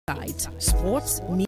Sites, sports, media.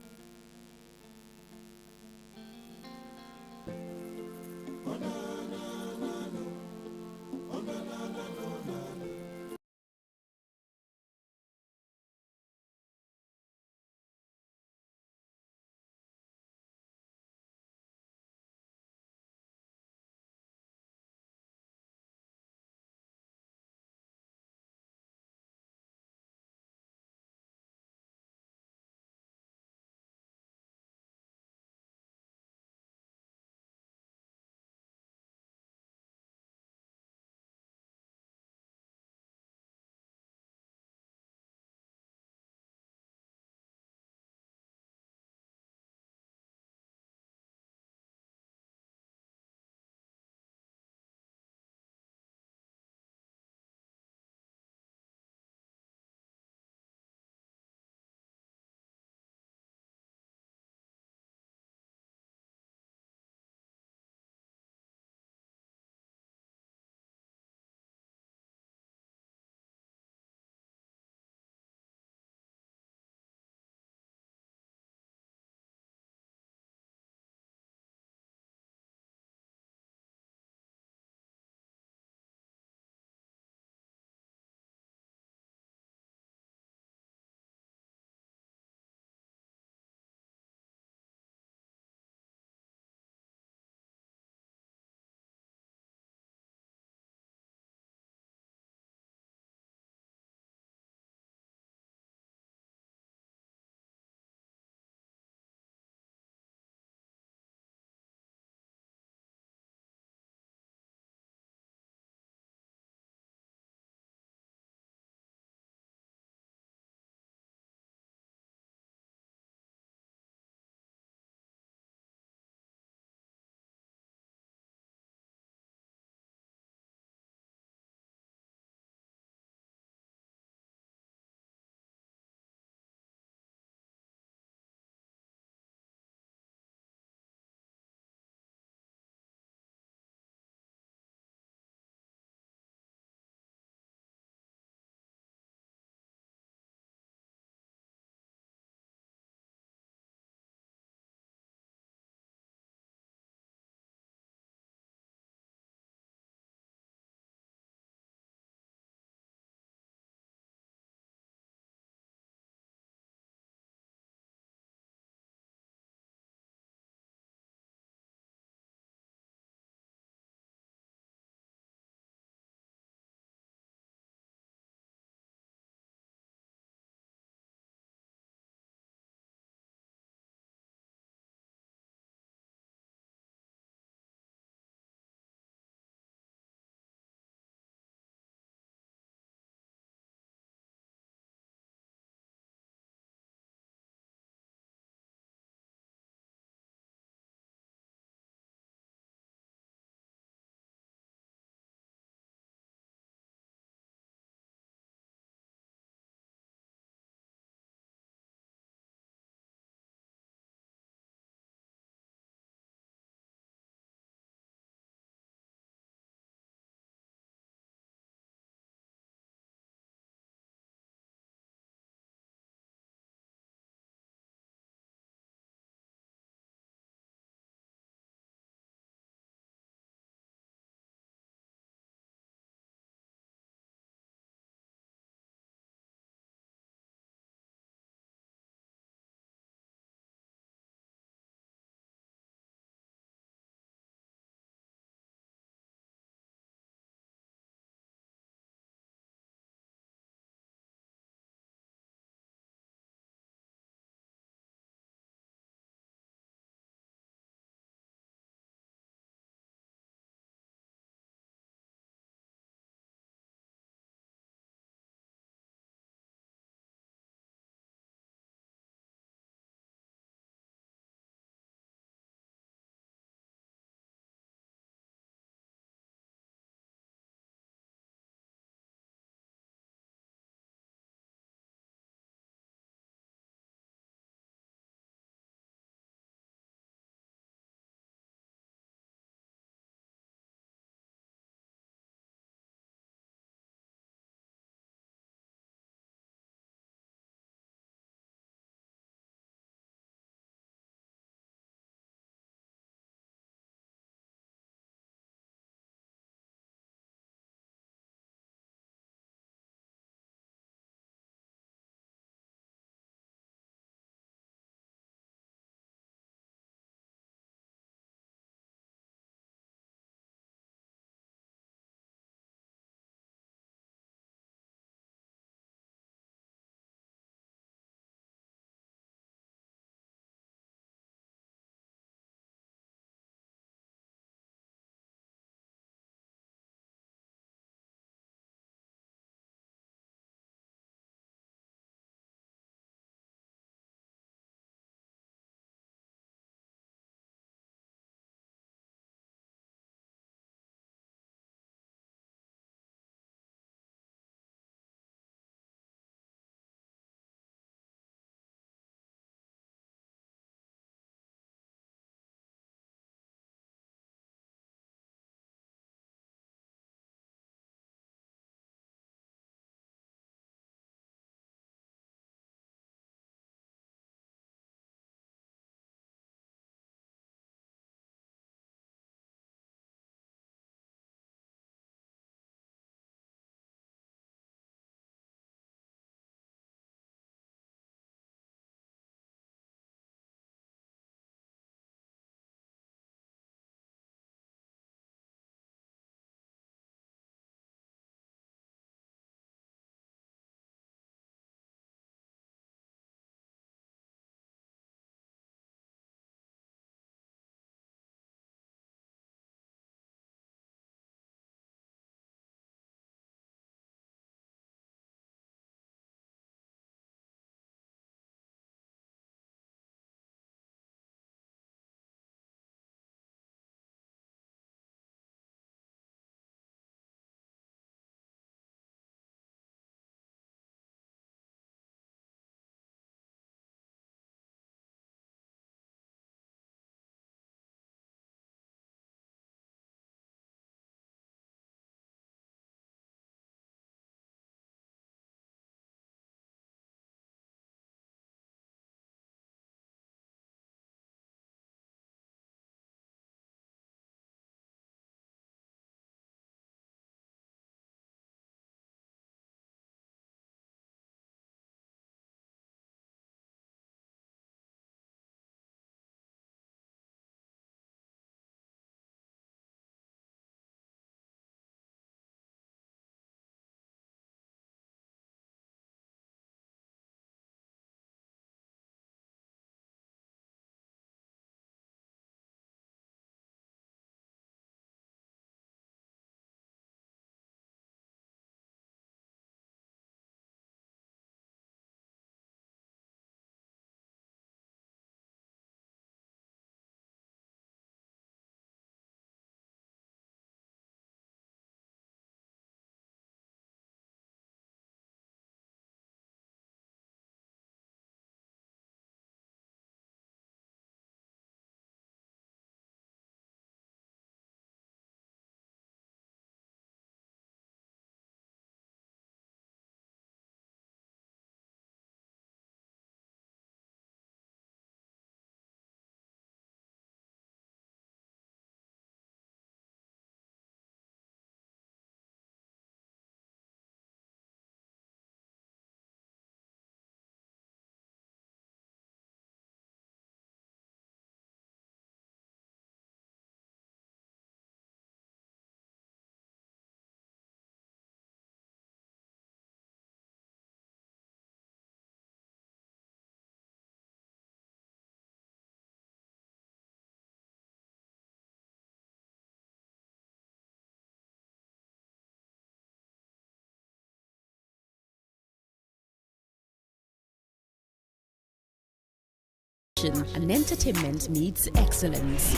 and entertainment meets excellence.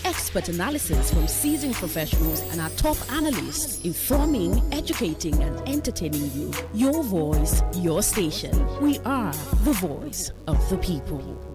Expert analysis from seasoned professionals and our top analysts, informing, educating, and entertaining you. Your voice, your station. We are the voice of the people.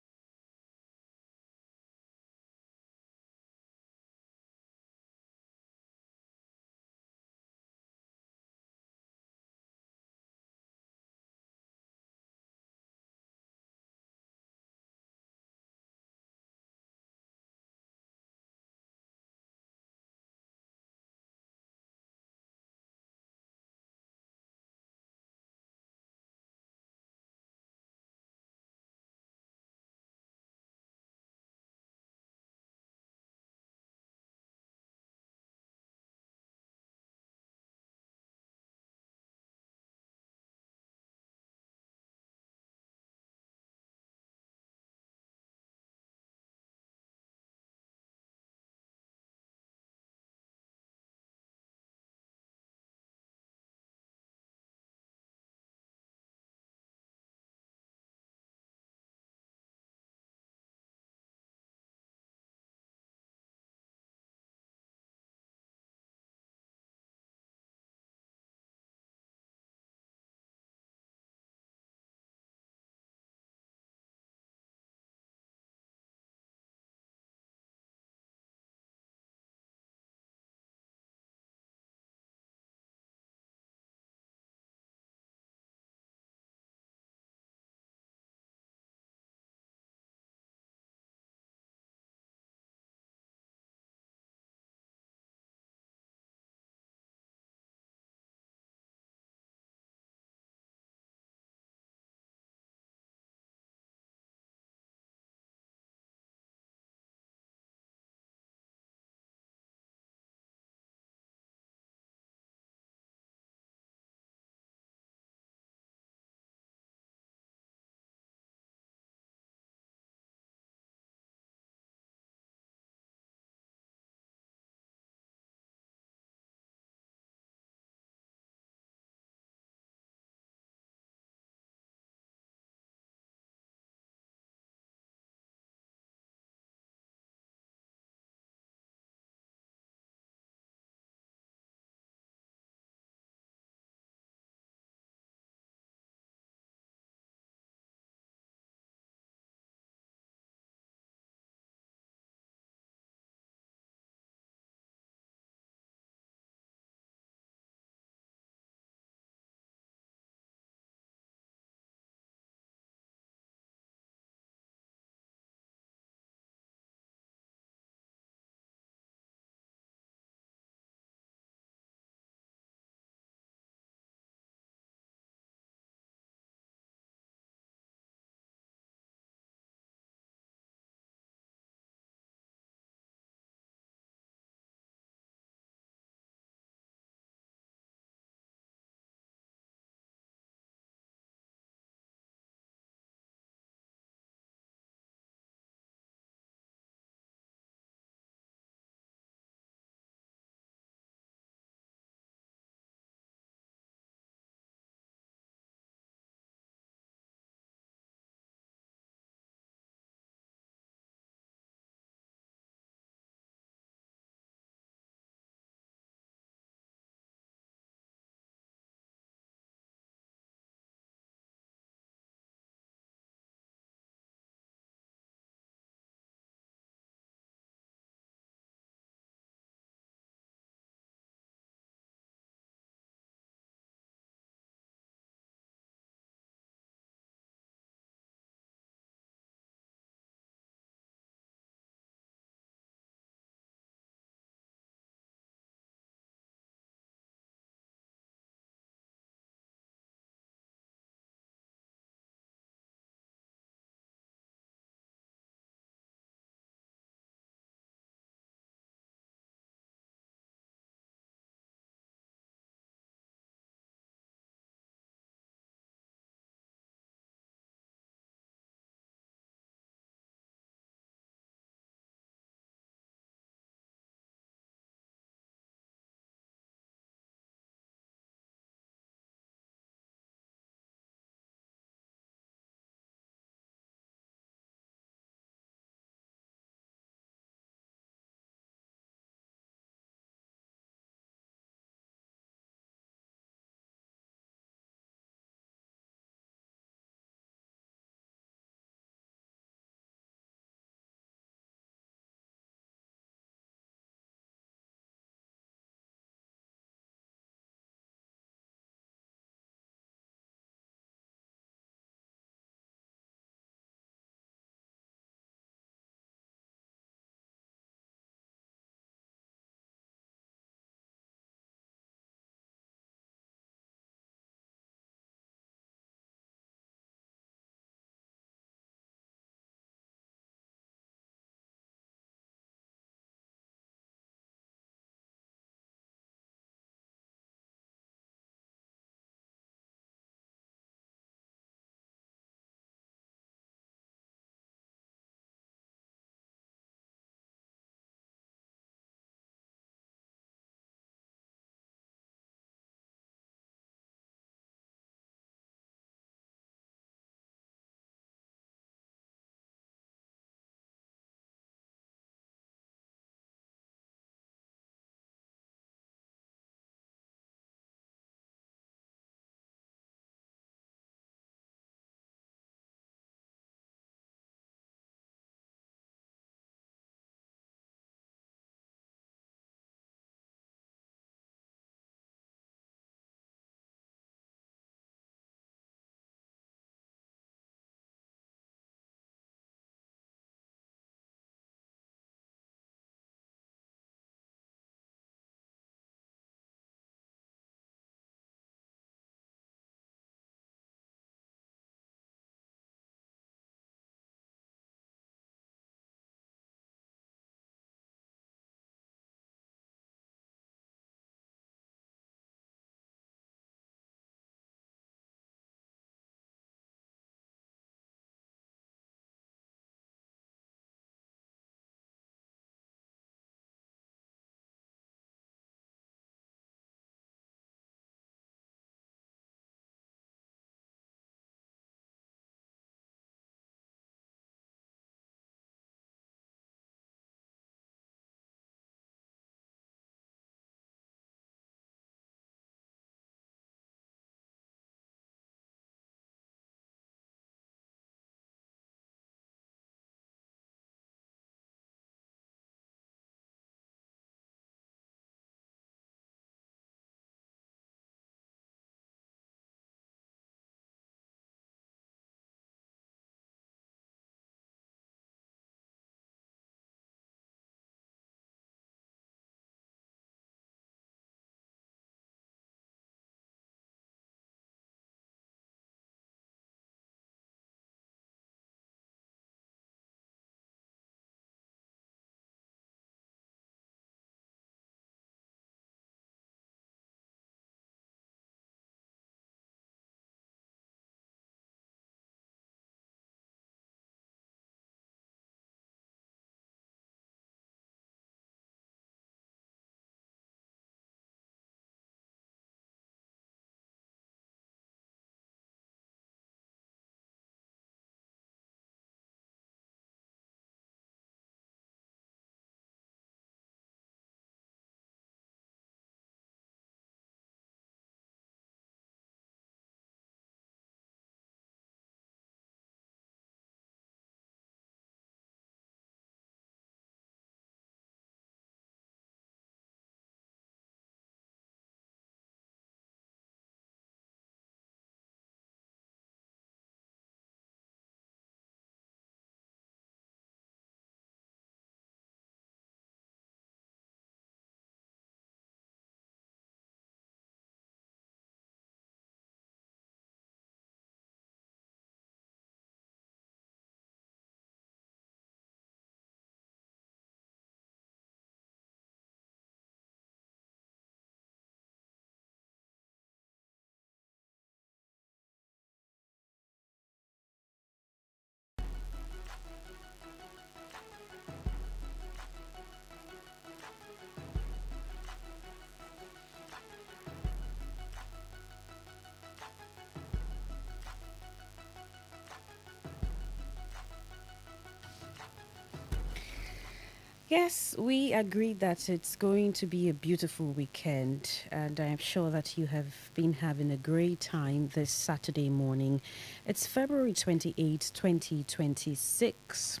Yes, we agree that it's going to be a beautiful weekend, and I am sure that you have been having a great time this Saturday morning. It's February 28th, 2026,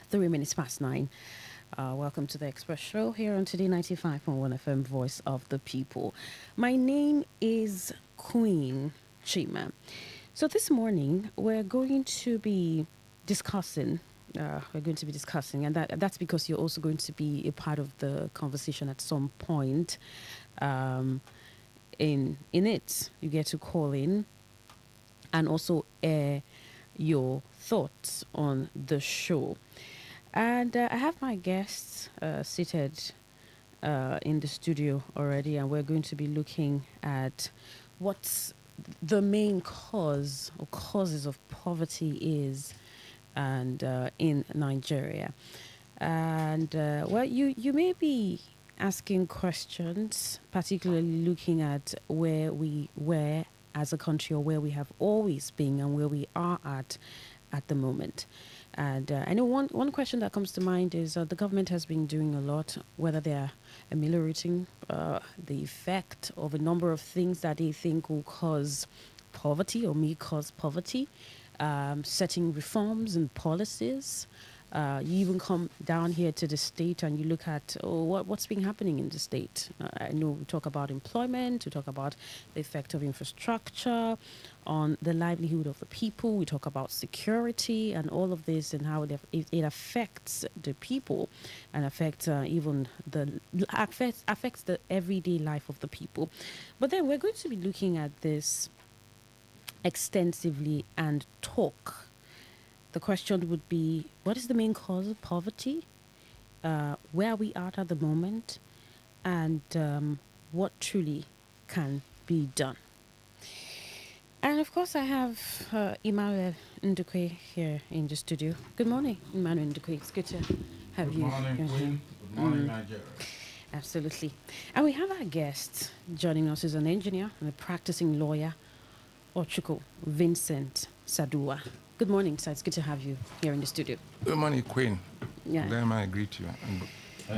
3 minutes past 9. Welcome to the Express Show here on Today 95.1 FM, Voice of the People. My name is Queen Chima. So this morning, discussing. We're going to be discussing, and that's because you're also going to be a part of the conversation at some point. Um, in it, you get to call in and also air your thoughts on the show. And I have my guests seated in the studio already, and we're going to be looking at what's the main cause or causes of poverty is and in Nigeria. And you may be asking questions, particularly looking at where we were as a country or where we have always been and where we are at the moment. And I know one question that comes to mind is the government has been doing a lot, whether they are ameliorating the effect of a number of things that they think will cause poverty or may cause poverty, setting reforms and policies. You even come down here to the state and you look at what's been happening in the state. I know we talk about employment, we talk about the effect of infrastructure on the livelihood of the people, we talk about security and all of this and how it affects the people and affects affects the everyday life of the people. But then we're going to be looking at this extensively and talk. The question would be, what is the main cause of poverty? Where we are at the moment? And what truly can be done? And of course, I have Emmanuel Ndukwe here in the studio. Good morning, Emmanuel Ndukwe. It's good to have you. Good morning, Queen. Good morning, Nigeria. Absolutely. And we have our guest joining us is an engineer and a practicing lawyer, Ochuko Vincent Sadua. Good morning, sir. It's good to have you here in the studio. Good morning, Queen. Yeah. Then I greet you. And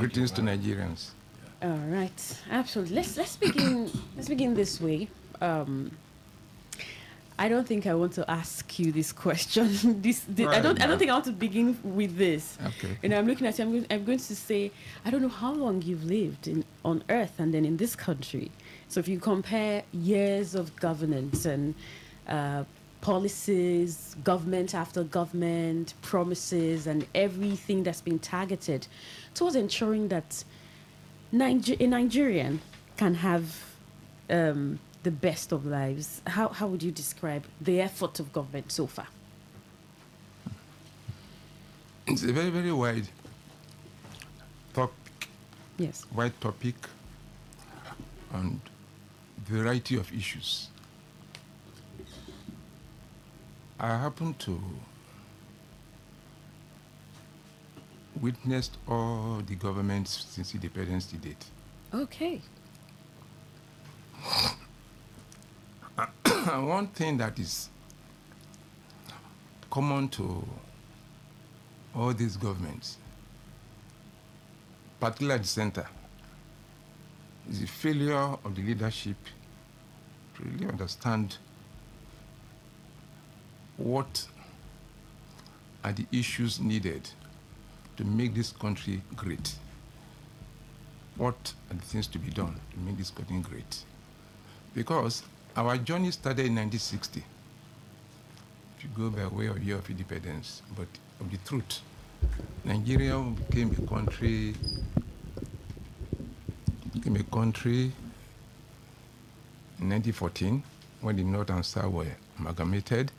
greetings to Nigerians. All right. Absolutely. Let's begin. Let's begin this way. I don't think I want to ask you this question. I don't think I want to begin with this. Okay. And I'm looking at you. I'm going to say I don't know how long you've lived on Earth and then in this country. So if you compare years of governance and policies, government after government, promises, and everything that's been targeted towards ensuring that a Nigerian can have the best of lives. How would you describe the effort of government so far? It's a very, very wide topic. Yes. Wide topic and variety of issues. I happen to witnessed all the governments since independence to date. Okay. One thing that is common to all these governments, particularly at the center, is the failure of the leadership to really understand what are the issues needed to make this country great. What are the things to be done to make this country great? Because our journey started in 1960, if you go by way of year of independence, but of the truth, Nigeria became a country in 1914 when the North and South were amalgamated.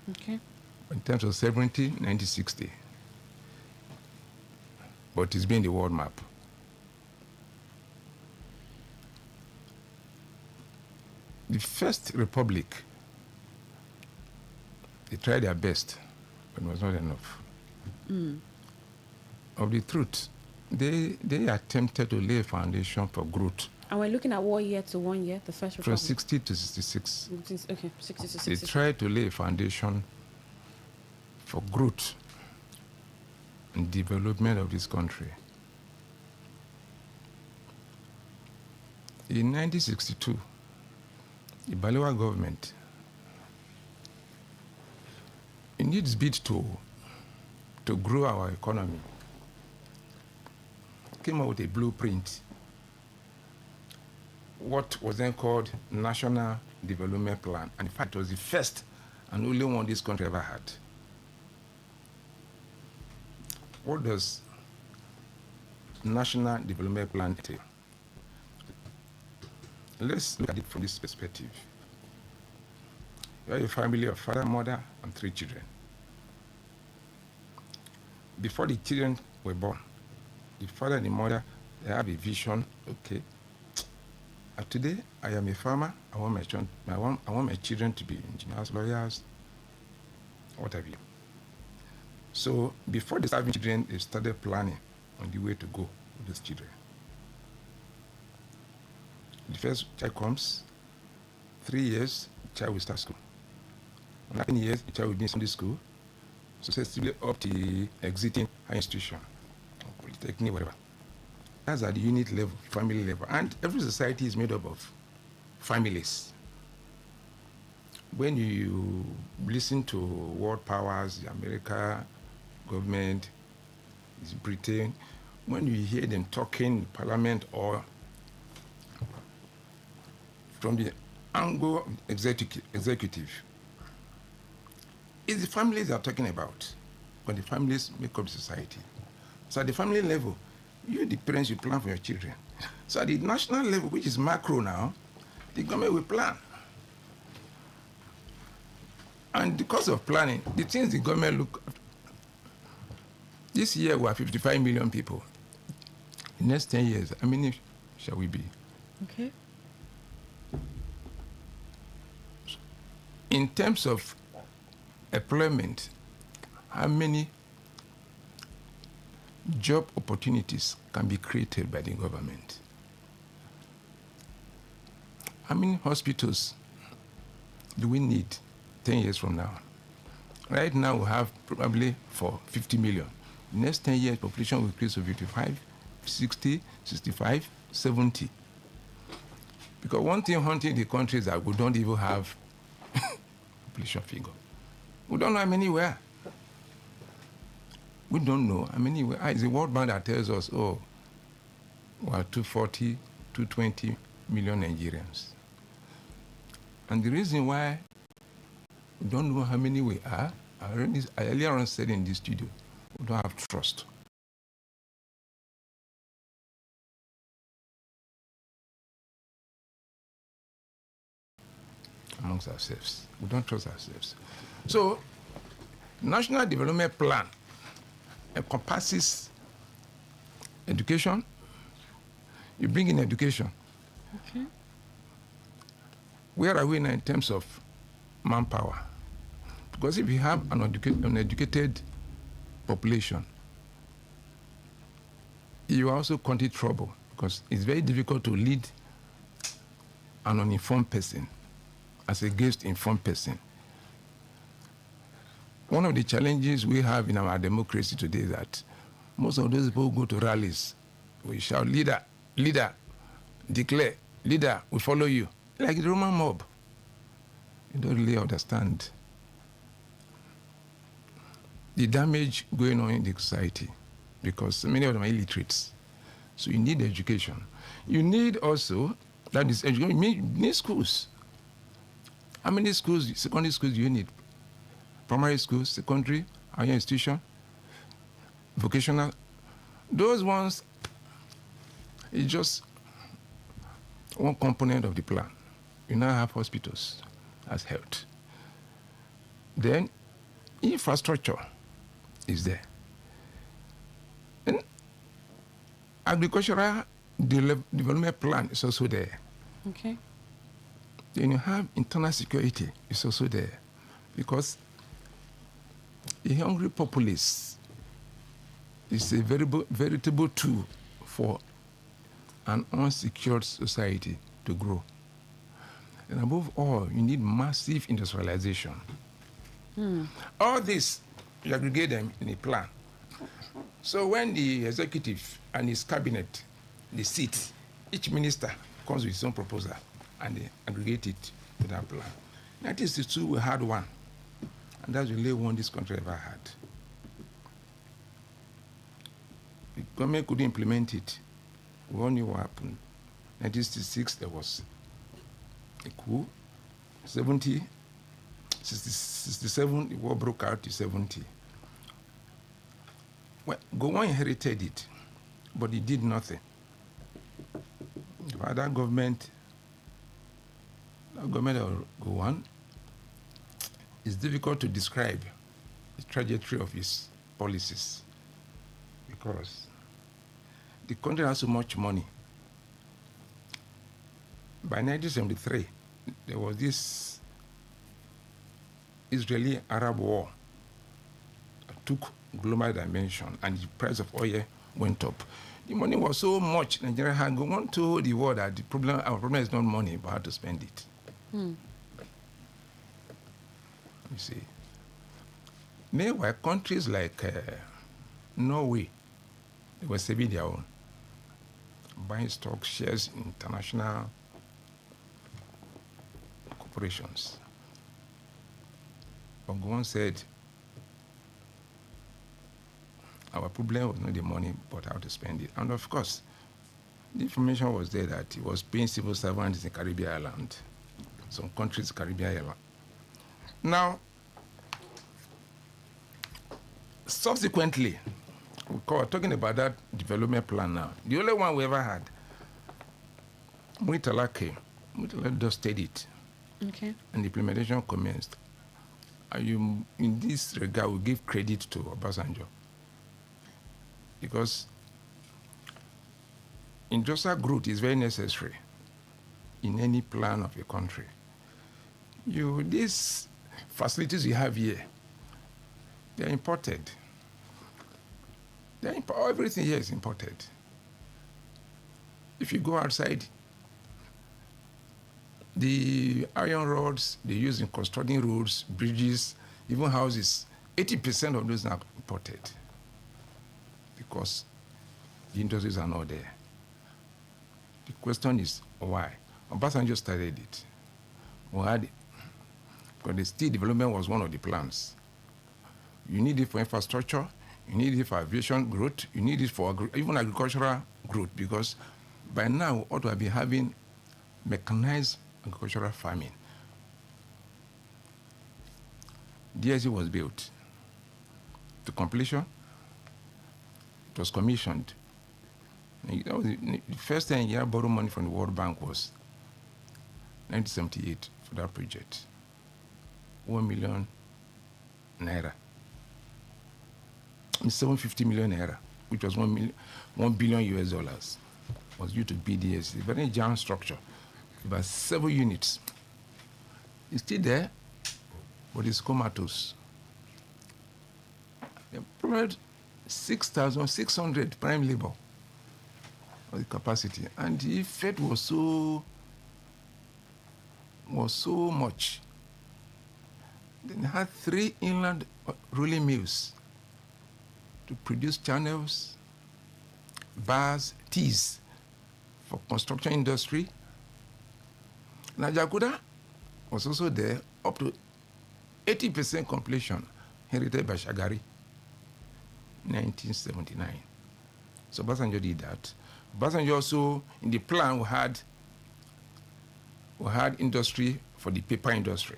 Okay. In terms of sovereignty, 1960. But it's been the world map. The First Republic, they tried their best, but it was not enough. Of the truth, they attempted to lay a foundation for growth. And we're looking at what year to 1 year, the First Republic? From 60 to 66. Okay, 60 to 66. They tried to lay a foundation for growth and development of this country. In 1962, the Balewa government, in its bid to grow our economy, came up with a blueprint, what was then called National Development Plan. And in fact, it was the first and only one this country ever had. What does National Development Plan entail? Let's look at it from this perspective. You have a family of father, mother, and 3 children. Before the children were born, the father and the mother, they have a vision. Okay, today I am a farmer. I want my children to be engineers, lawyers, what have you. So before they start having children, they started planning on the way to go with those children. The first child comes, 3 years, the child will start school. 9 years, the child will be in Sunday school, successively up to exiting high institution, or polytechnic, whatever. That's at the unit level, family level. And every society is made up of families. When you listen to world powers, the America government, Britain, when you hear them talking in parliament or from the angle of executive, it's the families they are talking about, but the families make up the society. So at the family level, you, the parents, you plan for your children. So at the national level, which is macro now, the government will plan. And because of planning, the things the government look at, this year we are 55 million people. In the next 10 years, how many shall we be? Okay. In terms of employment, how many job opportunities can be created by the government? How many hospitals do we need 10 years from now? Right now we have probably for 50 million. The next 10 years, population will increase to 55, 60, 65, 70. Because one thing haunting the country is that we don't even have population figure. We don't know how many we are. We don't know how many we are. It's the World Bank that tells us, oh, we are 240, 220 million Nigerians. And the reason why we don't know how many we are, I earlier on said in this studio, we don't have trust. Amongst ourselves. We don't trust ourselves. So, National Development Plan encompasses education. You bring in education. Okay. Where are we now in terms of manpower? Because if you have an educated population, you also come into trouble because it's very difficult to lead an uninformed person as against informed person. One of the challenges we have in our democracy today is that most of those people who go to rallies, we shout, leader, leader, declare, leader, we follow you. Like the Roman mob. You don't really understand the damage going on in the society because many of them are illiterates. So you need education. You need also, that is education, you need schools. How many schools, secondary schools do you need? Primary schools, secondary, higher institution, vocational. Those ones is just one component of the plan. You now have hospitals as health. Then infrastructure is there. Then agricultural development plan is also there. Okay. Then you have internal security is also there. Because a hungry populace is a veritable tool for an unsecured society to grow. And above all, you need massive industrialization. All this, you aggregate them in a plan. So when the executive and his cabinet, they sit, each minister comes with his own proposal and they aggregate it to that plan. 1962, we had one, and that's the only one this country ever had. The government couldn't implement it. We all knew what happened. 1966, there was a coup. 67, the war broke out in 70. Well, Gowon inherited it, but he did nothing. That government of Gowon, it's difficult to describe the trajectory of his policies because the country has so much money. By 1973, there was this Israeli-Arab war that took global dimension, and the price of oil went up. The money was so much, Nigeria had gone to the world that our problem is not money, but how to spend it. You see. Meanwhile, countries like Norway, they were saving their own, buying stock shares in international corporations. But Gowon said, our problem was not the money, but how to spend it. And of course, the information was there that he was paying civil servants in Caribbean island, some countries Caribbean island. Now, subsequently, we're talking about that development plan now. The only one we ever had, Muritala came. Muritala just stayed it. Okay. And the implementation commenced. In this regard, we give credit to Obasanjo. Because industrial growth is very necessary in any plan of a country. These facilities you have here, they're imported. Everything here is imported. If you go outside, the iron rods they use in constructing roads, bridges, even houses, 80% of those are imported because the industries are not there. The question is why? Obasanjo started it. Because the steel development was one of the plans. You need it for infrastructure, you need it for aviation growth, you need it for even agricultural growth, because by now we ought to be having mechanized agricultural farming. DSC was built to completion. It was commissioned. The first time you borrowed money from the World Bank was 1978 for that project. 1 million naira. 750 million naira, which was 1 billion US dollars, was due to BDS. A very giant structure, about 7 units. It's still there, but it's comatose. They employed 6,600 prime labor of the capacity, and the effect was so much. Then they had 3 inland rolling mills to produce channels, bars, tees for construction industry. Najakuda was also there, up to 80% completion, inherited by Shagari, 1979. So Obasanjo did that. Obasanjo also, in the plan, we had industry for the paper industry.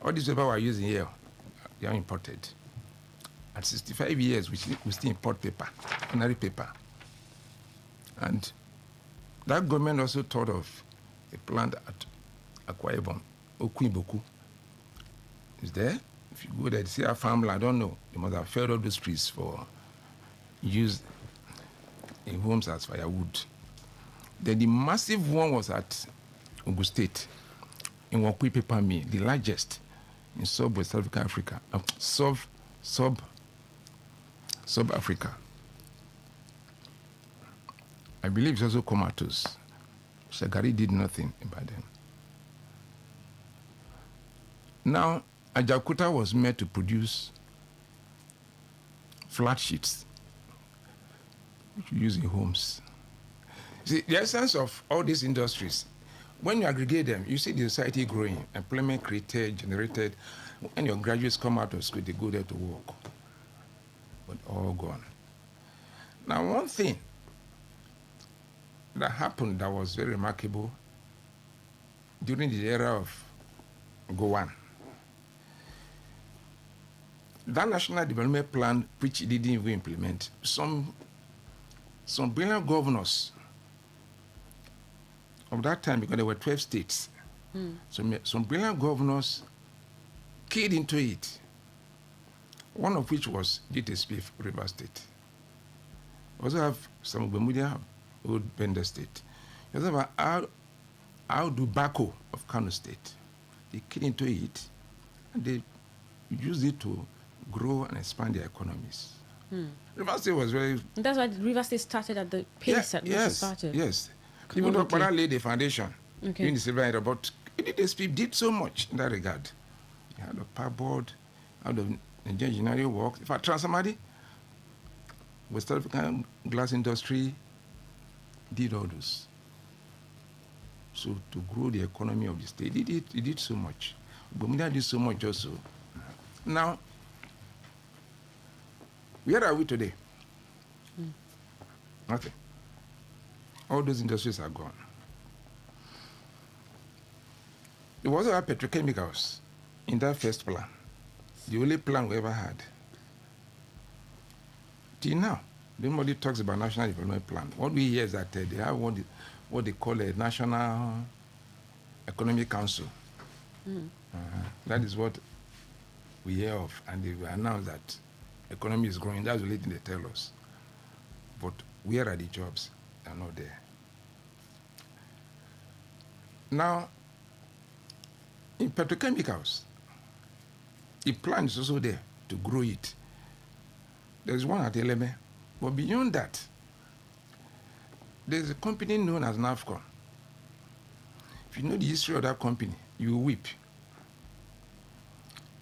All these paper we're using here, they are imported. At 65 years, we still import paper, ordinary paper. And that government also thought of a plant at Akwa Ibom, Okuiboku. Is there? If you go there, see a farmland, I don't know. They must have felled all those trees for use in homes as firewood. Then the massive one was at Ogun State, in Wakui Paper Mill, the largest in sub-West Africa, sub-Africa. I believe it's also comatose. Shagari did nothing about them. Now, Ajaokuta was meant to produce flat sheets which you use in homes. See, the essence of all these industries, when you aggregate them, you see the society growing, employment created, generated. When your graduates come out of school, they go there to work. But all gone. Now, one thing that happened that was very remarkable during the era of Gowon, that national development plan, which he didn't even implement, some brilliant governors of that time, because there were 12 states, some brilliant governors keyed into it, one of which was G.T. Smith, River State. We also have some Bermuda, Old Bender State. We also have Audu Bako of Kano State. They keyed into it, and they used it to grow and expand their economies. River State was very... That's why River State started at the pace at which it started. Yes. Even though Para laid the foundation in the civil era, but G.T. did so much in that regard. He had a power board, had the engineering work. In fact, Transamadi, West African glass industry, did all those. So to grow the economy of the state, he did so much. Bermuda did so much also. Now, where are we today? Nothing. All those industries are gone. There was also petrochemicals in that first plan, the only plan we ever had. Till now, nobody talks about national development plan. What we hear is that they have what they call a national economic council. That is what we hear of, and they announce that economy is growing. That's the only thing they tell us. But where are the jobs? They are not there. Now, in petrochemicals, the plan is also there to grow it. There's one at Eleme, but beyond that, there's a company known as NAFCON. If you know the history of that company, you will weep.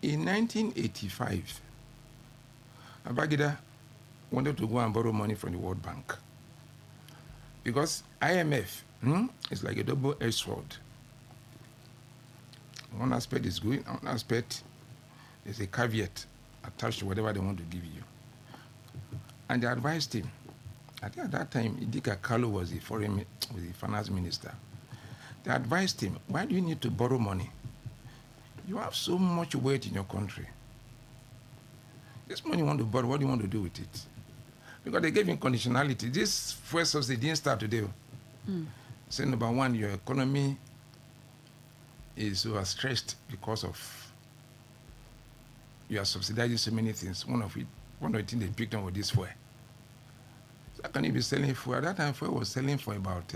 In 1985, Abagida wanted to go and borrow money from the World Bank because IMF is like a double-edged sword. One aspect is good, one aspect is a caveat attached to whatever they want to give you. And they advised him. I think at that time, Idika Kalu was the finance minister. They advised him, why do you need to borrow money? You have so much weight in your country. This money you want to borrow, what do you want to do with it? Because they gave him conditionality. This fuel subsidy didn't start today. So number one, your economy is overstretched because of you are subsidizing so many things. One of the things they picked on was this fuel. So how can you be selling fuel? At that time, fuel was selling for about,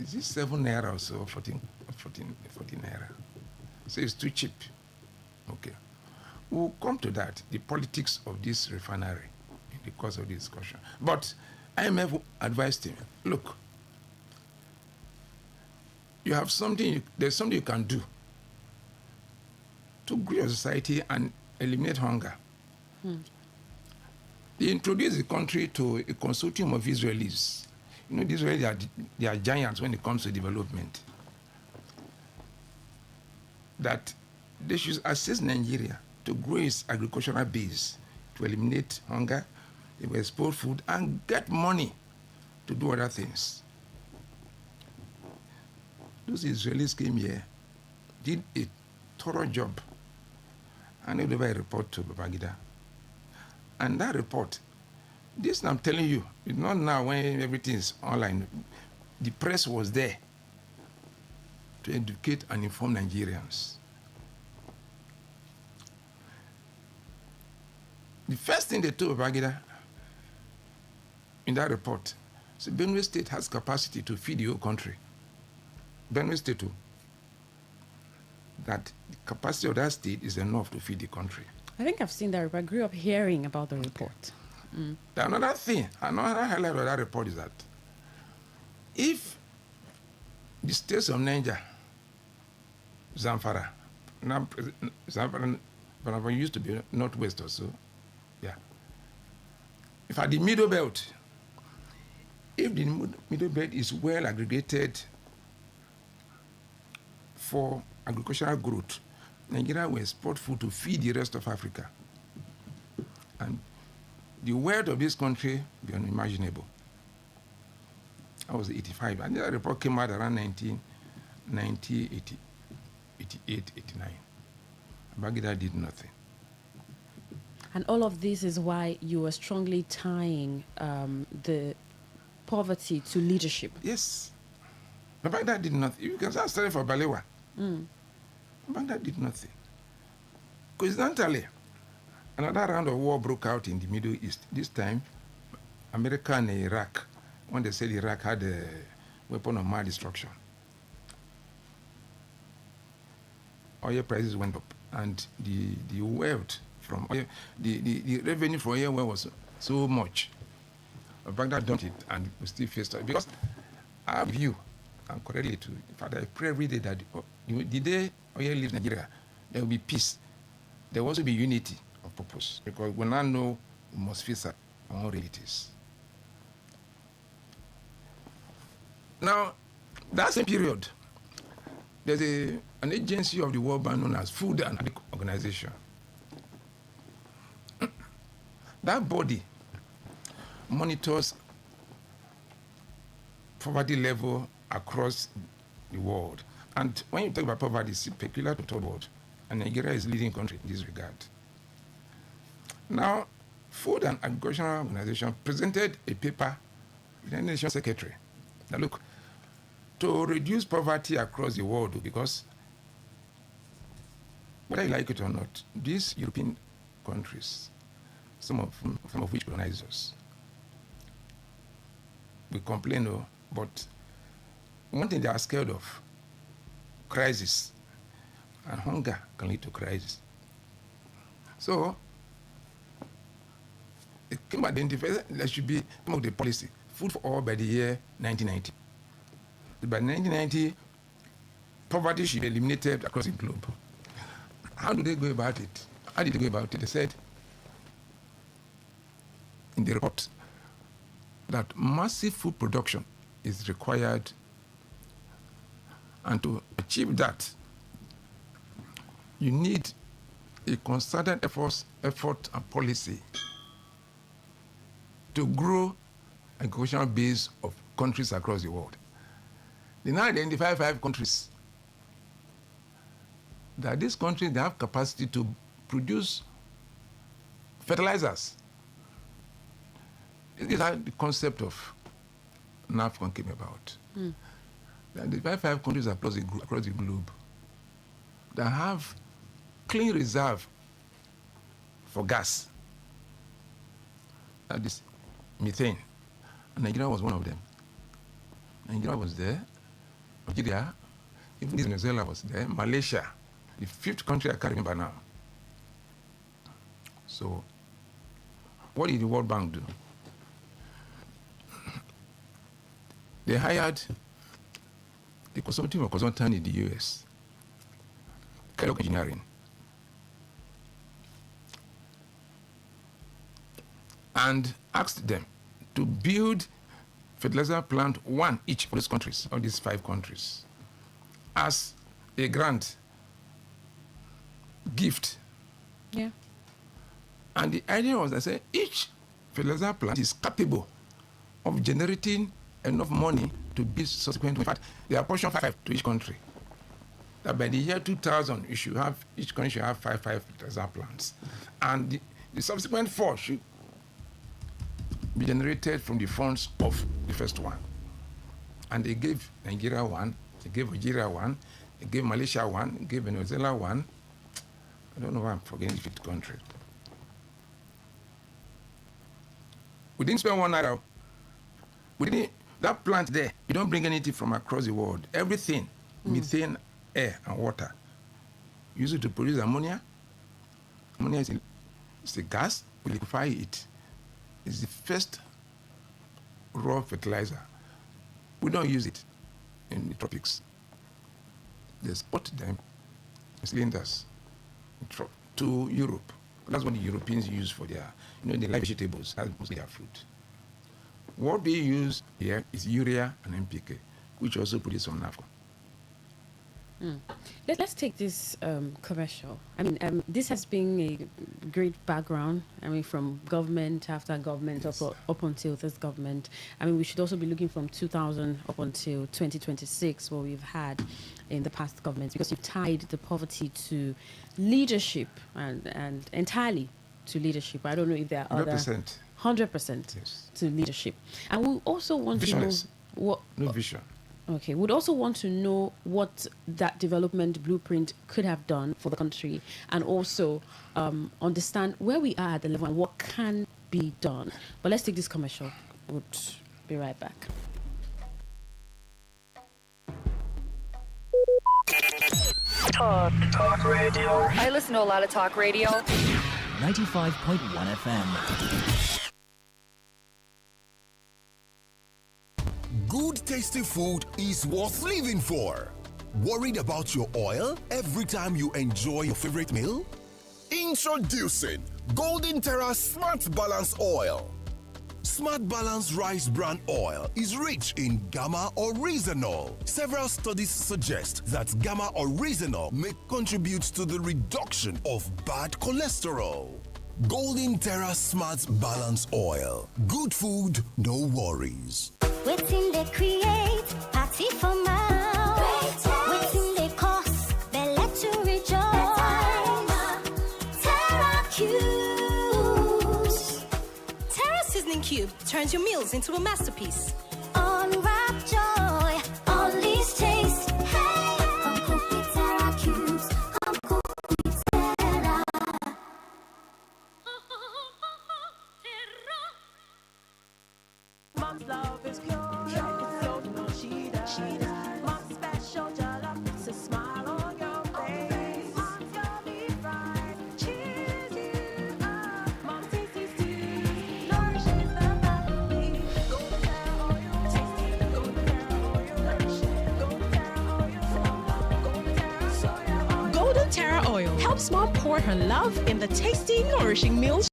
is it 7 naira or so, 14 naira. So it's too cheap. Okay. We'll come to that, the politics of this refinery in the course of the discussion. But IMF advised him, look, you have something, there's something you can do to grow your society and eliminate hunger. They introduced the country to a consortium of Israelis. You know, the Israelis, they are giants when it comes to development. That they should assist Nigeria to grow its agricultural base, to eliminate hunger, they will export food, and get money to do other things. Those Israelis came here, did a thorough job, and they gave a report to Babangida. And that report, this I'm telling you, it's not now when everything is online. The press was there to educate and inform Nigerians. The first thing they told Babangida in that report, so Benue State has capacity to feed the whole country. Benue State too. That the capacity of that state is enough to feed the country. I think I've seen that report. I grew up hearing about the report. Another thing, another highlight of that report is that if the states of Niger, Zamfara, Zamfara used to be northwest also, yeah. In fact, the middle belt, if the middle belt is well aggregated for agricultural growth, Nigeria will export food to feed the rest of Africa. And the wealth of this country will be unimaginable. I was 85, and the report came out around 1990, 88, 89. Babangida did nothing. And all of this is why you are strongly tying the poverty to leadership. Yes. Babangida did nothing. You can start studying for Balewa. Babangida did nothing. Coincidentally, another round of war broke out in the Middle East. This time, America and Iraq, when they said Iraq had a weapon of mass destruction. Oil prices went up, and the wealth from oil, the revenue from oil was so much. Babangida dumped it, and we still faced it. Because our view, and correctly too, in fact, I pray every day that the day oil leaves Nigeria, there will be peace. There will also be unity of purpose, because we now know we must face our own realities. Now, that same period, there's an agency of the World Bank known as Food and Agriculture Organization. That body monitors poverty level across the world. And when you talk about poverty, it's peculiar to the world. And Nigeria is a leading country in this regard. Now, Food and Agriculture Organization presented a paper to the United Nations Secretary. Now look, to reduce poverty across the world, because whether you like it or not, these European countries, some of which colonize us, we complain, but one thing they are scared of, crisis, and hunger can lead to crisis. So, it came identified there should be some of the policy, food for all by the year 1990. By 1990, poverty should be eliminated across the globe. How do they go about it? How did they go about it? They said in the report that massive food production is required, and to achieve that, you need a concerted effort and policy to grow agricultural base of countries across the world. They now identify 5 countries that these countries, they have capacity to produce fertilizers. This is how the concept of NAFCON came about. They identify 5 countries across the globe that have clean reserve for gas. That is methane. And Nigeria was one of them. Nigeria was there. Nigeria, even Venezuela was there. Malaysia, the 5th country I can't remember now. So, what did the World Bank do? They hired a consultant in the US, Kellogg Engineering, and asked them to build fertilizer plant, 1 each for these countries, all these 5 countries, as a grant gift. Yeah. And the idea was that say each fertilizer plant is capable of generating enough money to be subsequent. In fact, they apportion 5 to each country. That by the year 2000, each country should have 5 fertilizer plants, and the subsequent 4 should be generated from the funds of the first one. And they gave Nigeria 1, they gave Algeria 1, they gave Malaysia 1, they gave Venezuela 1. I don't know why I'm forgetting the 5th country. We didn't spend 1 naira. That plant there, you don't bring anything from across the world. Everything, methane, air, and water. Use it to produce ammonia. Ammonia is a gas. We liquefy it. It's the first raw fertilizer. We don't use it in the tropics. They export them in cylinders to Europe That's what the Europeans use for their, the live vegetables. That's mostly their food. What we use here is urea and NPK, which also produce some NAFCO. Let's take this commercial. I mean, this has been a great background. I mean, from government after government up until this government. I mean, we should also be looking from 2000 up until 2026, what we've had in the past governments, because you've tied the poverty to leadership and entirely to leadership. I don't know if there are 100%. 100% Yes. to leadership. And we also want Visionless. to know what... No vision. Okay, we'd also want to know what that development blueprint could have done for the country, and also understand where we are at the level and what can be done. But let's take this commercial. We'll be right back. Talk radio. I listen to a lot of talk radio. 95.1 FM. Good tasty food is worth living for. Worried about your oil every time you enjoy your favorite meal? Introducing Golden Terra Smart Balance Oil. Smart Balance Rice Bran Oil is rich in gamma oryzanol. Several studies suggest that gamma oryzanol may contribute to the reduction of bad cholesterol. Golden Terra Smart Balance Oil. Good food, no worries. Waiting they create, party for mouth. Waiting they cost, they let you rejoice. Terra Cubes. Terra Seasoning Cube turns your meals into a masterpiece. Unwrap joy, unleash taste. Hey, come cook with Terra Cubes. Come cook with Terra. Mom's love is pure. It's so no, she does. Mom's special jollof puts a smile on your face. Mom's yummy fries cheers you up. Mom's tasty stew nourishes the family. Golden Terra oil, tasty. Golden Terra oil, nourishing. Golden Terra oil, Golden Terra soya oil. Golden Terra oil helps mom pour her love in the tasty, nourishing meals.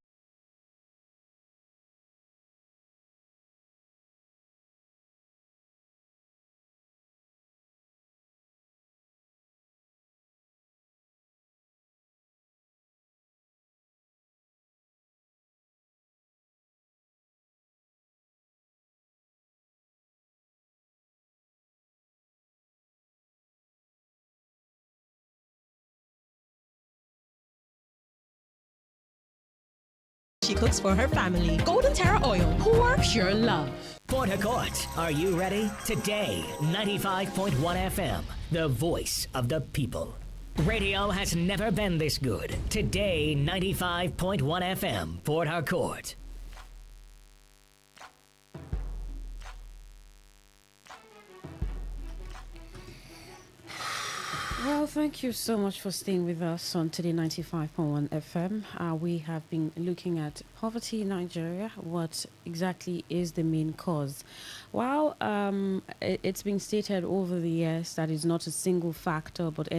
She cooks for her family. Golden Terra oil, pour pure love. Port Harcourt, are you ready? Today, 95.1 FM, the voice of the people. Radio has never been this good. Today, 95.1 FM, Port Harcourt. Well, thank you so much for staying with us on Today 95.1 FM. We have been looking at poverty in Nigeria. What exactly is the main cause? Well, it's been stated over the years that it's not a single factor, but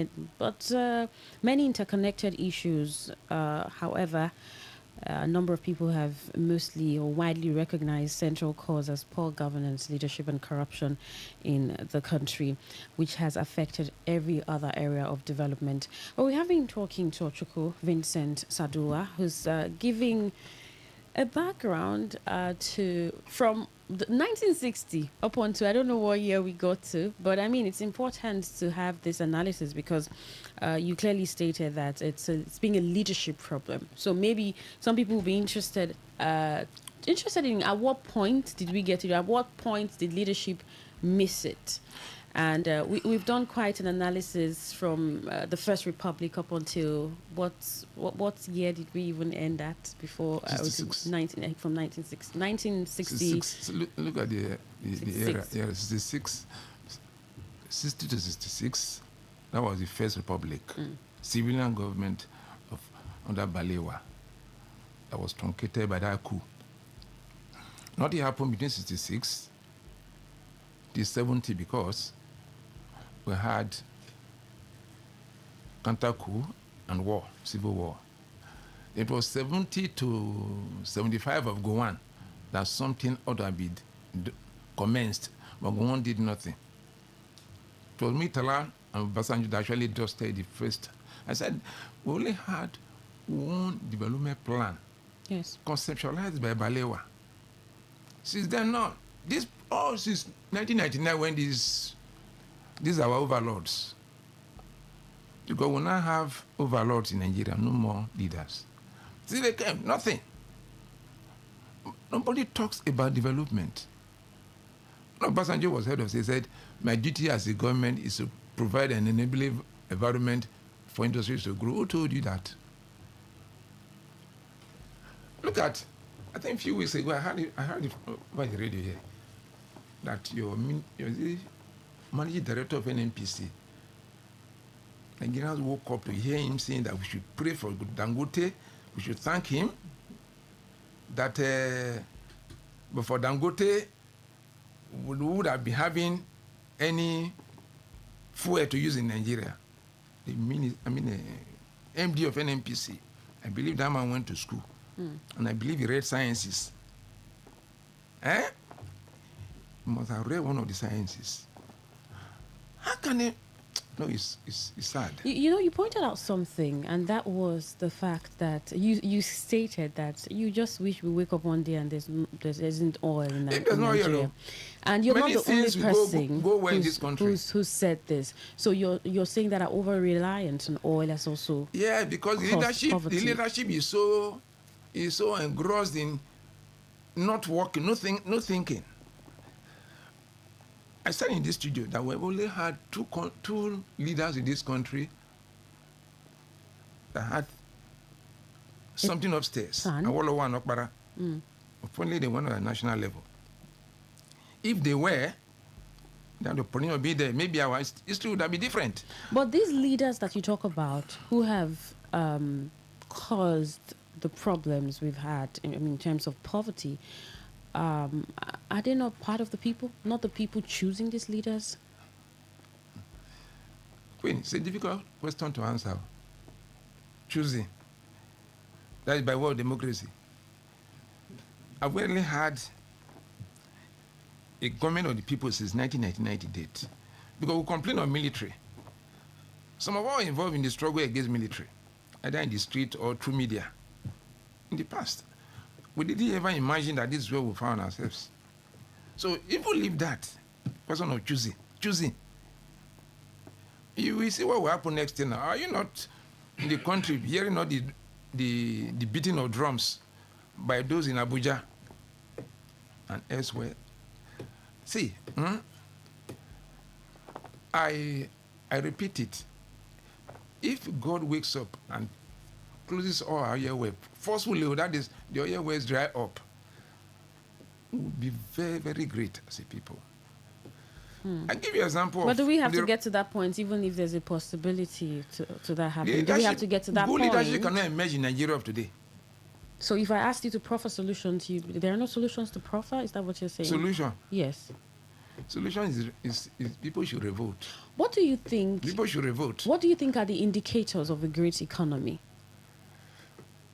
many interconnected issues. However, a number of people have mostly or widely recognized central cause as poor governance, leadership, and corruption in the country, which has affected every other area of development. But we have been talking to Ochukwu Vincent Sadua, who's giving a background from the 1960 up onto, I don't know what year we got to, but I mean, it's important to have this analysis because you clearly stated that it's being a leadership problem. So maybe some people will be interested in at what point did we get to, at what point did leadership miss it? And we've done quite an analysis from the First Republic up until what year did we even end at before? 1960. Look at the era. Yeah, 66. 60 to 66. That was the First Republic. Civilian government under Balewa. That was truncated by that coup. Nothing happened between 66 to 70 because we had counter coup and war, civil war. It was 70 to 75 of Gowon that something ought to have been commenced, but Gowon did nothing. It was Mitala and Basanjo that actually dusted the first. I said, we only had one development plan, Yes. conceptualized by Balewa. Since then, no. This all since 1999 when these are our overlords. Because we now have overlords in Nigeria, no more leaders. See, they came, nothing. Nobody talks about development. No, Basanjo was head of it. He said, my duty as a government is to provide an enabling environment for industries to grow. Who told you that? Look at, I think a few weeks ago, I heard it by the radio here, that your managing director of NNPC, Nigerians woke up to hear him saying that we should pray for Dangote, we should thank him, that before Dangote would have been having any fuel to use in Nigeria. MD of NNPC, I believe that man went to school, and I believe he read sciences. He must have read one of the sciences. How can he? No, it's sad. You know, you pointed out something, and that was the fact that you stated that you just wish we wake up one day and there isn't oil in Nigeria. And you're Many not the only things person go well in this country. who said this. So you're saying that our over reliance on oil has also because the leadership is so engrossed in not working, no thinking. I said in this studio that we've only had two leaders in this country that had something upstairs. Awolowo and Okpara. Only they went at a national level. If they were, then the problem would be there. Maybe our history would have been different. But these leaders that you talk about who have caused the problems we've had in terms of poverty, are they not part of the people? Not the people choosing these leaders? Queen, it's a difficult question to answer. Choosing. That is by way of democracy. I've really had a government of the people since 1999 date. Because we complain of military. Some of us are involved in the struggle against military, either in the street or through media. In the past, we didn't ever imagine that this is where we found ourselves. So if we leave that person of choosing, you will see what will happen next year now. Are you not in the country hearing all the beating of drums by those in Abuja and elsewhere? See, I repeat it. If God wakes up and closes all our airways forcefully, that is, the airways dry up, we'll be very, very great as a people. I give you an example. But do we have to get to that point, even if there's a possibility to that happening? Do we have to get to that point? Good leadership cannot emerge in Nigeria of today. So if I asked you to proffer solutions, there are no solutions to proffer? Is that what you're saying? Solution? Yes. Solution is people should revolt. What do you think? People should revolt. What do you think are the indicators of a great economy?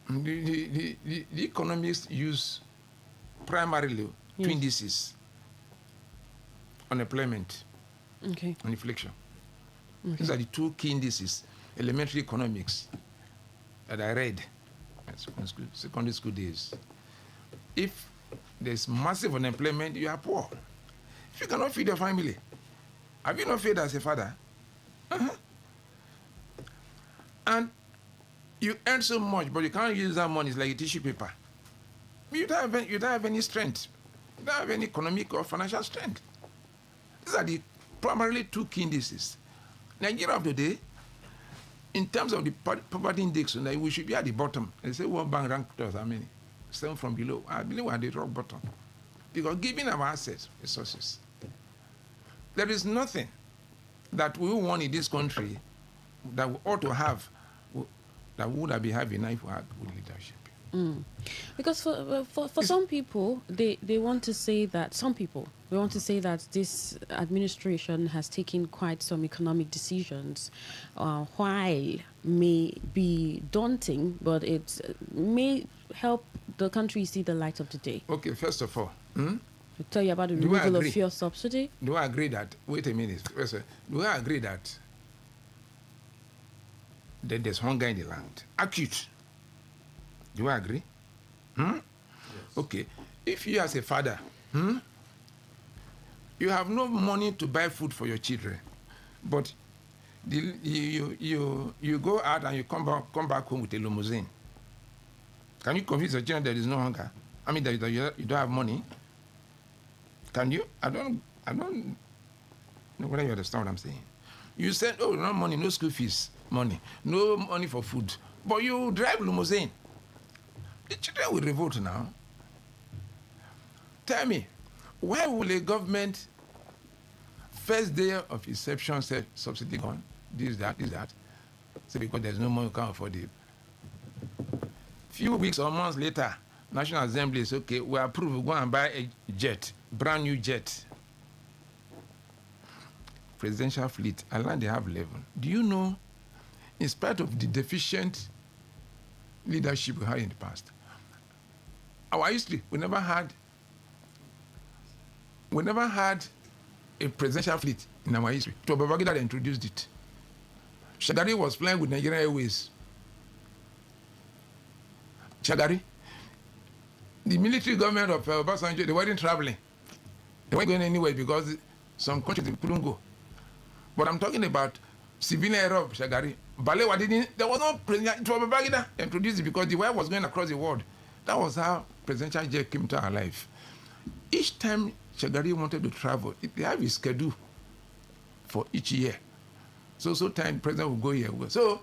The economists use primarily two indices: unemployment and inflation. These are the two key indices, elementary economics, that I read at secondary school days. If there's massive unemployment, you are poor. If you cannot feed your family, have you not failed as a father? And you earn so much, but you can't use that money. It's like a tissue paper. You don't have any strength. You don't have any economic or financial strength. These are the primarily two key indices. Nigeria of the day, in terms of the poverty index, we should be at the bottom. They say World Bank ranked us how many? 7 from below. I believe we're at the rock bottom. Because given our assets, resources, there is nothing that we want in this country that we ought to have that would have been having if we had good leadership. Because for some people, they want to say that this administration has taken quite some economic decisions, while may be daunting, but it may help the country see the light of the day. Okay, first of all, To tell you about the Do I removal of agree? fuel subsidy. do I agree that, wait a minute, first, do I agree that there's hunger in the land? Acute. Do I agree? Yes. Okay. If you as a father, you have no money to buy food for your children, but you go out and you come back home with a limousine. Can you convince your children there is no hunger? I mean, that you don't have money? Can you? I don't know whether you understand what I'm saying. You said, oh, no money, no school fees, money, no money for food, but you drive limousine. The children will revolt now. Tell me, why will a government first day of inception say subsidy gone, this, that, say because there's no money, you can't afford it. Few weeks or months later, National Assembly is okay, we approve, we go and buy a jet, brand new jet. Presidential fleet, I learned they have 11. Do you know, in spite of the deficient leadership we had in the past, our history, we never had a presidential fleet in our history. It was Babangida that introduced it. Shagari was flying with Nigerian Airways. Shagari, the military government of Obasanjo, they weren't traveling. They weren't going anywhere because some countries they couldn't go. But I'm talking about civilian era of Shagari. Balewa didn't, there was no president. It was Babangida that introduced it because the wire was going across the world. That was how presidential jet came to our life. Each time Shagari wanted to travel, they have a schedule for each year. So time the president will go here. So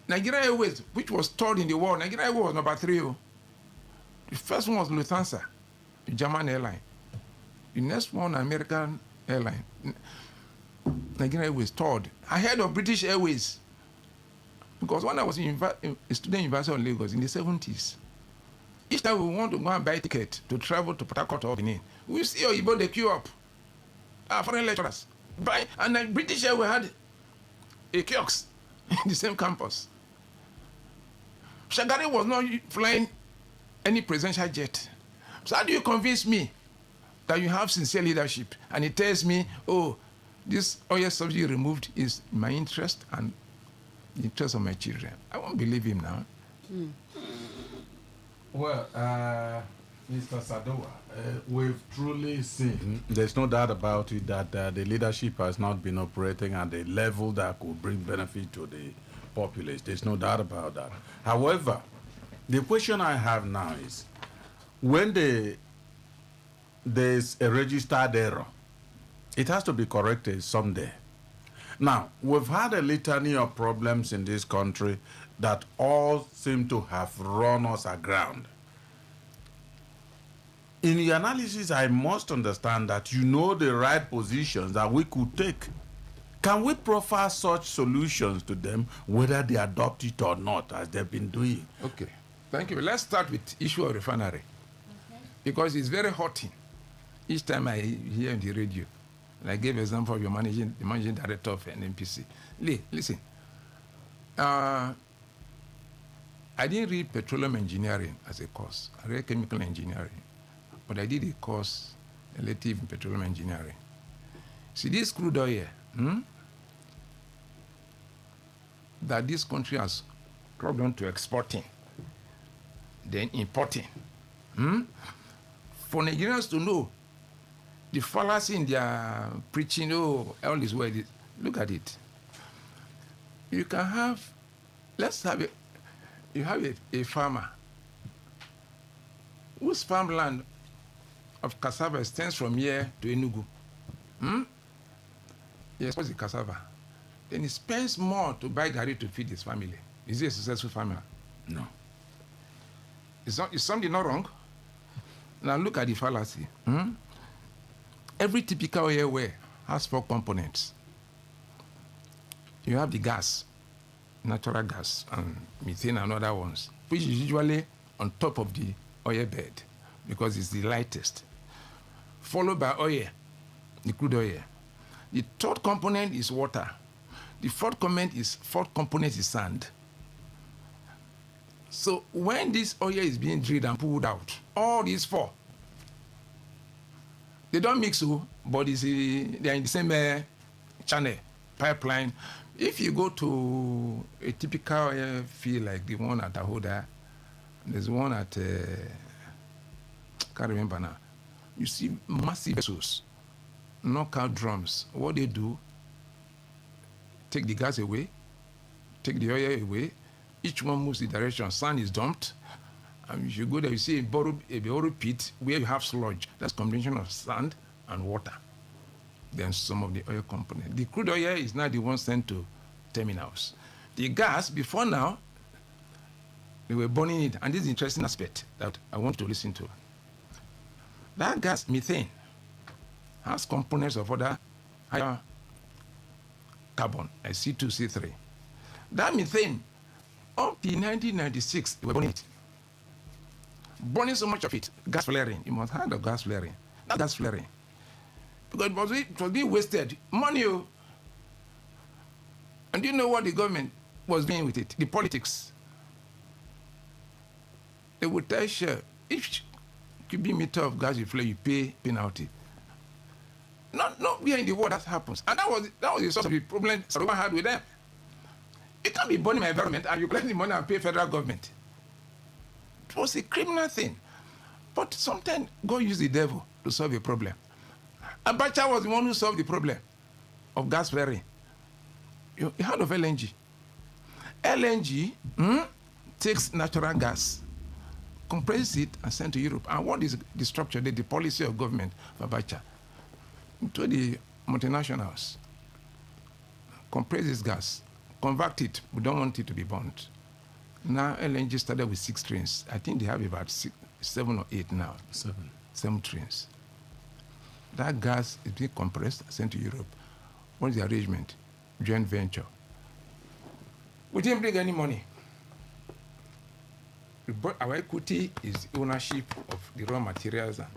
Nigerian Airways, which was third in the world, Nigerian Airways was number 3. The first one was Lufthansa, the German airline. The next one, American airline. Nigerian Airways third, ahead of British Airways. Because when I was a student in University of Lagos in the 70s, each time we want to go and buy a ticket to travel to Port Harcourt or Benin, we see Oyibo, they queue up. Our foreign lecturers. And the British Airways had a kiosk in the same campus. Shagari was not flying any presidential jet. So how do you convince me that you have sincere leadership? And he tells me, oh, this oil subsidy removed is my interest and the interest of my children. I won't believe him now. Well, Mr. Sadowa, we've truly seen, there's no doubt about it, that the leadership has not been operating at a level that could bring benefit to the populace. There's no doubt about that. However, the question I have now is, when there's a registered error, it has to be corrected someday. Now, we've had a litany of problems in this country that all seem to have run us aground. In your analysis, I must understand that you know the right positions that we could take. Can we proffer such solutions to them, whether they adopt it or not, as they've been doing? Okay, thank you. Let's start with issue of refinery. Because it's very hurting. Each time I hear on the radio, and I gave example of the managing director of NNPC. Listen, I didn't read petroleum engineering as a course. I read chemical engineering. But I did a course, elective in petroleum engineering. See, this crude oil that this country has clubbed on to exporting, then importing. For Nigerians to know the fallacy in their preaching, oh, all is well. Look at it. You can have, you have a farmer whose farmland of cassava extends from here to Enugu. He exports the cassava. Then he spends more to buy garri to feed his family. Is he a successful farmer? No. Is something not wrong? Now look at the fallacy. Every typical oil has 4 components. You have the gas, natural gas, and methane and other ones, which is usually on top of the oil bed because it's the lightest, followed by oil, the crude oil. The third component is water. The fourth component is sand. So when this oil is being drilled and pulled out, all these four, they don't mix, but they are in the same channel, pipeline. If you go to a typical oil field like the one at Ahoda, there's one at, can't remember now, you see massive vessels, knockout drums. What they do, take the gas away, take the oil away, each one moves the direction, sand is dumped. And if you go there, you see a borrow pit where you have sludge. That's a combination of sand and water. Then some of the oil component. The crude oil is now the one sent to terminals. The gas, before now, they were burning it. And this is an interesting aspect that I want to listen to. That gas, methane, has components of other higher carbon, like C2, C3. That methane, up to 1996, they were burning it. Burning so much of it, gas flaring. You must have heard of gas flaring. Not gas flaring. Because it was being wasted. Money. And do you know what the government was doing with it? The politics. They would tell you, each cubic meter of gas you flare, you pay penalty. Not where in the world that happens. And that was the source of the problem Sarawak had with them. You can't be burning my environment and you collect the money and pay federal government. It was a criminal thing. But sometimes God used the devil to solve a problem. Abacha was the one who solved the problem of gas flaring. You heard of LNG? LNG takes natural gas, compresses it, and sends to Europe. And what is the structure, the policy of government of Abacha? To the multinationals, compress this gas, convert it. We don't want it to be burnt. Now LNG started with 6 trains. I think they have about 7 or 8 now. 7 trains. That gas is being compressed, sent to Europe. What is the arrangement? Joint venture. We didn't bring any money. Our equity is ownership of the raw materials and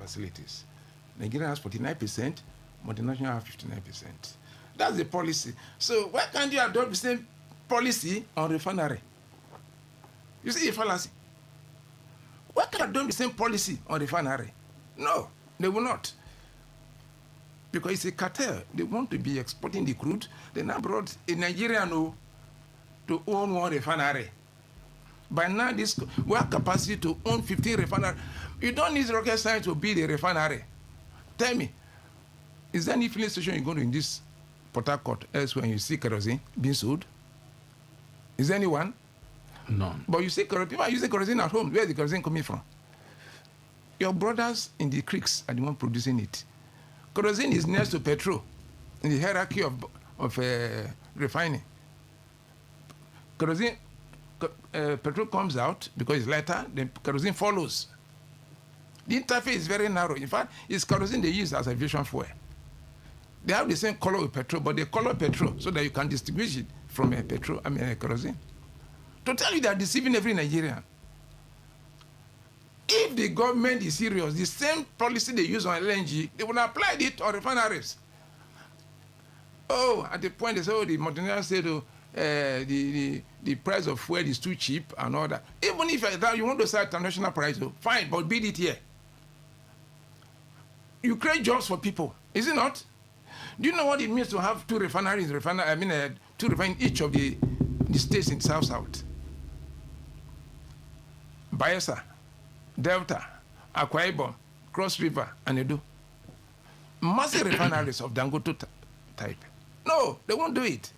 facilities. Nigeria has 49%, multinational have 59%. That's the policy. So why can't you adopt the same policy on refinery? You see a fallacy. Why can't you adopt the same policy on refinery? No, they will not. Because it's a cartel. They want to be exporting the crude. They now brought a Nigerian to own one refinery. By now, we have capacity to own 15 refineries. You don't need rocket science to build a refinery. Tell me, is there any filling station you go to in this Port Harcourt elsewhere and you see kerosene being sold? Is there anyone? None. But you see people are using kerosene at home. Where is the kerosene coming from? Your brothers in the creeks are the one producing it. Kerosene is next to petrol in the hierarchy of refining. Kerosene, petrol comes out because it's lighter, then kerosene follows. The interface is very narrow. In fact, it's kerosene they use as aviation fuel. They have the same color with petrol, but they color petrol so that you can distinguish it from kerosene. To tell you they are deceiving every Nigerian. If the government is serious, the same policy they use on LNG, they would apply it on refineries. Oh, at the point they say, the multinational said, the price of fuel is too cheap and all that. Even if you want to sell international price, fine, but bid it here. You create jobs for people, is it not? Do you know what it means to have 2 refineries, 2 refineries in each of the states in South? Bayelsa, Delta, Akwa Ibom, Cross River, and Edo. Massive refineries of Dangote type. No, they won't do it.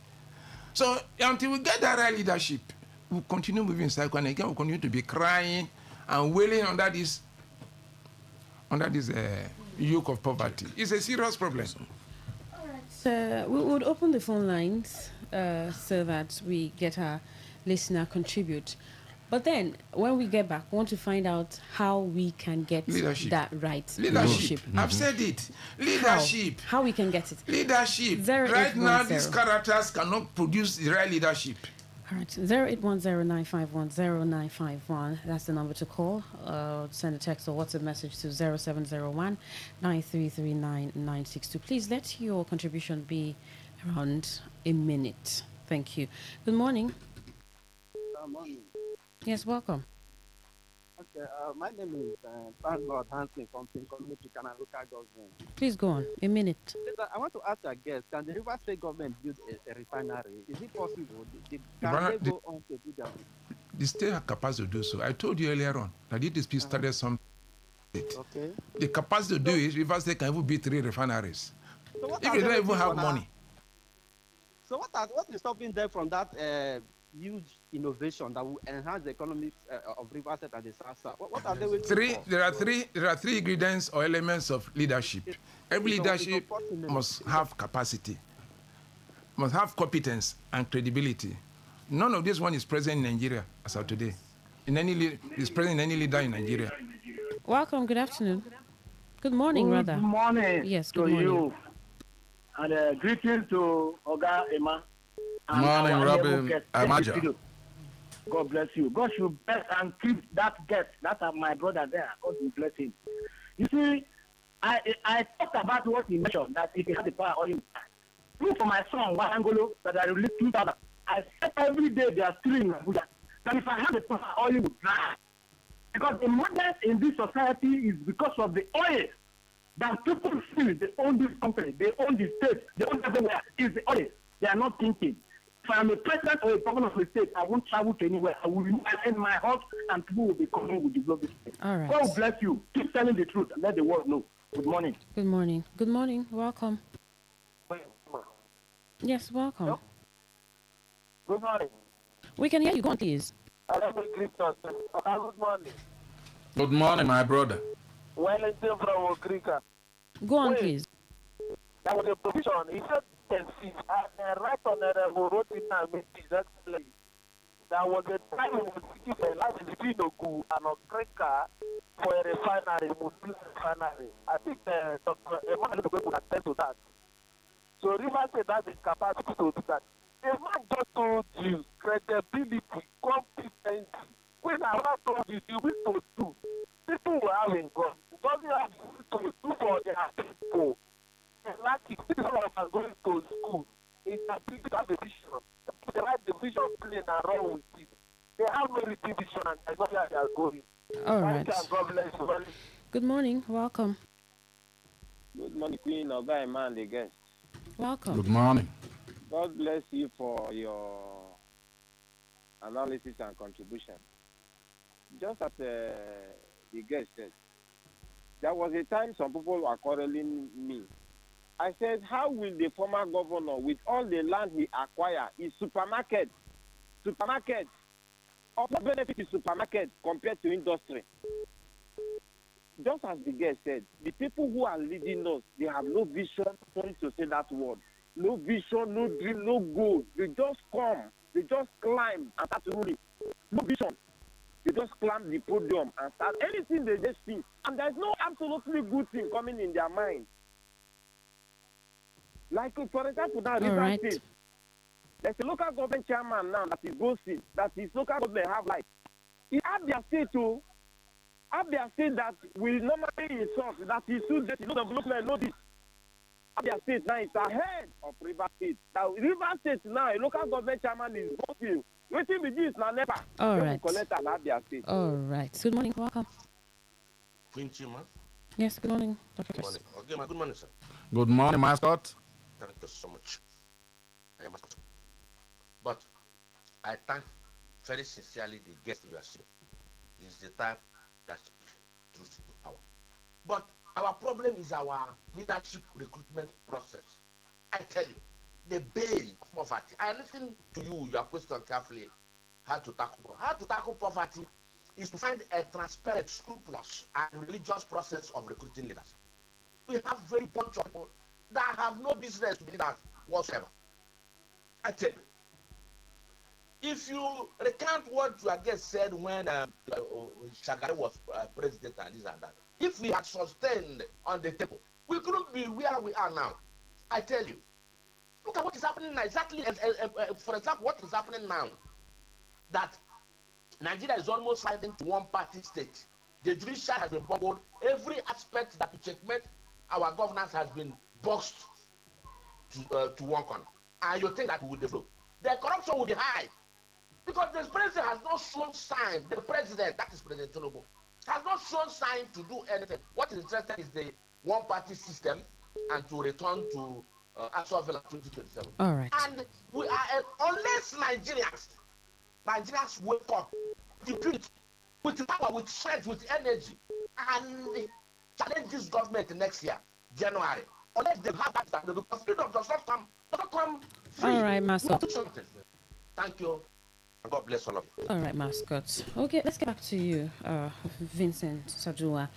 So until we get that right leadership, we'll continue moving cycle, and again we'll continue to be crying and wailing under this yoke of poverty. It's a serious problem. All right. So we would open the phone lines so that we get our listener contribute. But then, when we get back, we want to find out how we can get that right leadership. I've said it. Leadership. How we can get it. Leadership. Right now, these characters cannot produce the right leadership. All right, 0810951091. That's the number to call. Send a text or WhatsApp message to 0701 Please let your contribution be around a minute. Thank you. Good morning. Morning. Yes, welcome. Okay, my name is Lord Hansen from Pin Community Canal Local Government. Please go on. A minute. I want to ask a guest, can the River State government build a refinery? Is it possible? Can they go on to do that? The state have capacity to do so. I told you earlier on that it is started some. Okay. The capacity to do it, River State can even build 3 refineries. So if you don't even have money. So what is stopping them from that huge innovation that will enhance the economy of River State and the South? What are they waiting for? There are three ingredients or elements of leadership. Every leadership must have capacity, must have competence and credibility. None of this one is present in Nigeria as of today. Is present in any leader in Nigeria. Welcome. Good afternoon. Good morning, rather. Good morning. Yes. Good morning. You. And greetings to Oga Emma. Morning, Robin Amaja. God bless you. God should bless and keep that guest. That's my brother there. God will bless him. You see, I talked about what he mentioned, that if he had the power, all you look for my son, Wahangolo, that I released 2000. I said every day they are still in Abuja. That if I had the power, oil would dry. Because the madness in this society is because of the oil that people feel they own this company, they own the state, they own everywhere. It's the oil. They are not thinking. If I'm a president or a governor of the state, I won't travel to anywhere. I will remain in my house and people will be coming with develop this state. All right. God bless you. Keep telling the truth and let the world know. Good morning. Good morning. Good morning. Welcome. Yes, welcome. Hello? Good morning. We can hear you. Go on, please. Good morning. Good morning, my brother. Wellington from Okrika. Go on, please. That was a provision. He said, and right on the wrote in our meeting, actually. There was a time we were seeking for a life between Oku and Okrika for a refinery, Muslim refinery. I think Dr. Emmanuel will attend to that. So River State has the capacity to do that. A man just told you credibility, competency. When I told you, you need to do. People will have in God. It doesn't have to do for their people. And like if people are going to school, it's a big division. The right division plane and run with it. They have no division and I know where they are going. All right. God bless you. Good morning. Welcome. Good morning, Queen of Guy Man, the guest. Welcome. Good morning. God bless you for your analysis and contribution. Just as the guest said, there was a time some people were quarreling me. I said, how will the former governor, with all the land he acquired, his supermarket, of what benefit is supermarket compared to industry? Just as the guest said, the people who are leading us, they have no vision, sorry to say that word. No vision, no dream, no goal. They just come, they just climb and start ruling. No vision. They just climb the podium and start anything they just see. And there's no absolutely good thing coming in their mind. Like, for example, now, River State, there's a local government chairman now that is ghosting, that his local government have like. He have their state too. Have their state that will normally insult, that is soon that you know development, know this. Abia State now is ahead of River State. Now, River State now, a local government chairman is voting. Waiting with this now, never. All right. Collect an Abia State. All right. Good morning. Welcome. Queen Chima. Yes, good morning, Dr. Good morning. Okay, good morning, sir. Good morning, mascot. Thank you so much. I am mascot. But I thank very sincerely the guest you are seeing. This is the time that truth to power. But our problem is our leadership recruitment process. I tell you, the bane of poverty. I listen to you, your question carefully. How to tackle poverty is to find a transparent, scrupulous, and religious process of recruiting leaders. We have very bunch of people that have no business to be leaders whatsoever. I tell you, if you recount what your guest said when Shagari was president and this and that, if we had sustained on the table, we couldn't be where we are now. I tell you, look at what is happening now. Exactly, for example, what is happening now that Nigeria is almost sliding to one-party state. The judiciary has been bungled. Every aspect that to checkmate our governance has been boxed to one corner. And you think that we will develop. The corruption will be high. Because the president has not shown sign, the president, that is President Tinubu, has not shown sign to do anything. What is interesting is the one-party system and to return to actual Villa 2027. All right. And we are, unless Nigerians wake up, with power, with strength, with energy, and challenge this government next year, January. Unless they have that, because freedom does not come free. All right, Mascot. Thank you. God bless all of you. All right, Mascot. Okay, let's get back to you, Vincent Sajua.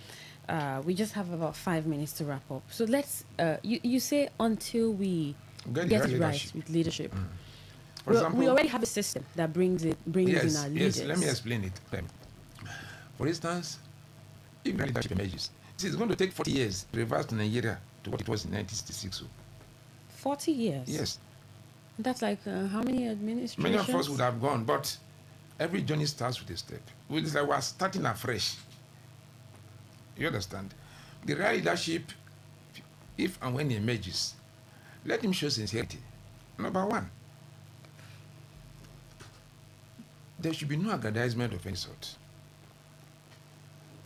We just have about 5 minutes to wrap up. So let's, you say until we get it right with leadership. For example, we already have a system that brings in our leaders. Yes, let me explain it. For instance, if leadership emerges, it's going to take 40 years to reverse to Nigeria to what it was in 1966. 40 years? Yes. That's like how many administrations? Many of us would have gone, but every journey starts with a step. It's like we're starting afresh. You understand? The real leadership, if and when he emerges, let him show sincerity. Number one, there should be no aggrandizement of any sort.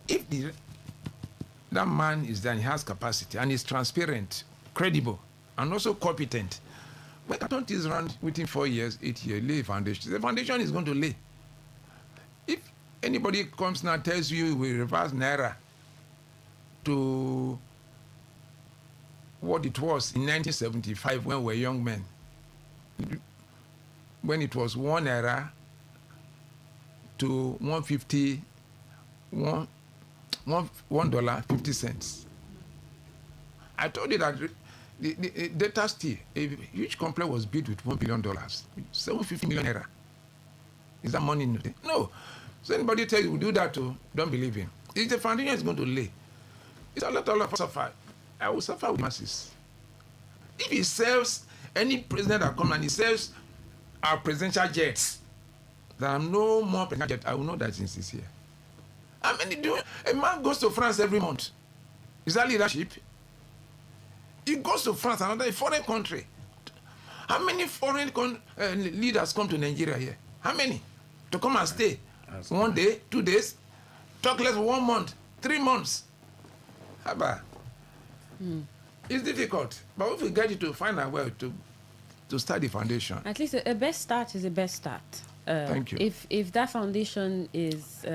If that man is there and he has capacity and is transparent, credible, and also competent, why can't he run within 4 years, 8 years, lay a foundation? The foundation is going to lay. If anybody comes now and tells you we reverse Naira to what it was in 1975 when we were young men, when it was 1 Naira to 150, $1.50. I told you that the data steel, a huge complex was built with $1 billion, 750 million naira. Is that money? No. So anybody tells you we do that too, don't believe him. If the foundation is going to lay, it's a lot of us suffer. I will suffer with masses. If he sells any president that comes and he sells our presidential jets, there are no more presidential jets, I will know that it's sincere. I mean, a man goes to France every month. Is that leadership? He goes to France, another foreign country. How many foreign leaders come to Nigeria here? How many? To come and stay? 1 day, 2 days? Talk less 1 month, 3 months. How about? It's difficult. But if we get you to find a way to start the foundation. At least a best start is a best start. Thank you. If that foundation is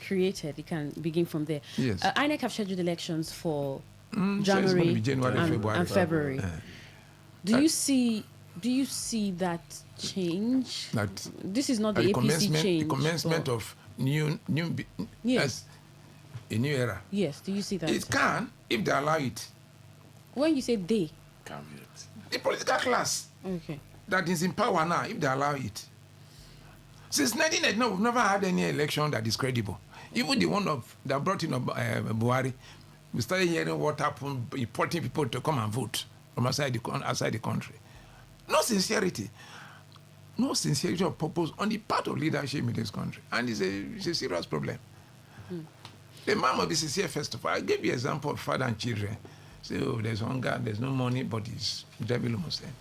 created, it can begin from there. Yes. INEC have scheduled elections for January, so it's going to be January and February. Do you see that change? That this is not the APC change. The commencement of new yes, a new era. Yes. Do you see that? It can if they allow it. When you say they, the political class. Okay. That is in power now, if they allow it. Since 1989, we've never had any election that is credible. Even the one that brought in Buhari, we started hearing what happened, importing people to come and vote from outside the country. No sincerity of purpose on the part of leadership in this country. And it's a serious problem. The man must be sincere first of all. I gave you an example of father and children. Say, oh, there's hunger, there's no money, but it's devil almost there.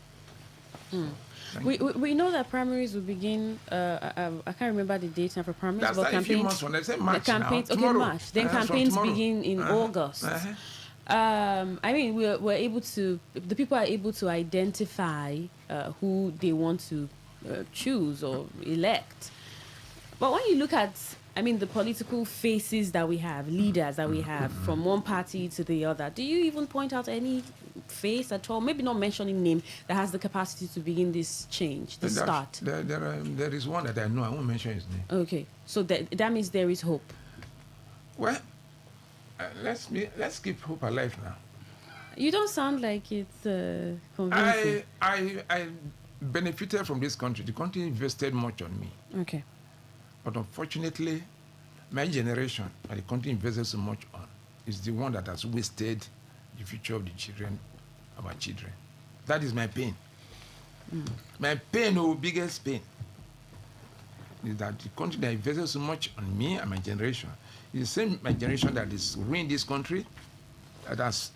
We know that primaries will begin. I can't remember the date now for primaries. That's but like campaigns. A few months from. They say March campaigns, now. Okay, Tomorrow. March. Then campaigns begin in August. I mean, we're able to. The people are able to identify who they want to choose or elect. But when you look at, I mean, the political faces that we have, leaders that we have from one party to the other, do you even point out any face at all, maybe not mentioning name, that has the capacity to begin this change, this start? There is one that I know. I won't mention his name. Okay, so that means there is hope. Well, let's keep hope alive now. You don't sound like it's convincing. I benefited from this country. The country invested much on me. Okay. But unfortunately, my generation and the country invested so much on is the one that has wasted the future of the children, of our children. That is my pain. My pain, biggest pain. is that the country that invested so much on me and my generation is the same my generation that is ruining this country, that has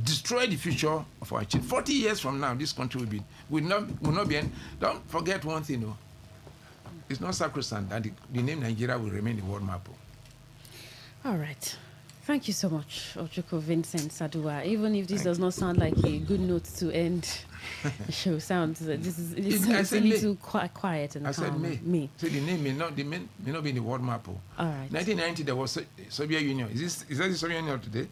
destroyed the future of our children. 40 years from now, this country will not be. Don't forget one thing, though. It's not sacrosanct that the name Nigeria will remain the world map. All right. Thank you so much, Ochuko Vincent Sadua. Even if this does not sound like a good note to end the show, sounds it's a little quiet and calm. I said me. So the name may not be in the world map. All right. 1990 there was Soviet Union. Is that the Soviet Union today?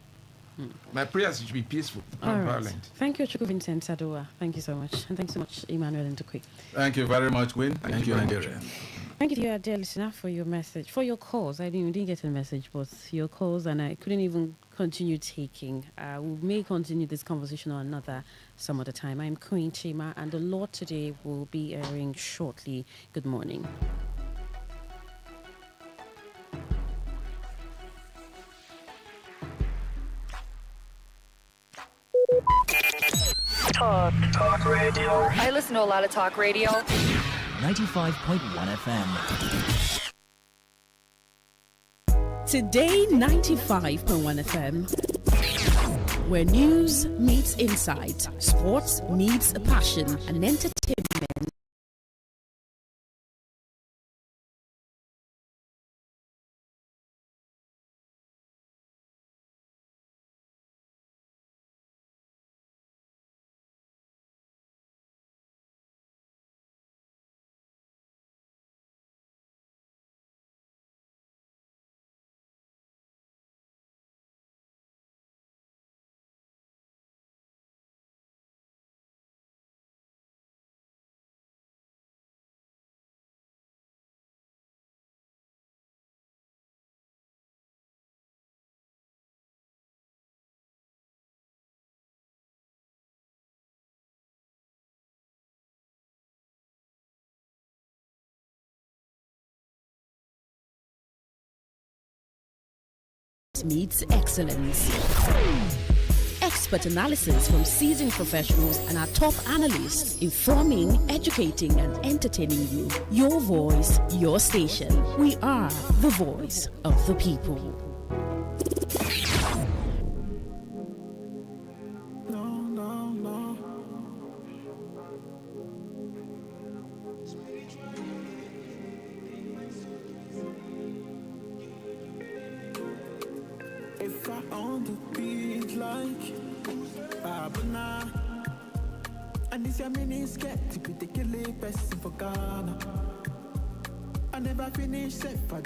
My prayers should be peaceful, not violent. Thank you, Ochuko Vincent Sadua. Thank you so much, and thanks so much, Emmanuel Ndukwe. Thank you very much, Win. Thank you, Nigeria. Thank you, dear listener, for your message, for your calls. I didn't get a message, but your calls, and I couldn't even continue taking. We may continue this conversation on another some other time. I'm Queen Chima, and the Lord today will be airing shortly. Good morning. Talk radio. I listen to a lot of talk radio. 95.1 FM. Today 95.1 FM, where news meets insight, sports meets passion, and entertainment. Meets excellence. Expert analysis from seasoned professionals and our top analysts, informing, educating, and entertaining you. Your voice, your station. We are the voice of the people. If I on the beat like Babana, and this your mini skirt to be the killing person for Ghana. I never finish set for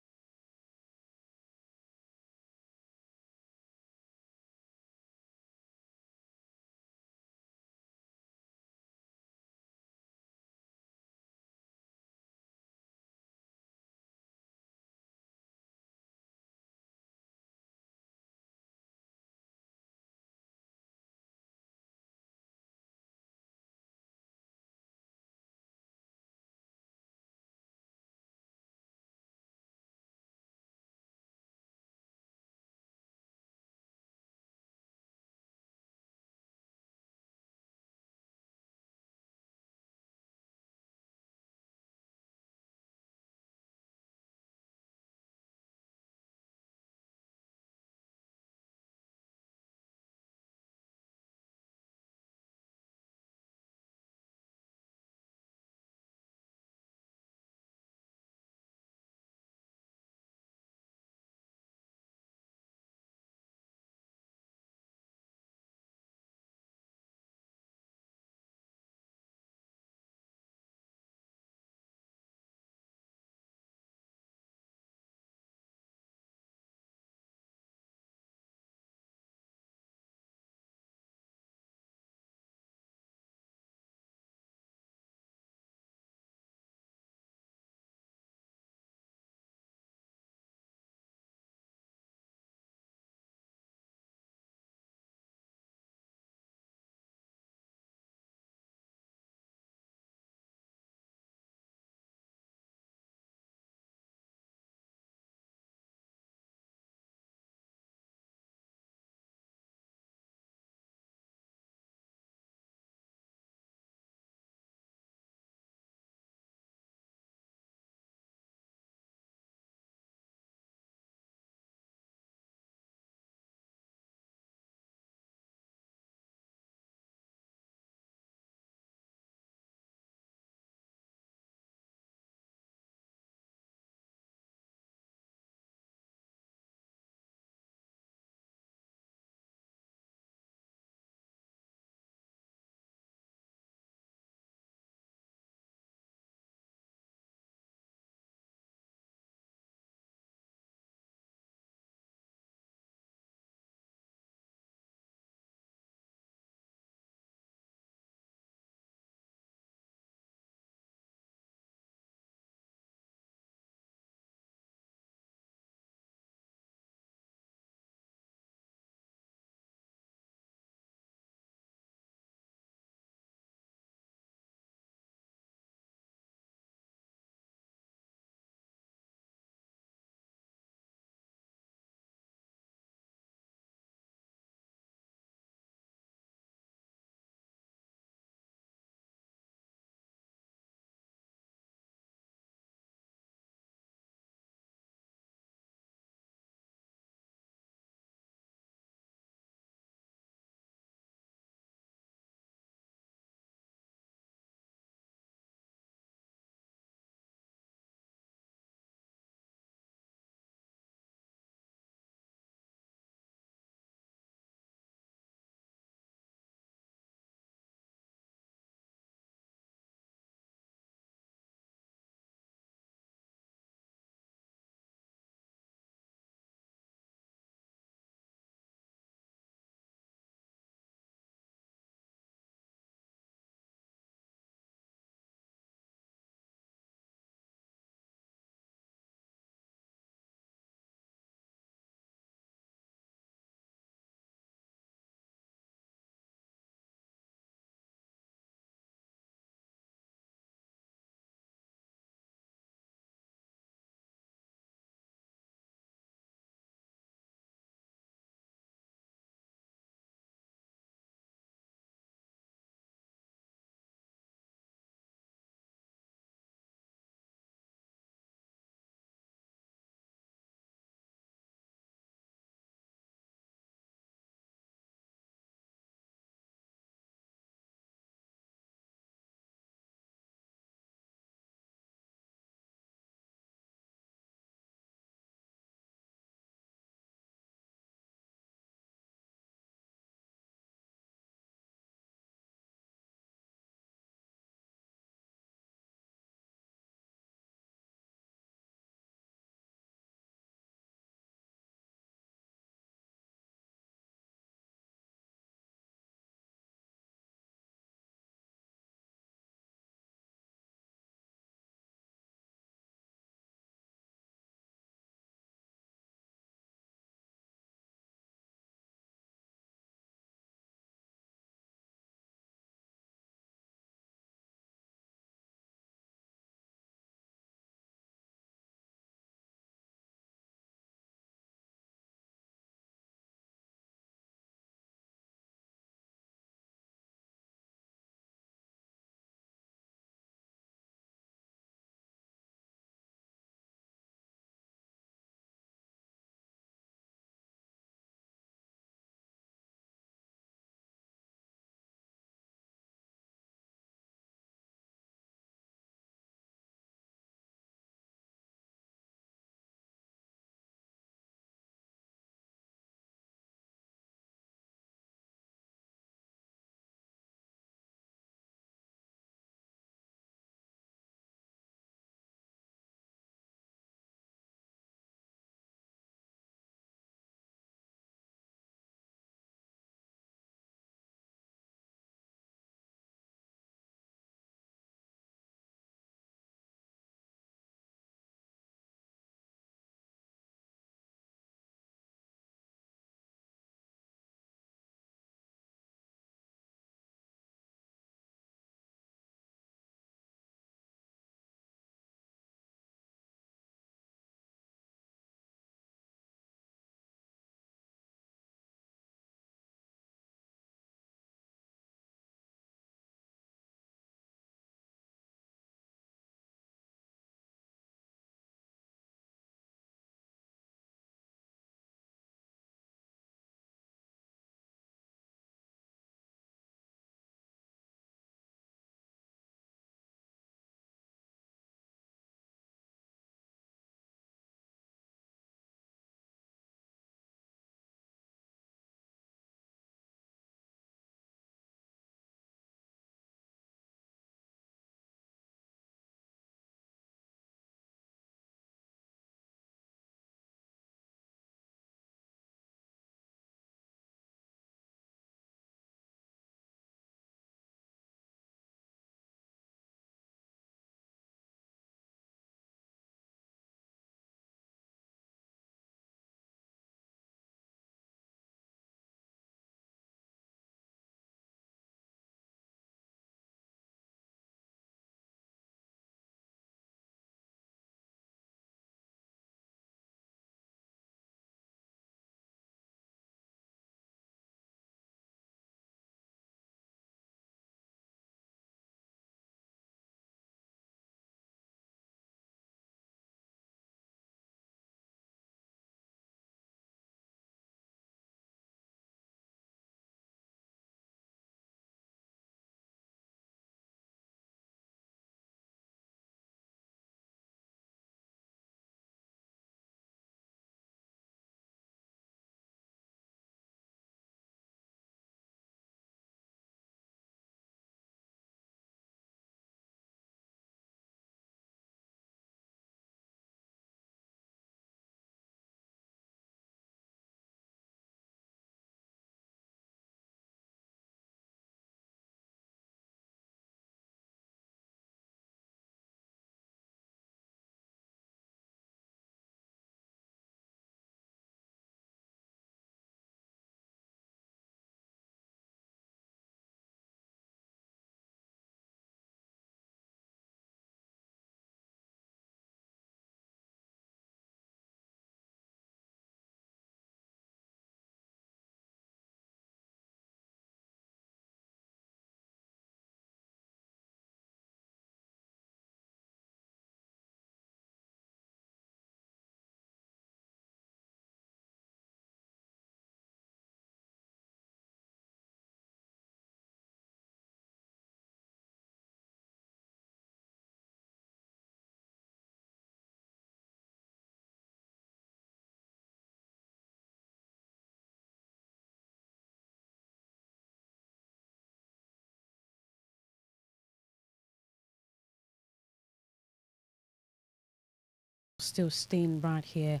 still staying right here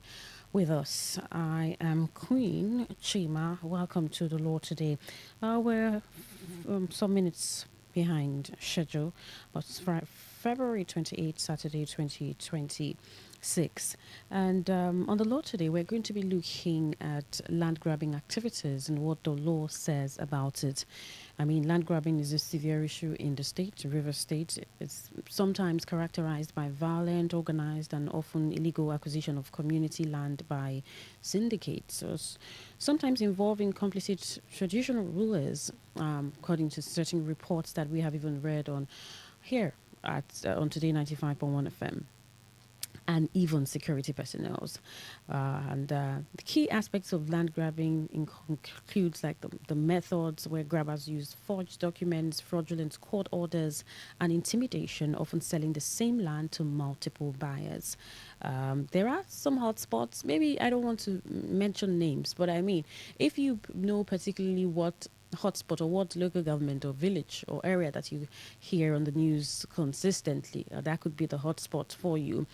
with us. I am Queen Chima. Welcome to the Law Today. We're some minutes behind schedule, but it's February 28th, Saturday 2026. And on the law today, we're going to be looking at land grabbing activities and what the law says about it. I mean, land grabbing is a severe issue in the state, River State. It's sometimes characterized by violent, organized, and often illegal acquisition of community land by syndicates, or sometimes involving complicit traditional rulers, according to certain reports that we have even read on here at on Today 95.1 FM. And even security personnel. The key aspects of land grabbing includes like the methods where grabbers use forged documents, fraudulent court orders, and intimidation, often selling the same land to multiple buyers. There are some hotspots. Maybe I don't want to mention names, but I mean, if you know particularly what hotspot or what local government or village or area that you hear on the news consistently, that could be the hotspot for you.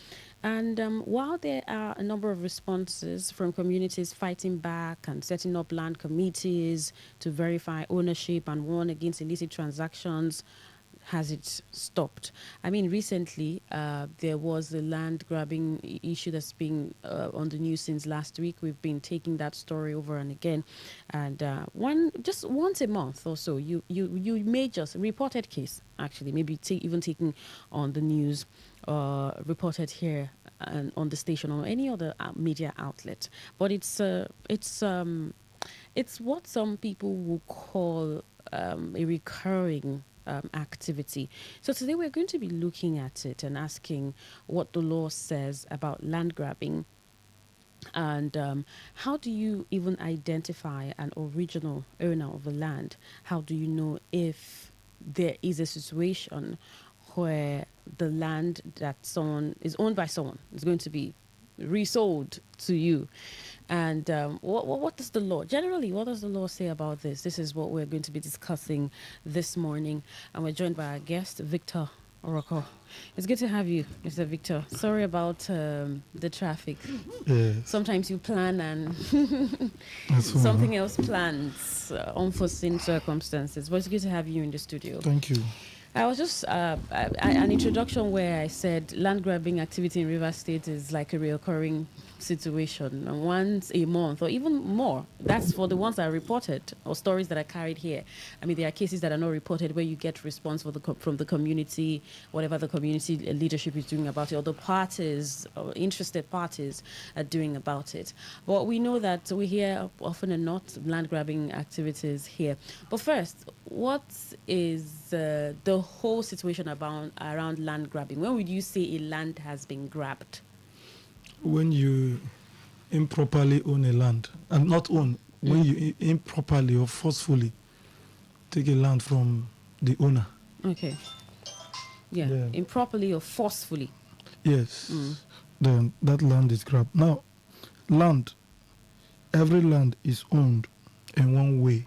And while there are a number of responses from communities fighting back and setting up land committees to verify ownership and warn against illicit transactions, has it stopped? I mean, recently there was the land grabbing issue that's been on the news since last week. We've been taking that story over and again, and just once a month or so, you may just reported case actually, maybe even taken on the news, reported here and on the station or any other media outlet. But it's what some people will call a recurring activity. So today we're going to be looking at it and asking what the law says about land grabbing, and how do you even identify an original owner of the land? How do you know if there is a situation where the land that someone is owned by someone is going to be resold to you? And what does the law, generally, what does the law say about this? This is what we're going to be discussing this morning. And we're joined by our guest, Victor Oroko. It's good to have you, Mr. Victor. Sorry about the traffic. Yes. Sometimes you plan and something else plans, unforeseen circumstances. But it's good to have you in the studio. Thank you. I was just an introduction where I said land grabbing activity in River State is like a recurring situation, once a month or even more. That's for the ones that are reported or stories that are carried here. I mean, there are cases that are not reported where you get response from the community, whatever the community leadership is doing about it, or the parties or interested parties are doing about it. But we know that we hear often and not land grabbing activities here. But first, what is the whole situation around land grabbing? When would you say a land has been grabbed? When you improperly own a land, and not own, when you improperly or forcefully take a land from the owner. Okay. Yeah. Improperly or forcefully. Yes. Then that land is grabbed. Now, every land is owned in one way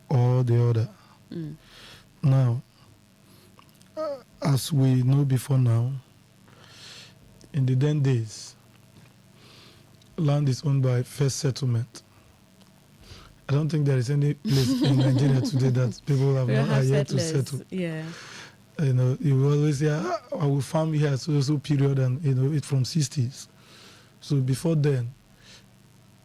or the other. Now, as we know before now, in the then days, land is owned by first settlement. I don't think there is any place in Nigeria today that people have not yet to settle. Yeah. You know, you will always say, I will farm here so period, and it's from 60s. So before then,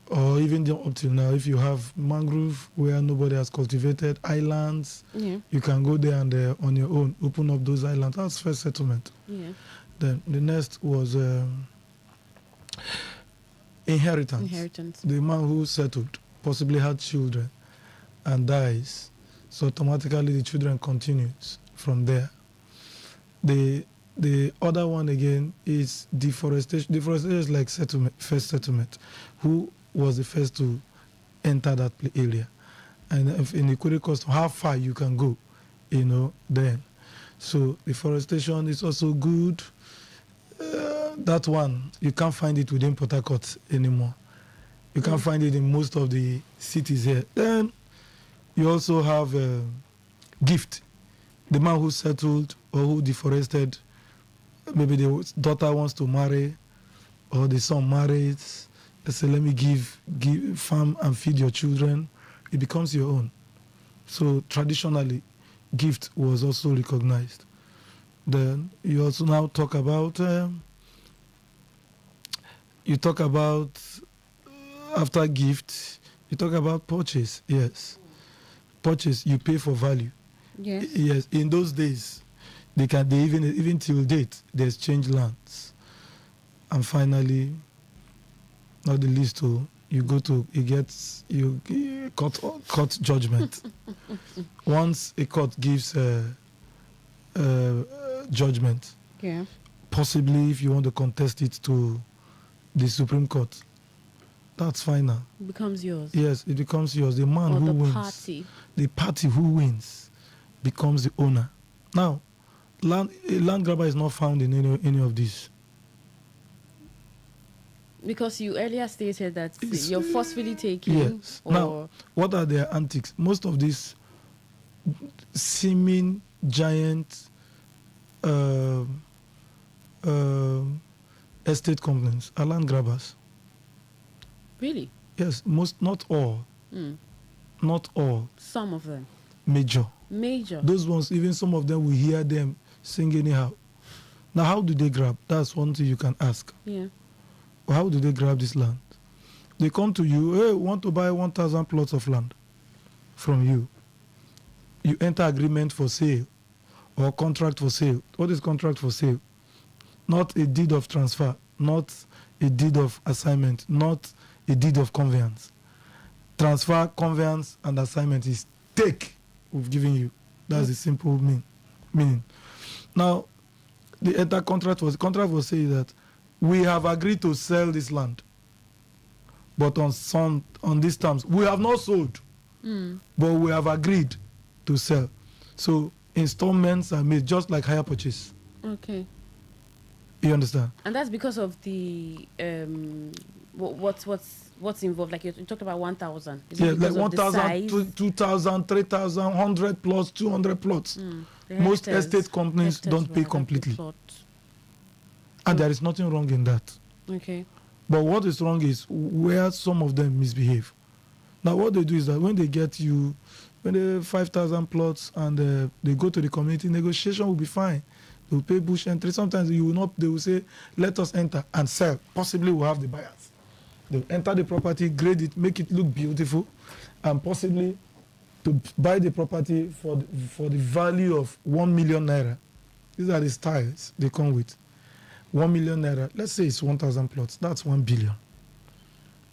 or even up till now, if you have mangrove where nobody has cultivated, islands, you can go there and on your own open up those islands. That's first settlement. Yeah. Then the next was inheritance. The man who settled possibly had children and dies, so automatically the children continues from there. The other one again is deforestation. Deforestation is like first settlement. Who was the first to enter that area? And if in equity cost, how far you can go, then. So deforestation is also good. That one, you can't find it within Port Harcourt anymore. You can't find it in most of the cities here. Then you also have gift. The man who settled or who deforested, maybe the daughter wants to marry or the son marries, they say, let me give farm and feed your children, it becomes your own. So traditionally, gift was also recognized. Then you also now talk about after gift, you talk about purchase. Yes, purchase, you pay for value. Yes. Yes, in those days, they even till date they exchange lands, and finally, not the least, you court judgment. Once a court gives judgment, Yeah. possibly if you want to contest it to the Supreme Court, that's final. It becomes yours. Yes, it becomes yours. The man Or who the wins, the party who wins, becomes the owner. Now, a land grabber is not found in any of these. Because you earlier stated that you're forcefully taking. Yes. Now, what are their antics? Most of these seeming giant estate companies are land grabbers. Really? Yes, not all. Not all. Some of them. Major. Those ones, even some of them, we hear them sing anyhow. Now, how do they grab? That's one thing you can ask. Yeah. How do they grab this land? They come to you, hey, we want to buy 1,000 plots of land from you. You enter agreement for sale or contract for sale. What is contract for sale? Not a deed of transfer, not a deed of assignment, not a deed of conveyance. Transfer, conveyance, and assignment is take, we've given you. That's the simple meaning. Now, the enter contract was saying that we have agreed to sell this land, but on these terms, we have not sold, but we have agreed to sell. So installments are made just like hire purchase. Okay. You understand? And that's because of the what's involved. Like you talked about 1,000. Yeah, like 1,000, 2,000, 3,000, 100 plots, 200 plots. Most estate companies don't pay completely. And there is nothing wrong in that. Okay. But what is wrong is where some of them misbehave. Now, what they do is that when they get you, when they 5,000 plots and they go to the community, negotiation will be fine. They will pay bush entry. Sometimes you will not. They will say, "Let us enter and sell." Possibly, we'll have the buyers. They will enter the property, grade it, make it look beautiful, and possibly to buy the property for the value of 1 million naira. These are the styles they come with. 1 million naira. Let's say it's 1,000 plots. That's 1 billion.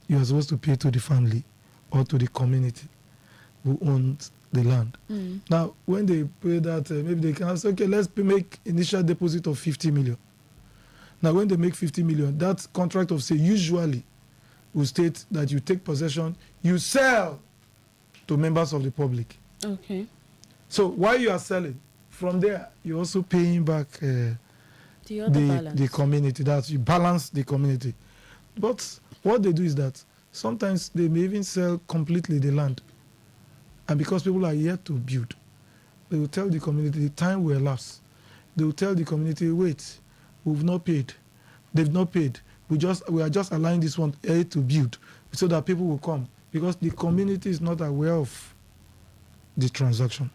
You are supposed to pay to the family or to the community who owns the land. Now, when they pay that, maybe they can say, okay, let's make initial deposit of 50 million. Now, when they make 50 million, that contract of sale usually will state that you take possession, you sell to members of the public. Okay. So while you are selling, from there, you're also paying back the community. That you balance the community. But what they do is that sometimes they may even sell completely the land. And because people are yet to build, they will tell the community the time will elapse. They will tell the community, wait, we've not paid. They've not paid. We are just allowing this one to build so that people will come. Because the community is not aware of the transaction.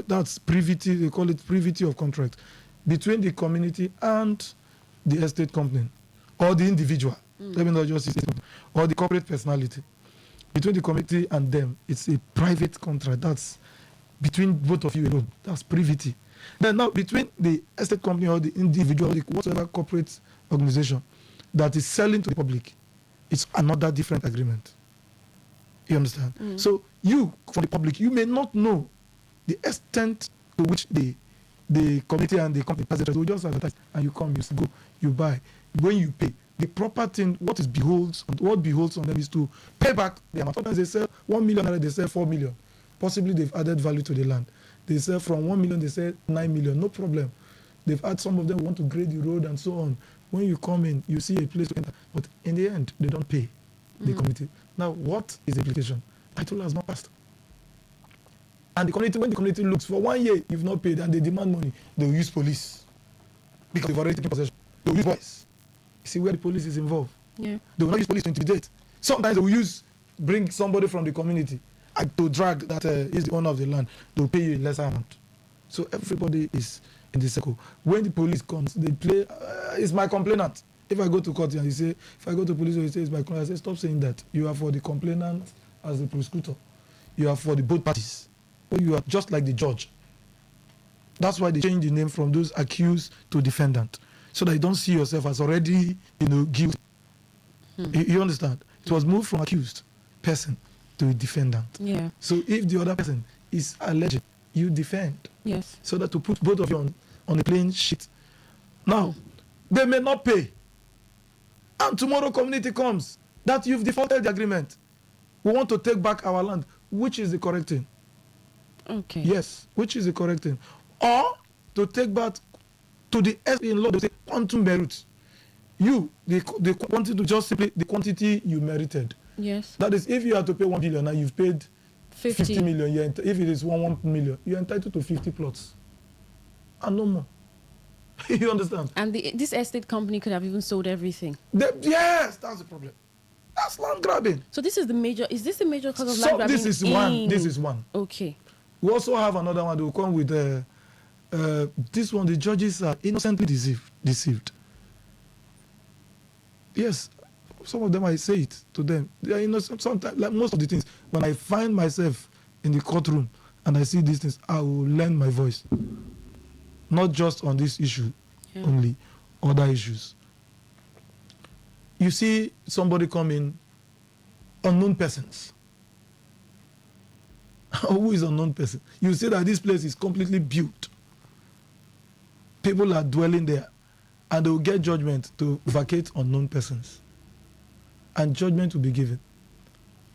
That's privity, they call it privity of contract, between the community and the estate company or the individual. Let me not just say or the corporate personality. Between the community and them, it's a private contract. That's between both of you alone. That's privity. Then now, between the estate company or the individual, or whatever corporate organization that is selling to the public, it's another different agreement. You understand? So you, from the public, you may not know the extent to which the community and the company will just advertise, and you come, you go, you buy. When you pay, the proper thing, what beholds on them is to pay back the amount. Sometimes they sell 1 million, they sell 4 million. Possibly they've added value to the land. They sell from 1 million, they sell 9 million, no problem. They've had some of them want to grade the road and so on. When you come in, you see a place to enter. But in the end, they don't pay the community. Now, what is the implication? Title has not passed. And the community, when the community looks for 1 year, you've not paid and they demand money, they will use police. Because they've already taken possession. They will use boys. See where the police is involved. Yeah. They will not use police to intimidate. Sometimes they will bring somebody from the community to drag that is the owner of the land. They will pay you a lesser amount. So everybody is in the circle. When the police comes, they play, it's my complainant. If I go to court and you say, if I go to police and you say it's my complainant, I say, stop saying that. You are for the complainant as the prosecutor. You are for the both parties. Or you are just like the judge. That's why they change the name from those accused to defendant. So that you don't see yourself as already, guilty. You understand? It was moved from accused person to a defendant. Yeah. So if the other person is alleged, you defend. Yes. So that to put both of you on a plain sheet. Now, they may not pay. And tomorrow community comes that you've defaulted the agreement. We want to take back our land. Which is the correct thing? Okay. Yes. Which is the correct thing? Or to take back to the in law, they say quantum merit. You, they wanted to just simply the quantity you merited. Yes. That is, if you have to pay 1 billion and you've paid 50 million, if it is 1 million, you're entitled to 50 plots. And no more. You understand? And this estate company could have even sold everything. Yes, that's the problem. That's land grabbing. So this is the major, is this the major cause of land grabbing? This is one. This is one. Okay. We also have another one that will come with this one. The judges are innocently deceived. Yes, some of them I say it to them. They are innocent. Sometimes, like most of the things, when I find myself in the courtroom and I see these things, I will lend my voice. Not just on this issue only, other issues. You see somebody come in, unknown persons. Who is unknown person? You see that this place is completely built. People are dwelling there, and they will get judgment to vacate unknown persons. And judgment will be given.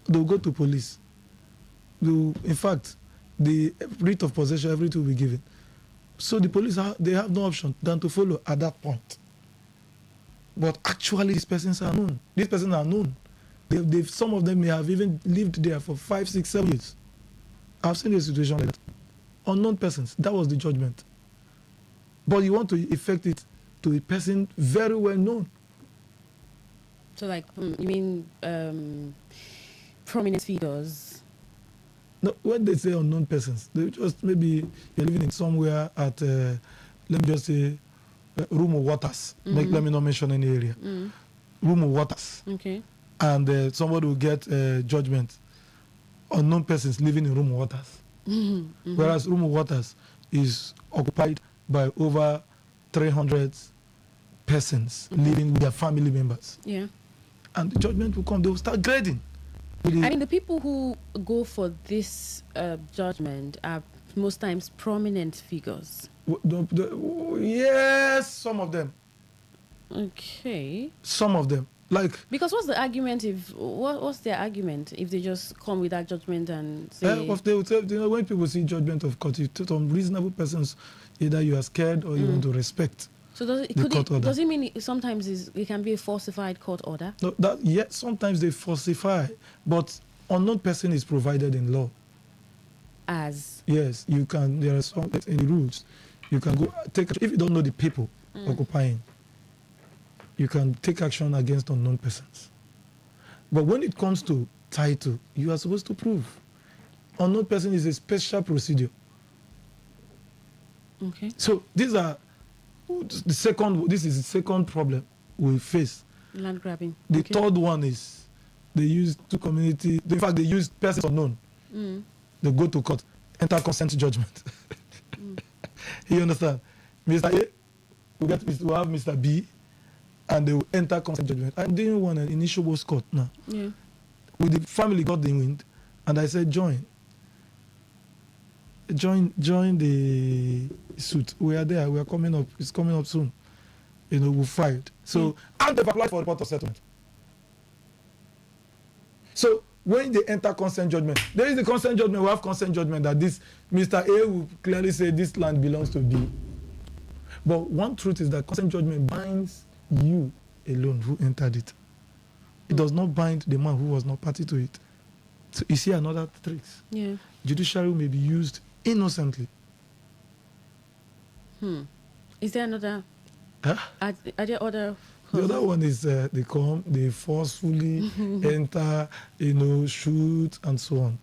They will go to police. In fact, the writ of possession, everything will be given. So the police, they have no option than to follow at that point. But actually, these persons are known. These persons are known. Some of them may have even lived there for 5, 6, 7 years. I've seen a situation like that. Unknown persons, that was the judgment. But you want to effect it to a person very well known. So like, you mean prominent figures? No, when they say unknown persons, they just maybe you're living in somewhere at, let me just say, Rumo Waters. Let me not mention any area. Rumo Waters. Okay. And somebody will get judgment. Unknown persons living in Rumo Waters. Whereas Rumo Waters is occupied by over 300 persons living with their family members. Yeah. And the judgment will come. They will start grading. I mean, the people who go for this judgment are most times prominent figures. Yes, some of them. Okay. Some of them. Like, because what's the argument what's their argument if they just come with that judgment and say... they would say, when people see judgment of court, you tell some reasonable persons, either you are scared or you want to respect. So does it mean sometimes it can be a falsified court order? No, sometimes they falsify, but unknown person is provided in law. As? Yes, you can. There are some in the rules. You can go take if you don't know the people occupying. You can take action against unknown persons. But when it comes to title, you are supposed to prove. Unknown person is a special procedure. Okay. So this is the second problem we face. Land grabbing. The third one is they use two community. In fact, they use persons unknown. They go to court, enter consent judgment. You understand? Mr. A, we have Mr. B, and they will enter consent judgment. I didn't want an initial was court now. Yeah. With the family got the wind, and I said join the suit. We are there. We are coming up. It's coming up soon. We filed. So and they've applied for a report of settlement. So when they enter consent judgment, there is the consent judgment. We have consent judgment that this Mr. A will clearly say this land belongs to B. But one truth is that consent judgment binds you alone who entered it. It does not bind the man who was not party to it. So you see another trick. Yeah. Judiciary may be used innocently. Is there another Are there other? The other one is they come, they forcefully enter, shoot and so on.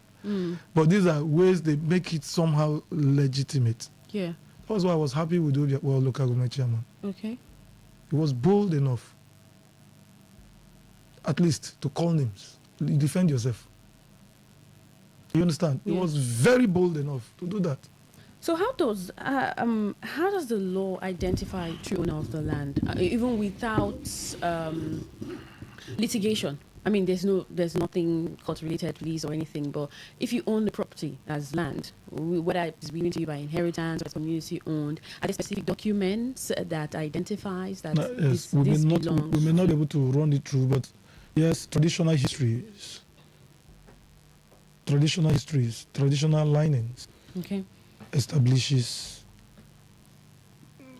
But these are ways they make it somehow legitimate. Yeah. That's why I was happy with the local government chairman. Okay. He was bold enough, at least, to call names. You defend yourself. You understand? He was very bold enough to do that. So how does the law identify true owner of the land, even without litigation? I mean, there's nothing court-related lease or anything. But if you own the property as land, whether it's given to you by inheritance or it's community-owned, are there specific documents that identifies that this belongs? We may not be able to run it through, but yes, traditional histories, traditional linings. Okay. Establishes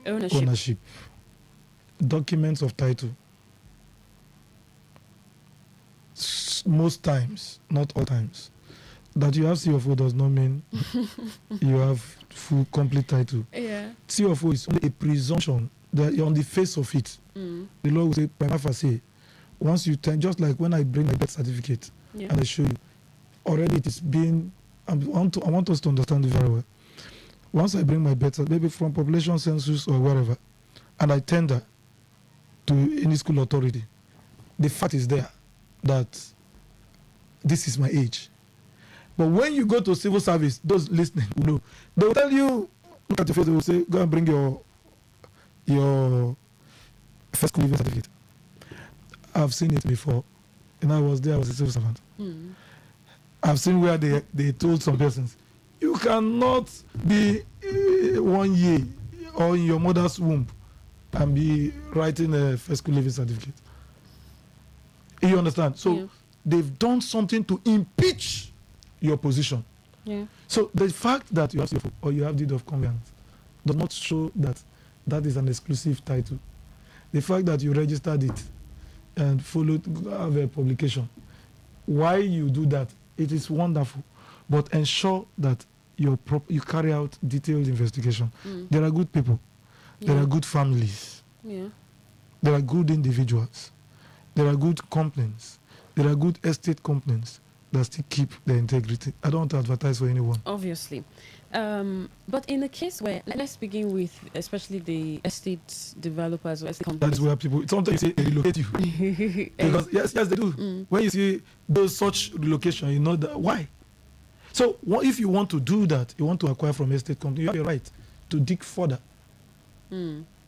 ownership, documents of title. Most times, not all times, that you have CFO does not mean you have full, complete title. Yeah. CFO is only a presumption that you're on the face of it. The law will say, prima facie, once you turn, just like when I bring my birth certificate and I show you, already it is being, I want us to understand it very well. Once I bring my birth certificate, maybe from population census or wherever, and I tender to any school authority, the fact is there that this is my age. But when you go to civil service, those listening will know. They will tell you, look at your face, they will say, go and bring your first school leaving certificate. I've seen it before. And I was there, I was a civil servant. I've seen where they told some persons, you cannot be 1 year or in your mother's womb and be writing a first school leaving certificate. You understand? So they've done something to impeach your position. Yeah. So the fact that you have CFO or you have deed of conveyance does not show that that is an exclusive title. The fact that you registered it and have a publication, why you do that, it is wonderful. But ensure that you carry out detailed investigation. There are good people. There are good families. There are good individuals. There are good companies. There are good estate companies that still keep their integrity. I don't want to advertise for anyone. Obviously. But in a case where, let's begin with especially the estate developers or estate companies. That's where people, sometimes you say they relocate you. Because yes, they do. When you see those such relocation, you know that, why? So if you want to do that, you want to acquire from estate company, you have a right to dig further.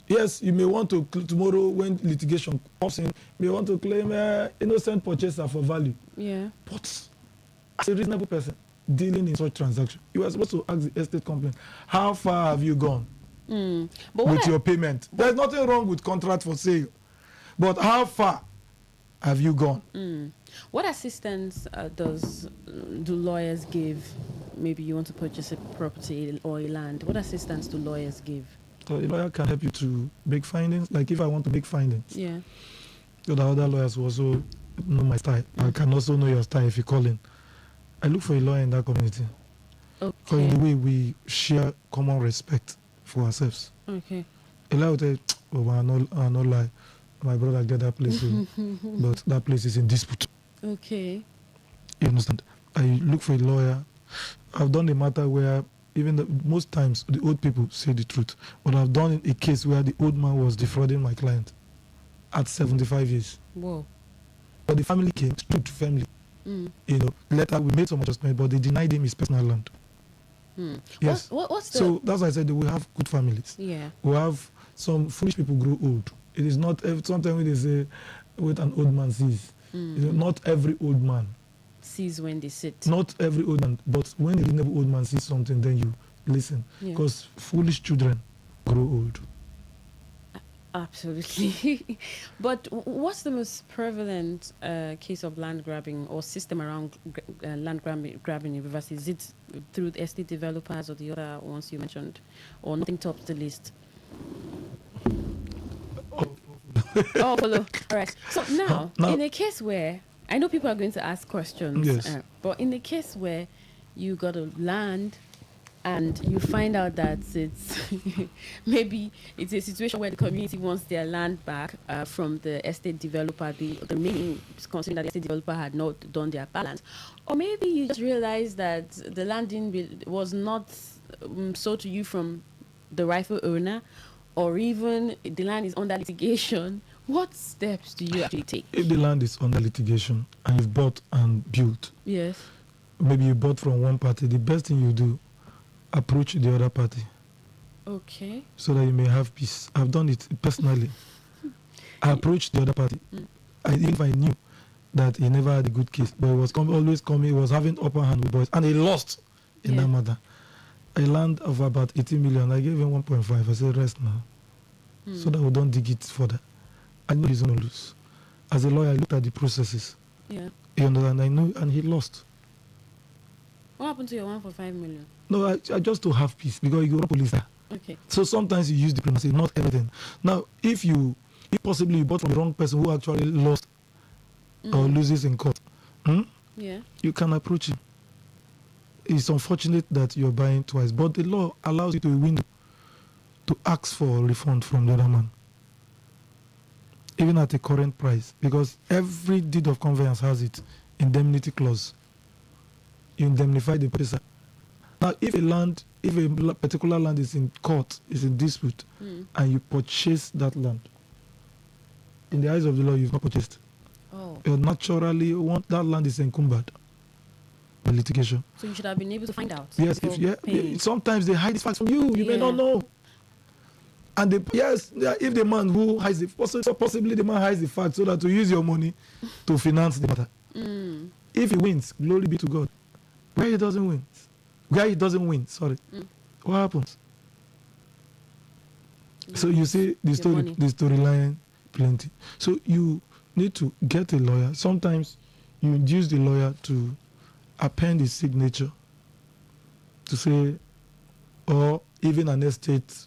Yes, you may want to, tomorrow when litigation comes in, you may want to claim innocent purchaser for value. Yeah. But as a reasonable person dealing in such transaction, you are supposed to ask the estate company, how far have you gone with your payment? There's nothing wrong with contract for sale. But how far have you gone? What assistance do lawyers give? Maybe you want to purchase a property or a land. What assistance do lawyers give? So a lawyer can help you to make findings. Like if I want to make findings, yeah. So the other lawyers will also know my style. I can also know your style if you call in. I look for a lawyer in that community. Okay. Because in the way we share common respect for ourselves. Okay. A lawyer will tell you, oh, I'll not lie. My brother get that place, but that place is in dispute. Okay. You understand? I look for a lawyer. I've done a matter where even most times the old people say the truth. But I've done a case where the old man was defrauding my client at 75 years. Whoa. But the family came, stood family. Later we made some adjustment, but they denied him his personal land. Yes. What's the... So that's why I said that we have good families. Yeah. We have some foolish people grow old. It is not, sometimes when they say, what an old man sees. Not every old man sees when they sit. Not every old man, but when a reasonable old man sees something, then you listen. Because foolish children grow old. Absolutely. But what's the most prevalent case of land grabbing or system around land grabbing in Rivers? Is it through the estate developers or the other ones you mentioned? Or nothing tops the list? Oh, follow. All right. So now, in a case where, I know people are going to ask questions, yes. But in a case where you got a land and you find out that it's maybe it's a situation where the community wants their land back from the estate developer, the remaining, considering that the estate developer had not done their balance, or maybe you just realize that the land was not sold to you from the rightful owner, or even the land is under litigation. What steps do you actually take? If the land is under litigation and you've bought and built, Yes. maybe you bought from one party, the best thing you do, approach the other party. Okay. So that you may have peace. I've done it personally. I approached the other party. Even if I knew that he never had a good case, but he was always coming, he was having upper hand with boys, and he lost in that matter. A land of about 80 million, I gave him 1.5. I said, rest now. So that we don't dig it further. I know he's going to lose. As a lawyer, I looked at the processes. Yeah. You understand? I know, and he lost. What happened to your 1.5 million? No, I just to have peace, because you go to police there. Okay. So sometimes you use diplomacy, not everything. Now, if possibly you bought from the wrong person who actually lost or loses in court, yeah, you can approach him. It's unfortunate that you're buying twice, but the law allows you to a window to ask for a refund from the other man, even at the current price, because every deed of conveyance has it, indemnity clause. You indemnify the purchaser. Now, if a particular land is in court, is in dispute, and you purchase that land, in the eyes of the law, you've not purchased. Oh. You naturally want that land is encumbered by litigation. So you should have been able to find out. Yes, sometimes they hide this fact from you. You may not know. And if the man who hides the possibly the man hides the fact so that to use your money to finance the matter. If he wins, glory be to God. Where he doesn't win, what happens? So you see the storyline plenty. So you need to get a lawyer. Sometimes you induce the lawyer to append his signature to say, or even an estate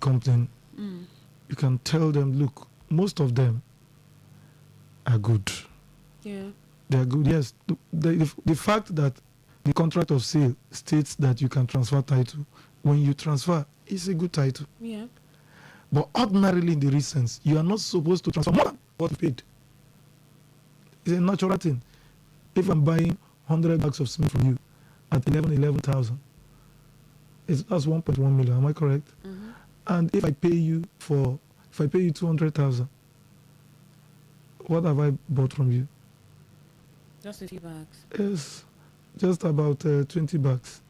company, you can tell them, look, most of them are good. Yeah. They are good, yes. The fact that the contract of sale states that you can transfer title, when you transfer, it's a good title. Yeah. But ordinarily in the real sense, you are not supposed to transfer more than what you paid. It's a natural thing. If I'm buying 100 bags of cement from you at 11,000, that's 1.1 million. Am I correct? And if I pay you 200,000, what have I bought from you? Just a few bags. Yes, just about 20 bags.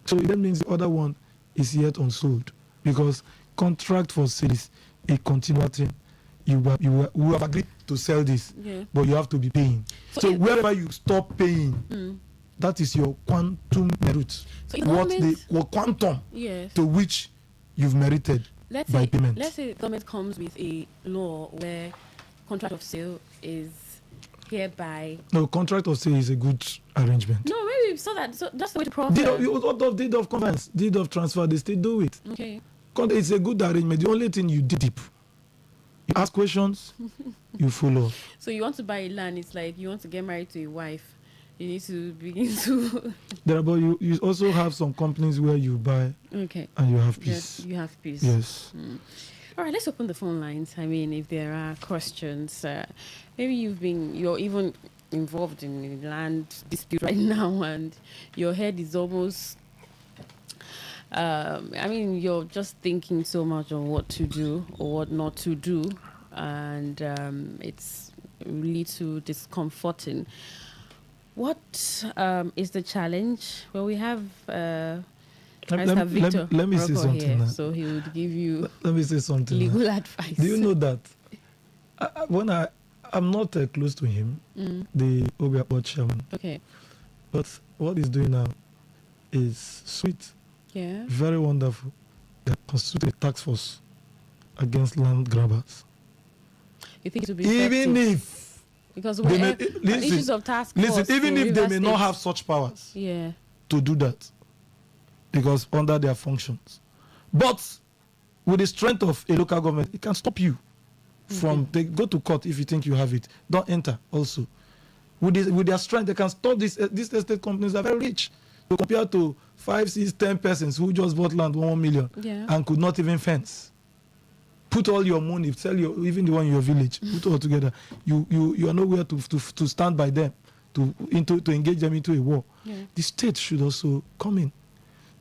So that means the other one is yet unsold, because contract for sale is a continual thing. You have agreed to sell this, but you have to be paying. So wherever you stop paying, that is your quantum merit. So what quantum to which you've merited by payment. Let's say the government comes with a law where contract of sale is hereby. No, contract of sale is a good arrangement. No, maybe so that's the way to profit. Deed of conveyance, deed of transfer, they still do it. Okay. It's a good arrangement. The only thing you did deep. You ask questions, you follow. So you want to buy a land, it's like you want to get married to a wife. You need to begin to... But you also have some companies where you buy and you have peace. Yes, you have peace. Yes. All right, let's open the phone lines. I mean, if there are questions, maybe you're even involved in a land dispute right now and your head is almost... you're just thinking so much on what to do or what not to do, and it's really too discomforting. What is the challenge? Well, we have Victor. Let me say something here, now. so he would give you let me say something legal now. advice. Do you know that when I'm not close to him, the Obiakpot chairman. Okay. But what he's doing now is sweet. Yeah. Very wonderful. They constitute a task force against land grabbers. You think it will be even effective? If because issues of task force, even if they may not have such powers to do that, because under their functions, but with the strength of a local government, it can stop you from go to court if you think you have it. Don't enter also. With their strength, they can stop these estate companies are very rich. So compared to 5, 6, 10 persons who just bought land 1 million and could not even fence. Put all your money, sell your even the one in your village, put all together. You are nowhere to stand by them, to engage them into a war. Yeah. The state should also come in.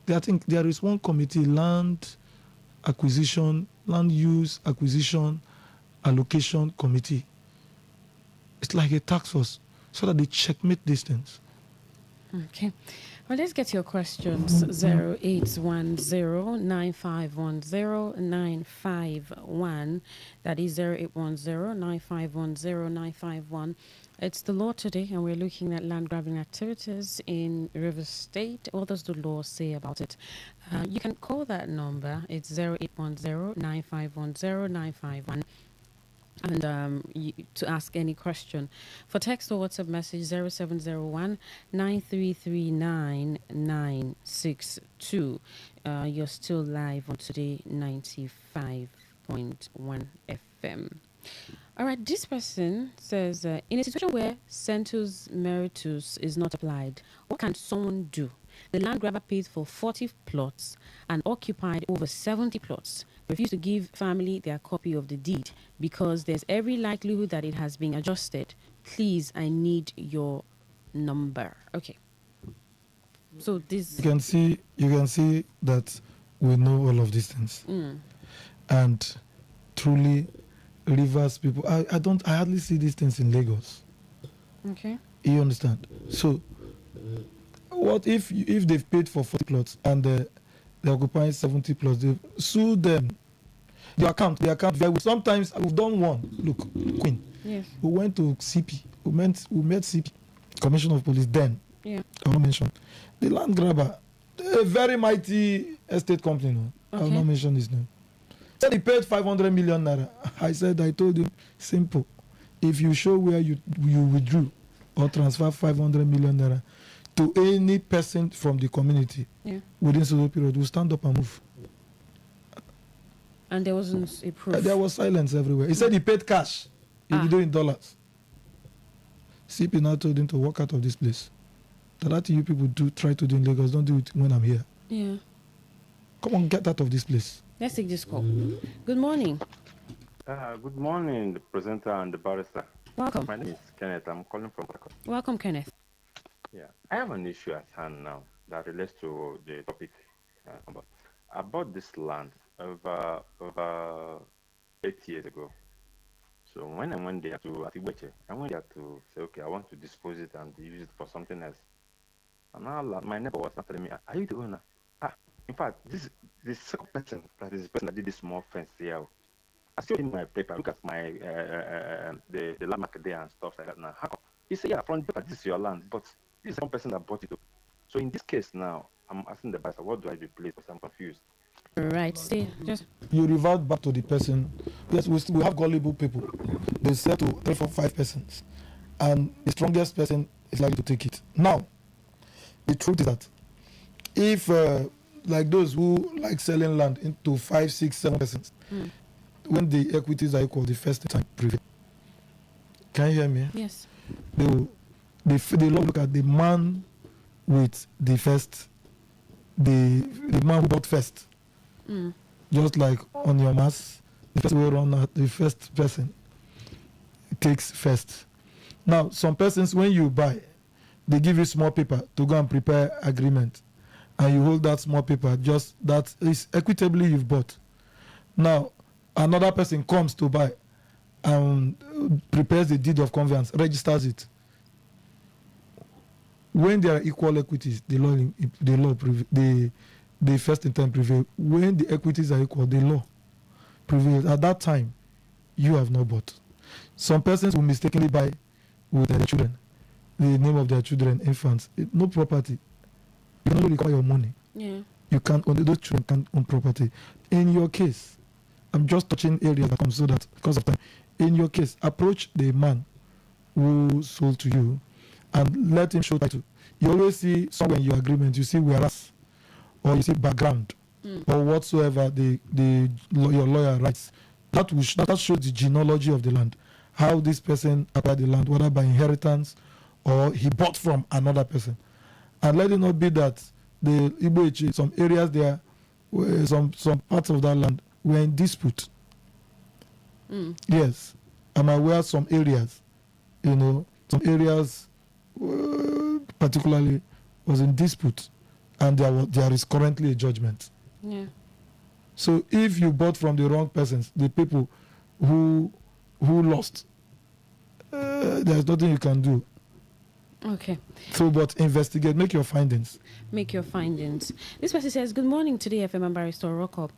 I think there is one committee, land acquisition, land use acquisition, allocation committee. It's like a task force so that they checkmate these things. Okay. Well, let's get your questions. 0810-9510-951. That is 0810-9510-951. It's the law today, and we're looking at land grabbing activities in Rivers State. What does the law say about it? You can call that number. It's 0810-9510-951. And to ask any question. For text or WhatsApp message, 0701-9339-962. You're still live on Today 95.1 FM. All right, this person says, in a situation where sensus meritus is not applied, what can someone do? The land grabber paid for 40 plots and occupied over 70 plots. Refused to give family their copy of the deed because there's every likelihood that it has been adjusted. Please, I need your number. Okay. So this you can see that we know all of these things. And truly Rivers people, I hardly see these things in Lagos. Okay. You understand? So what if they've paid for 40 plots and they're occupying 70 plots, they sue them. The account very. Sometimes we've done one. Look, Queen. Yes. We went to CP. We met CP, Commissioner of Police. Then, yeah. I will mention the land grabber, a very mighty estate company. No? I will not mention his name. Said he paid 500 million naira. I told him, simple. If you show where you withdrew or transfer 500 million naira to any person from the community within so period, we'll stand up and move. And there wasn't a proof. There was silence everywhere. He said he paid cash. He will do in dollars. CP now told him to walk out of this place. That you people try to do in Lagos, don't do it when I'm here. Yeah. Come on, get out of this place. Let's take this call. Good morning. Good morning, the presenter and the barrister. Welcome. My name is Kenneth. I'm calling from Port Harcourt. Welcome, Kenneth. Yeah, I have an issue at hand now that relates to the topic. I bought this land over 8 years ago. So when I went there to Atiweche, I went there to say, okay, I want to dispose it and use it for something else. And now my neighbor was not telling me, are you the owner? In fact, this is the second person that is the person that did this small fence here. I still in my paper, look at my the land market there and stuff like that now. How come? He said, yeah, from the paper, this is your land, but this is one person that bought it. So in this case now, I'm asking the buyer, what do I do, please? Because I'm confused. Right, stay. Just you revert back to the person. Yes, we have gullible people. They say to 3, 4, 5 persons, and the strongest person is likely to take it. Now, the truth is that if like those who like selling land into 5, 6, 7 persons, when the equities are equal, the first time prevail. Can you hear me? Yes. They look at the man with the first, the man who bought first. Just like on your mass, the first way around, the first person takes first. Now, some persons, when you buy, they give you small paper to go and prepare agreement, and you hold that small paper. Just that is equitably you've bought. Now, another person comes to buy and prepares the deed of conveyance, registers it. When there are equal equities, the first intent prevail. When the equities are equal, the law prevails. At that time, you have not bought. Some persons will mistakenly buy with their children, the name of their children, infants. No property. You can only require your money. Yeah. You can't, only those children can't own property. In your case, I'm just touching areas that come so that because of time. In your case, approach the man who sold to you and let him show title. You always see somewhere in your agreement, you see whereas, or you see background, or whatsoever your lawyer writes. That shows the genealogy of the land, how this person acquired the land, whether by inheritance or he bought from another person. And let it not be that the Igbo Ichi, some areas there, some parts of that land were in dispute. Yes, I'm aware some areas, some areas particularly was in dispute, and there is currently a judgment. Yeah. So if you bought from the wrong persons, the people who lost, there's nothing you can do. Okay. So, but investigate, make your findings. Make your findings. This person says, "Good morning, Today FM and Barrister Rocco.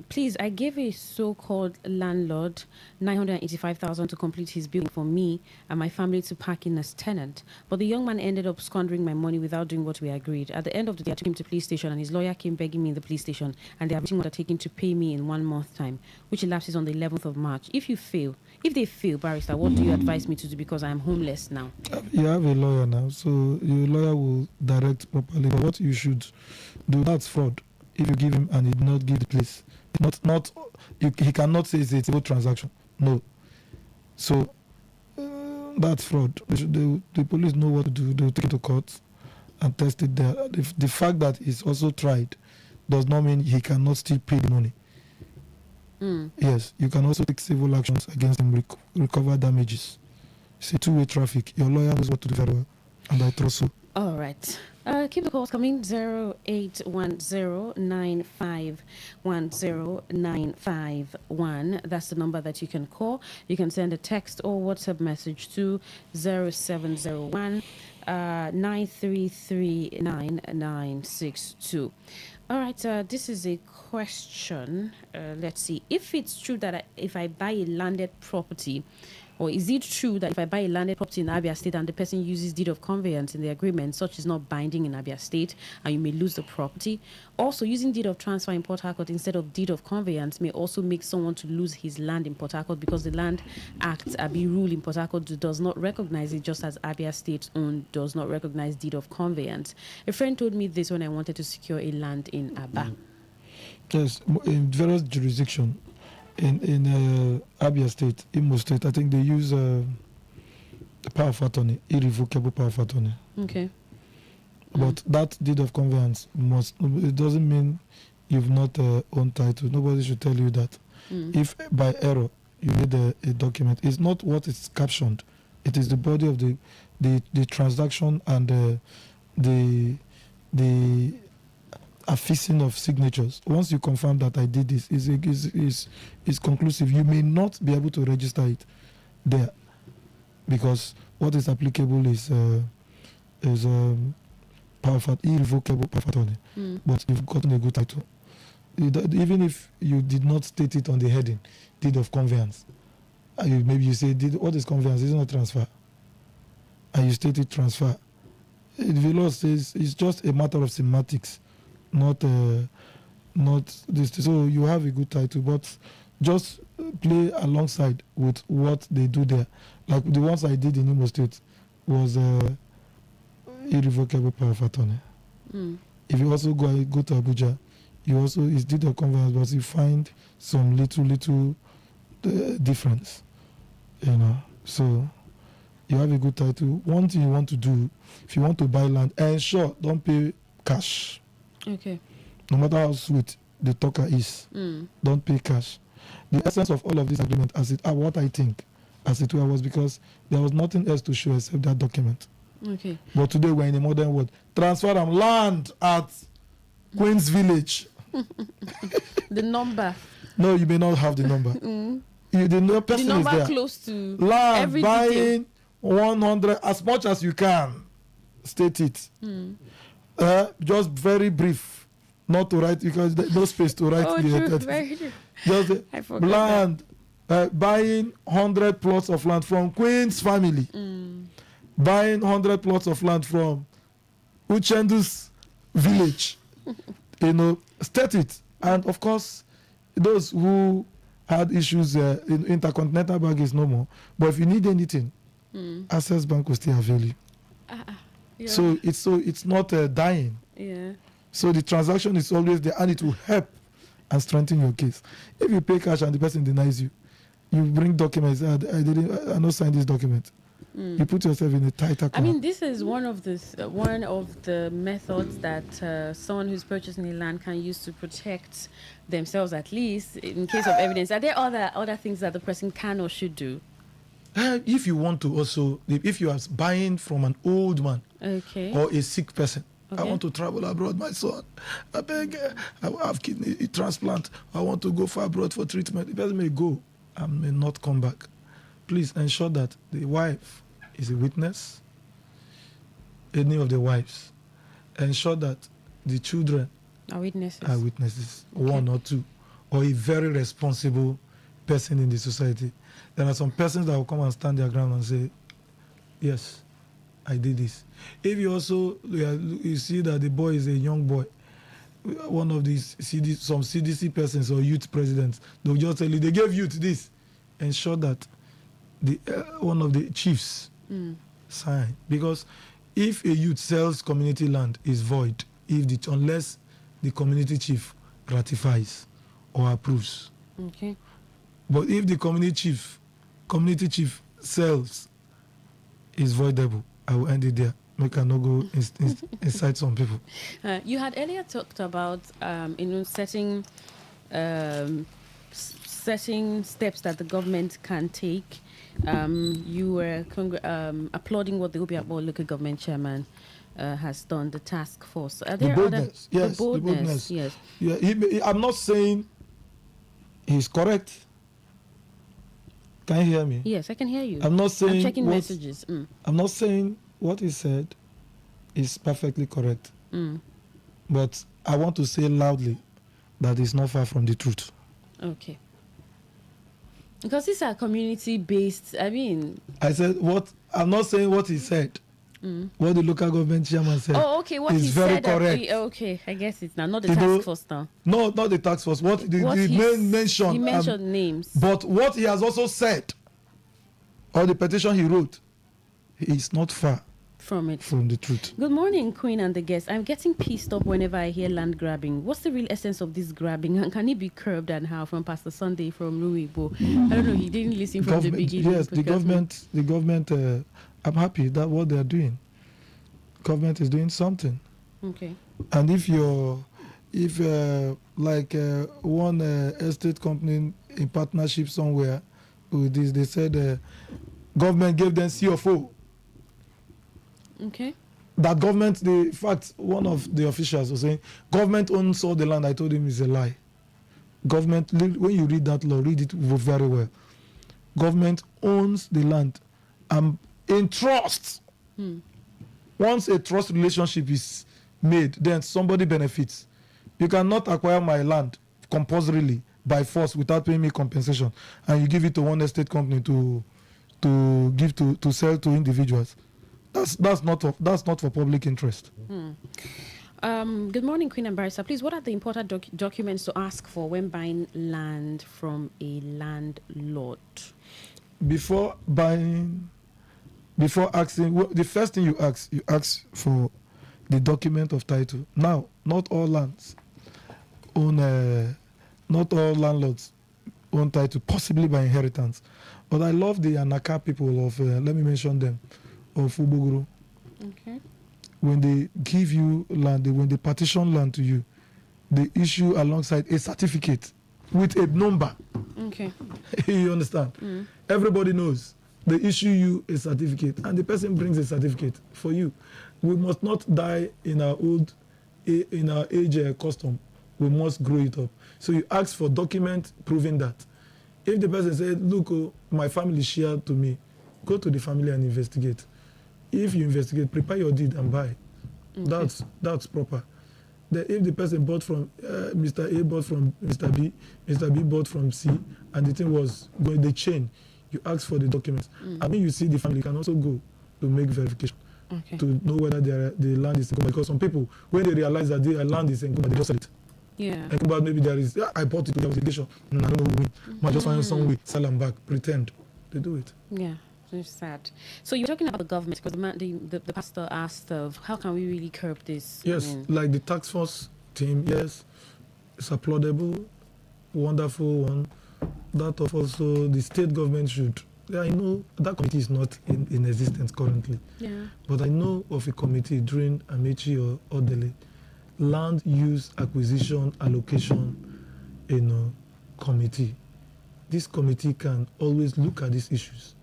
Please, I gave a so-called landlord 985,000 to complete his building for me and my family to park in as tenant. But the young man ended up squandering my money without doing what we agreed. At the end of the day, I took him to police station and his lawyer came begging me in the police station, and they are undertaking to pay me in 1 month time, which elapses on the 11th of March. If they fail, Barrister, what do you advise me to do, because I am homeless now?" You have a lawyer now, so your lawyer will direct properly. But what you should do, that's fraud. If you give him and he did not give the place, he cannot say it's a civil transaction. No. So that's fraud. The police know what to do. They'll take it to court and test it there. The fact that he's also tried does not mean he cannot still pay the money. Yes, you can also take civil actions against him, recover damages. It's a two-way traffic. Your lawyer knows what to do very well, and I trust so. All right. Keep the calls coming. 0810-9510-951. That's the number that you can call. You can send a text or WhatsApp message to 0701 9339962. All right. This is a question. Let's see. If it's true that if I buy a landed property, or is it true that if I buy a landed property in Abia State and the person uses deed of conveyance in the agreement, such is not binding in Abia State and you may lose the property? Also, using deed of transfer in Port Harcourt instead of deed of conveyance may also make someone to lose his land in Port Harcourt, because the Land Act, Abi rule in Port Harcourt, does not recognize it, just as Abia State owned does not recognize deed of conveyance. A friend told me this when I wanted to secure a land in Aba. Yes, in various jurisdictions. In Abia State, Imo State, I think they use power of attorney, irrevocable power of attorney. Okay. But that deed of conveyance it doesn't mean you've not owned title. Nobody should tell you that. If by error you need a document, it's not what is captioned. It is the body of the transaction and the affixing of signatures. Once you confirm that I did this, is conclusive. You may not be able to register it there, because what is applicable is irrevocable power of attorney. But you've gotten a good title. Even if you did not state it on the heading, deed of conveyance, maybe you say, what is conveyance? It's not transfer. And you state it transfer. The law says it's just a matter of semantics. Not this. So you have a good title, but just play alongside with what they do there. Like the ones I did in Imo State was irrevocable power of attorney. If you also go to Abuja, you also it's deed of conveyance, but you find some little difference. So you have a good title. One thing you want to do, if you want to buy land, ensure don't pay cash. Okay. No matter how sweet the talker is, don't pay cash. The essence of all of this agreement, what I think, as it was because there was nothing else to show except that document. Okay. But today we're in a modern world. Transfer them land at Queen's Village. The number. No, you may not have the number. The person the number is there. Close to land every buying detail. 100 as much as you can. State it. Just very brief, not to write because there's no space to write. Very true. Just land, buying 100 plots of land from Queen's family, buying 100 plots of land from Uchendu's village. State it, and of course, those who had issues in intercontinental bank is no more. But if you need anything, Access Bank will still avail you. Yeah. So it's not dying. Yeah. So the transaction is always there, and it will help and strengthen your case. If you pay cash and the person denies you, you bring documents. I not sign this document. You put yourself in a tighter I corner. mean, this is one of the methods that someone who's purchasing the land can use to protect themselves, at least in case of evidence. Are there other things that the person can or should do? If you want to also, if you are buying from an old man Okay. or a sick person, I Okay. want to travel abroad, my son. I beg, I have kidney transplant. I want to go far abroad for treatment. The person may go and may not come back. Please ensure that the wife is a witness, any of the wives. Ensure that the children Are witnesses. one or two, or a very responsible person in the society. There are some persons that will come and stand their ground and say, yes, I did this. If you also you see that the boy is a young boy, one of these some CDC persons or youth presidents, they'll just tell you they gave youth this. Ensure that the one of the chiefs sign, because if a youth sells community land, is void unless the community chief ratifies or approves. Okay. But if the community chief sells, is voidable. I will end it there. Make I not go inside some people. You had earlier talked about setting steps that the government can take. You were applauding what the Obiakpo local government chairman has done, the task force. Are there the boldness, yes. The boldness, yes. Yeah, I'm not saying he's correct. Can you hear me? Yes, I can hear you. I'm not saying I'm checking messages. I'm not saying what he said is perfectly correct. But I want to say loudly that it's not far from the truth. Okay. Because these are community-based, I said I'm not saying what he said. What the local government chairman said. Oh, okay. What is he very said. Correct. Okay, I guess it's not the task force now. No, not the task force. What he mentioned. He mentioned names. But what he has also said, or the petition he wrote, is not far from the truth. Good morning, Queen and the guests. I'm getting pissed off whenever I hear land grabbing. What's the real essence of this grabbing? And can it be curbed, and how? From Pastor Sunday from Ruibo. I don't know. He didn't listen from the beginning. Yes, the government. I'm happy that what they are doing. Government is doing something. Okay. And if one estate company in partnership somewhere with this, they said government gave them CFO. Okay. That government, in fact, one of the officials was saying, government owns all the land. I told him it's a lie. Government, when you read that law, read it very well. Government owns the land in trust. Once a trust relationship is made, then somebody benefits. You cannot acquire my land compulsorily by force without paying me compensation, and you give it to one estate company to sell to individuals. That's not for public interest. Good morning, Queen and Barrister. Please, what are the important documents to ask for when buying land from a landlord? Before asking, the first thing you ask for the document of title. Now, not all landlords own title, possibly by inheritance. But I love the Anaka people of, let me mention them, of Ubuguru. Okay. When they give you land, when they partition land to you, they issue alongside a certificate with a number. Okay. You understand? Everybody knows. They issue you a certificate, and the person brings a certificate for you. We must not die in our age custom. We must grow it up. So you ask for document proving that. If the person says, look, my family shared to me, go to the family and investigate. If you investigate, prepare your deed and buy. Okay. That's proper. If the person bought from Mr. A, bought from Mr. B, Mr. B bought from C, and the thing was going the chain, you ask for the documents. And when you see the family, you can also go to make verification to know whether the land is income. Because some people, when they realize that their land is income, they just sell it. Yeah. And about maybe I bought it without verification. I don't know who win. I just find some way, sell them back, pretend. They do it. Yeah. It's sad. So you're talking about the government, because the pastor asked of how can we really curb this? Yes, like the task force team, yes, it's applaudable, wonderful one. That of also the state government should I know that committee is not in existence currently. Yeah. But I know of a committee during Amechi or Odele, land use acquisition allocation, committee. This committee can always look at these issues.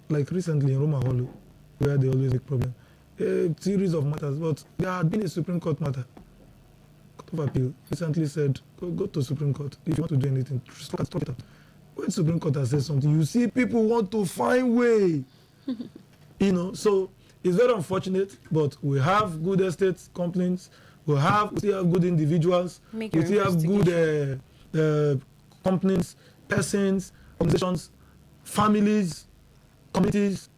Like recently in Roma Holo, where they always make problem. A series of matters, but there had been a Supreme Court matter. Court of Appeal recently said, go to Supreme Court. If you want to do anything, stop it out. When Supreme Court has said something, you see people want to find way. So it's very unfortunate, but we have good estate companies, we still have good individuals, we still have good companies, persons, organizations, families, communities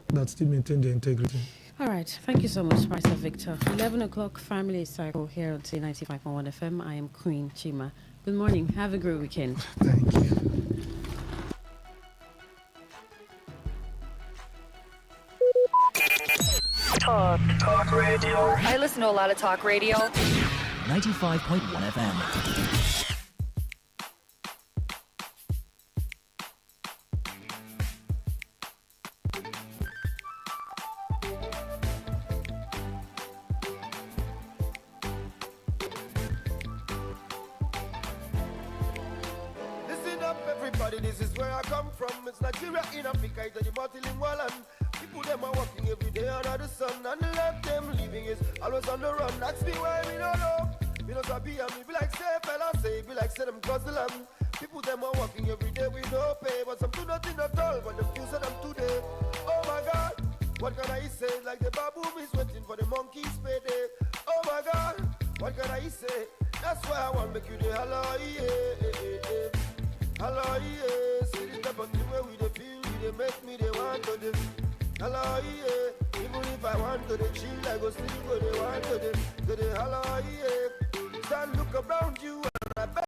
that still maintain their integrity. All right. Thank you so much, Pastor Victor. 11 o'clock family cycle here on Today95.1 FM. I am Queen Chima. Good morning. Have a great weekend. Thank you. Talk radio. I listen to a lot of talk radio. 95.1 FM. Listen up, everybody, this is where I come from. It's Nigeria in Africa, it's the multilingual land. People them are working every day under the sun, and the life them living is always on the run. Ask me why we don't know. We don't sabi and me be like say fella say, be like say them cause the land. People them are working every day with no pay, but some do nothing at all. But them fuse them today. Oh my God, what can I say? Like the baboon is waiting for the monkey's payday. Oh my God, what can I say? That's why I want make you the hello, yeah. Hello, yeah. See the type of thing where we dey feel, we dey make me they want to do. Hello, yeah. Even if I want to dey chill, I go still go they want to do. Hello, yeah. Stand look around you and I bet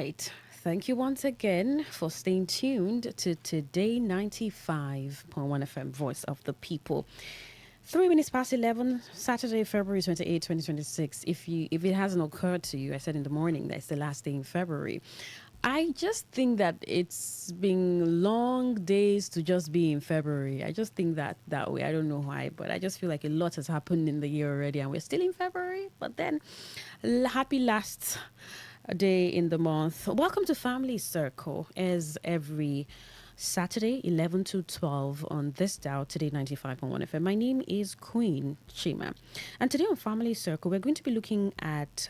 Right. Thank you once again for staying tuned to Today 95.1 FM, Voice of the People. 3 minutes past 11, Saturday, February 28, 2026. If it hasn't occurred to you, I said in the morning that it's the last day in February. I just think that it's been long days to just be in February. I just think that way. I don't know why, but I just feel like a lot has happened in the year already and we're still in February. But then, happy last day in the month. Welcome to Family Circle, as every Saturday, 11 to 12 on this dial, Today 95.1 FM. My name is Queen Chima. And today on Family Circle, we're going to be looking at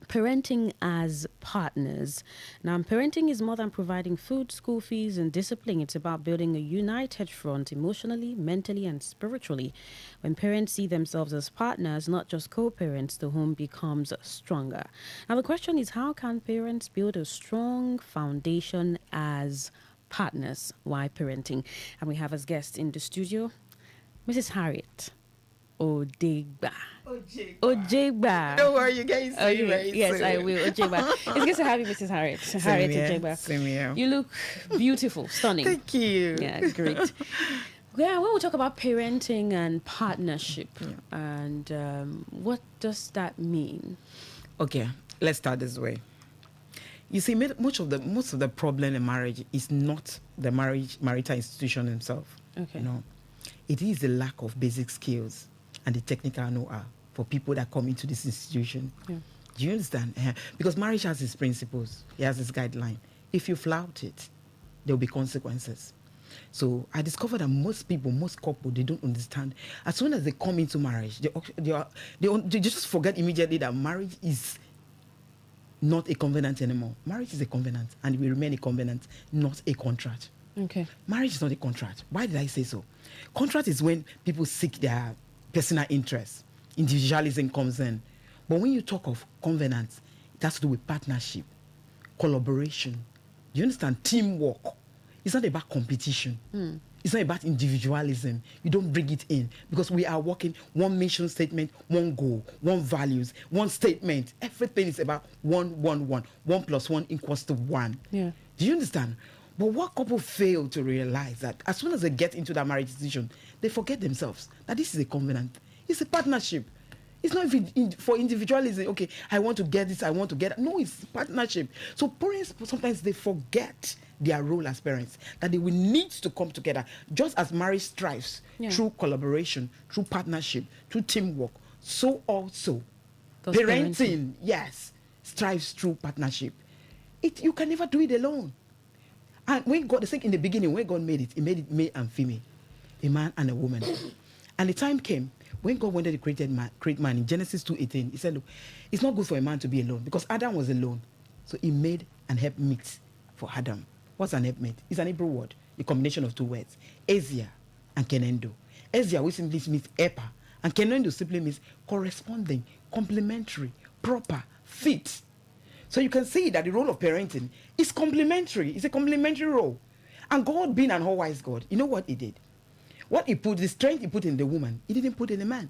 parenting as partners. Now, parenting is more than providing food, school fees, and discipline. It's about building a united front emotionally, mentally, and spiritually. When parents see themselves as partners, not just co-parents, the home becomes stronger. Now, the question is, how can parents build a strong foundation as partners while parenting? And we have as guest in the studio, Mrs. Harriet Odegba. Ojegba. Don't worry, you guys say very Yes, soon. I will. Ojegba. It's good to have you, Mrs. Harriet. Harriet Ojegba. Same here. You look beautiful, stunning. Thank you. Yeah, great. Yeah, when we talk about parenting and partnership, and what does that mean? Okay, let's start this way. You see, most of the problem in marriage is not the marital institution itself. Okay. No, it is the lack of basic skills and the technical know-how for people that come into this institution. Yeah. Do you understand? Because marriage has its principles. It has its guideline. If you flout it, there will be consequences. So I discovered that most couples, they don't understand. As soon as they come into marriage, they just forget immediately that marriage is not a covenant anymore. Marriage is a covenant, and it will remain a covenant, not a contract. Okay. Marriage is not a contract. Why did I say so? Contract is when people seek their personal interests. Individualism comes in. But when you talk of covenants, it has to do with partnership, collaboration. Do you understand? Teamwork. It's not about competition. It's not about individualism. You don't bring it in because we are working one mission statement, one goal, one values, one statement. Everything is about 1, 1, 1. 1 plus 1 equals to 1. Yeah. Do you understand? But what couple fail to realize that as soon as they get into that marriage decision, they forget themselves that this is a covenant. It's a partnership. It's not for individualism. Okay, I want to get this, I want to get that. No, it's partnership. So parents, sometimes they forget their role as parents, that they will need to come together. Just as marriage strives through collaboration, through partnership, through teamwork, so also parenting, yes, strives through partnership. You can never do it alone. And when God, I think in the beginning, when God made it, He made it male and female, a man and a woman. And the time came when God wanted to create man in Genesis 2:18. He said, look, it's not good for a man to be alone because Adam was alone. So He made an helpmate for Adam. What's an helpmate? It's an Hebrew word, a combination of two words, Ezia and Kenendo. Ezia, which simply means helper, and Kenendo simply means corresponding, complementary, proper, fit. So you can see that the role of parenting is complementary. It's a complementary role. And God, being an all-wise God, you know what He did? What He put, the strength He put in the woman, He didn't put in the man.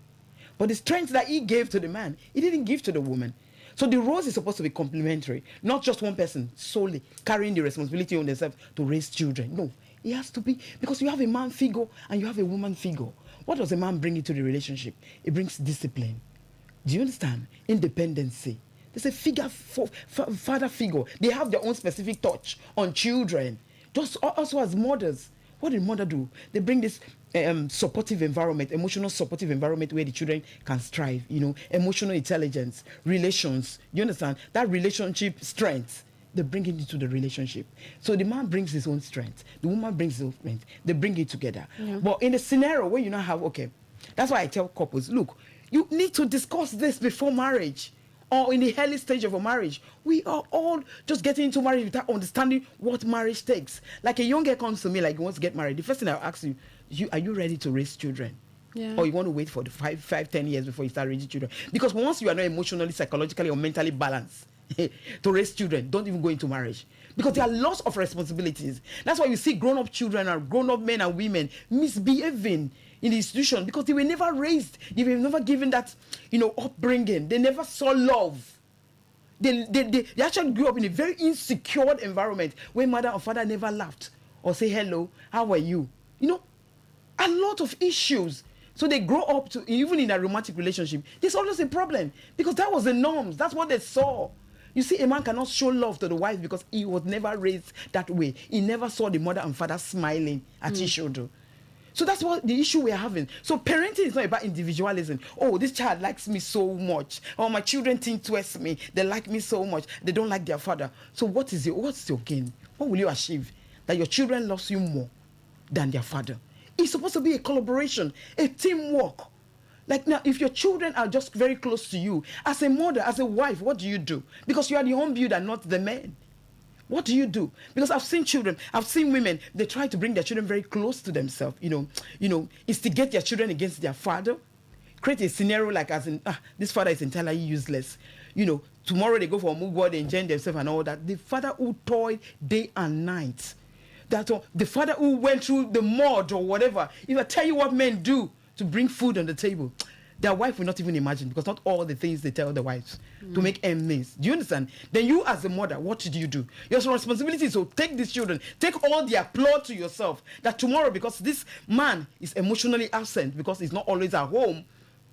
But the strength that He gave to the man, He didn't give to the woman. So the roles is supposed to be complementary, not just one person solely carrying the responsibility on themselves to raise children. No, it has to be, because you have a man figure and you have a woman figure. What does a man bring into the relationship? It brings discipline. Do you understand? Independency. There's a father figure. They have their own specific touch on children. Just also as mothers. What did mother do? They bring this supportive environment, emotional supportive environment where the children can strive, emotional intelligence, relations. You understand? That relationship strength, they bring it into the relationship. So the man brings his own strength. The woman brings his own strength. They bring it together. Yeah. But in a scenario where you now have, that's why I tell couples, look, you need to discuss this before marriage. Or in the early stage of a marriage. We are all just getting into marriage without understanding what marriage takes. Like a young girl comes to me, like, wants to get married. The first thing I'll ask you, are you ready to raise children? Yeah. Or you want to wait for the 5-10 years before you start raising children? Because once you are not emotionally, psychologically, or mentally balanced to raise children, don't even go into marriage. Because there are lots of responsibilities. That's why you see grown-up children and grown-up men and women misbehaving in the institution because they were never raised. They were never given that, upbringing. They never saw love. They actually grew up in a very insecure environment where mother or father never laughed or say hello, how are you? You know, a lot of issues. So they grow up to, even in a romantic relationship, there's always a problem because that was the norms. That's what they saw. You see, a man cannot show love to the wife because he was never raised that way. He never saw the mother and father smiling at each other. So that's what the issue we're having. So parenting is not about individualism. Oh, this child likes me so much. Oh, my children think towards me. They like me so much. They don't like their father. So what's your gain? What will you achieve? That your children loves you more than their father. It's supposed to be a collaboration, a teamwork. Like now, if your children are just very close to you, as a mother, as a wife, what do you do? Because you are the home builder, not the man. What do you do? Because I've seen children, I've seen women, they try to bring their children very close to themselves, instigate their children against their father, create a scenario like as in, this father is entirely useless. Tomorrow they go for a move, they enjoy themselves and all that. The father who toiled day and night, the father who went through the mud or whatever, if I tell you what men do to bring food on the table, their wife will not even imagine, because not all the things they tell the wives to make ends meet. Do you understand? Then you as a mother, what do you do? Your responsibility is to take these children, take all the applause to yourself, that tomorrow, because this man is emotionally absent because he's not always at home,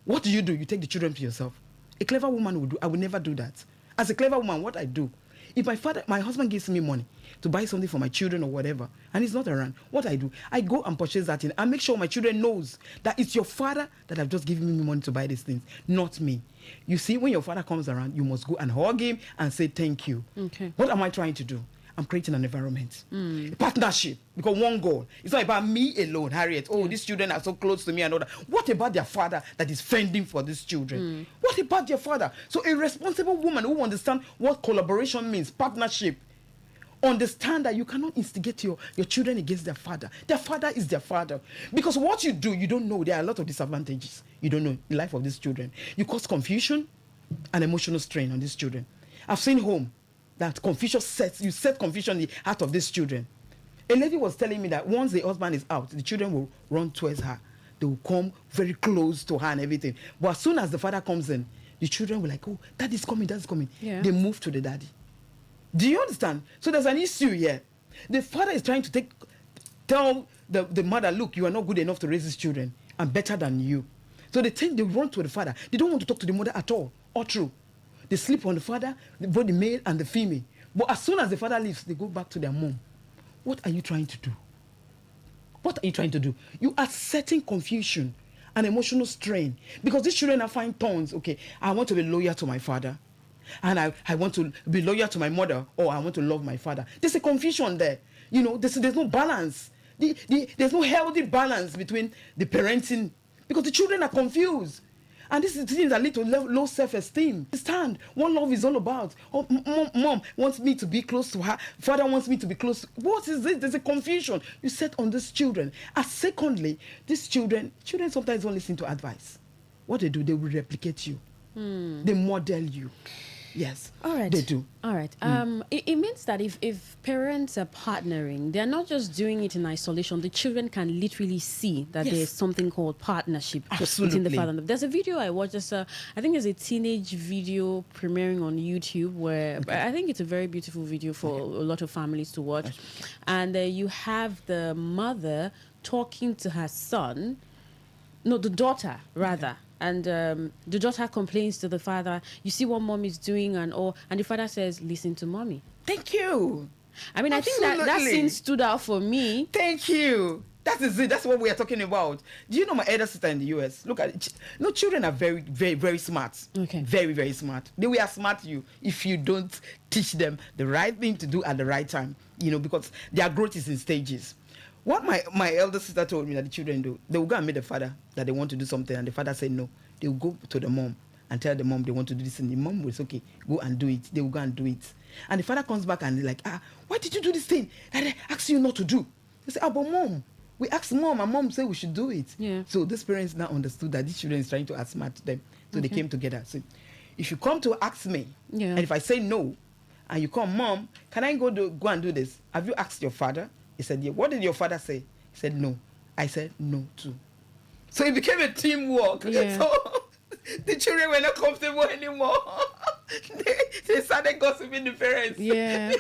what do? You take the children to yourself. A clever woman would do. I would never do that. As a clever woman, what I do, if my husband gives me money to buy something for my children or whatever, and he's not around, what I do, I go and purchase that thing and make sure my children knows that it's your father that have just given me money to buy these things, not me. You see, when your father comes around, you must go and hug him and say thank you. Okay. What am I trying to do? I'm creating an environment, a partnership, because one goal. It's not about me alone, Harriet. Oh, these children are so close to me and all that. What about their father that is fending for these children? What about their father? So a responsible woman who understands what collaboration means, partnership, understand that you cannot instigate your children against their father. Their father is their father. Because what you do, you don't know. There are a lot of disadvantages. You don't know in the life of these children. You cause confusion and emotional strain on these children. I've seen home that confusion set confusion in the heart of these children. A lady was telling me that once the husband is out, the children will run towards her. They will come very close to her and everything. But as soon as the father comes in, the children will like, oh, daddy's coming, daddy's coming. Yeah. They move to the daddy. Do you understand? So there's an issue here. The father is trying to tell the mother, look, you are not good enough to raise these children. I'm better than you. So they run to the father. They don't want to talk to the mother at all. Or true. They sleep on the father, both the male and the female. But as soon as the father leaves, they go back to their mom. What are you trying to do? What are you trying to do? You are setting confusion and emotional strain. Because these children are fine tones. Okay, I want to be loyal to my father. And I want to be loyal to my mother, or I want to love my father. There's a confusion there. There's no balance. There's no healthy balance between the parenting, because the children are confused. And this is things that lead to low self-esteem. Understand what love is all about. Oh, mom wants me to be close to her. Father wants me to be close. What is it? There's a confusion you set on these children. And secondly, these children sometimes don't listen to advice. What they do, they will replicate you. They model you. Yes. All right. They do. All right. It means that if parents are partnering, they're not just doing it in isolation. The children can literally see that there's something called partnership between the father and the... There's a video I watched. I think it's a teenage video premiering on YouTube where I think it's a very beautiful video for a lot of families to watch. And you have the mother talking to her son. No, the daughter, rather. And the daughter complains to the father, you see what mom is doing and the father says, listen to mommy. Thank you. I mean, Absolutely. I think that scene stood out for me. Thank you. That is it. That's what we are talking about. Do you know my elder sister in the US? Look at it. No, children are very, very, very smart. Okay. Very, very smart. They will outsmart you if you don't teach them the right thing to do at the right time. Because their growth is in stages. What my elder sister told me that the children do, they will go and meet the father that they want to do something, and the father said no. They will go to the mom and tell the mom they want to do this, and the mom will say, okay, go and do it. They will go and do it. And the father comes back and they're like, why did you do this thing that I asked you not to do? They say, but mom, we asked mom, and mom said we should do it. Yeah. So these parents now understood that these children is trying to outsmart them. So they came together. So if you come to ask me, and if I say no, and you come, mom, can I go and do this? Have you asked your father? He said, yeah. What did your father say? He said, no. I said, no, too. So it became a teamwork. Yeah. So the children were not comfortable anymore. they started started gossiping the parents. Yeah.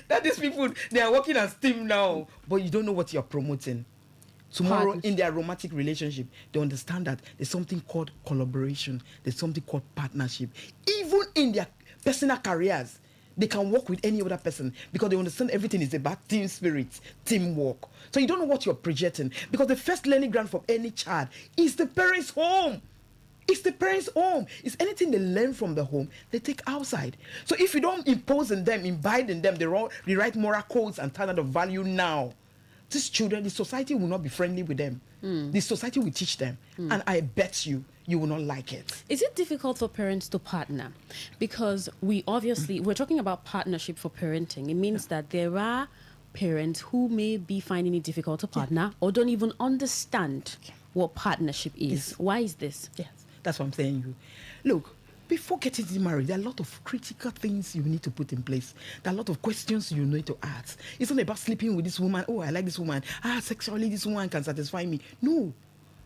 That these people, they are working as team now, but you don't know what you're promoting. Tomorrow, in their romantic relationship, they understand that there's something called collaboration. There's something called partnership. Even in their personal careers, they can work with any other person because they understand everything is about team spirit, teamwork. So you don't know what you're projecting, because the first learning ground for any child is the parents' home. It's the parents' home. It's anything they learn from the home, they take outside. So if you don't impose in them, imbibe in them the right moral codes and standard of value now, these children, the society will not be friendly with them. The society will teach them. And I bet you will not like it. Is it difficult for parents to partner? Because we're talking about partnership for parenting. It means that there are parents who may be finding it difficult to partner or don't even understand what partnership is. Yes. Why is this? Yes, that's what I'm saying. Look, before getting married, there are a lot of critical things you need to put in place. There are a lot of questions you need to ask. It's not about sleeping with this woman. Oh, I like this woman. Sexually, this woman can satisfy me. No.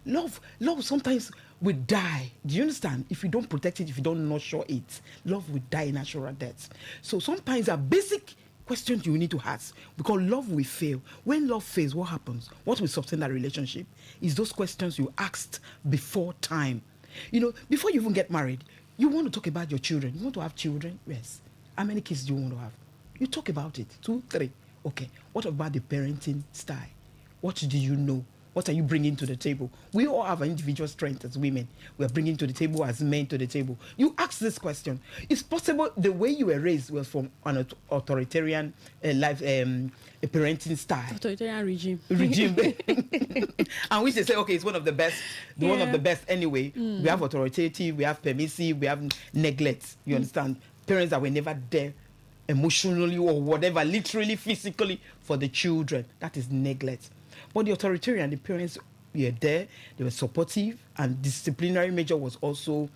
Love sometimes will die. Do you understand? If you don't protect it, if you don't nurture it, love will die natural death. So sometimes a basic questions you need to ask, because love will fail. When love fails, what happens? What will sustain that relationship is those questions you asked before time. Before you even get married, you want to talk about your children. You want to have children? Yes. How many kids do you want to have? You talk about it. 2, 3. Okay. What about the parenting style? What do you know? What are you bringing to the table? We all have an individual strength as women. We are bringing to the table as men to the table. You ask this question. It's possible the way you were raised was from an authoritarian a parenting style. Authoritarian regime. And which they say, okay, it's one of the best. One of the best anyway. We have authoritative, we have permissive, we have neglect. You understand? Parents that were never there emotionally or whatever, literally, physically, for the children. That is neglect. But the authoritarian, the parents were there, they were supportive, and disciplinary measure was also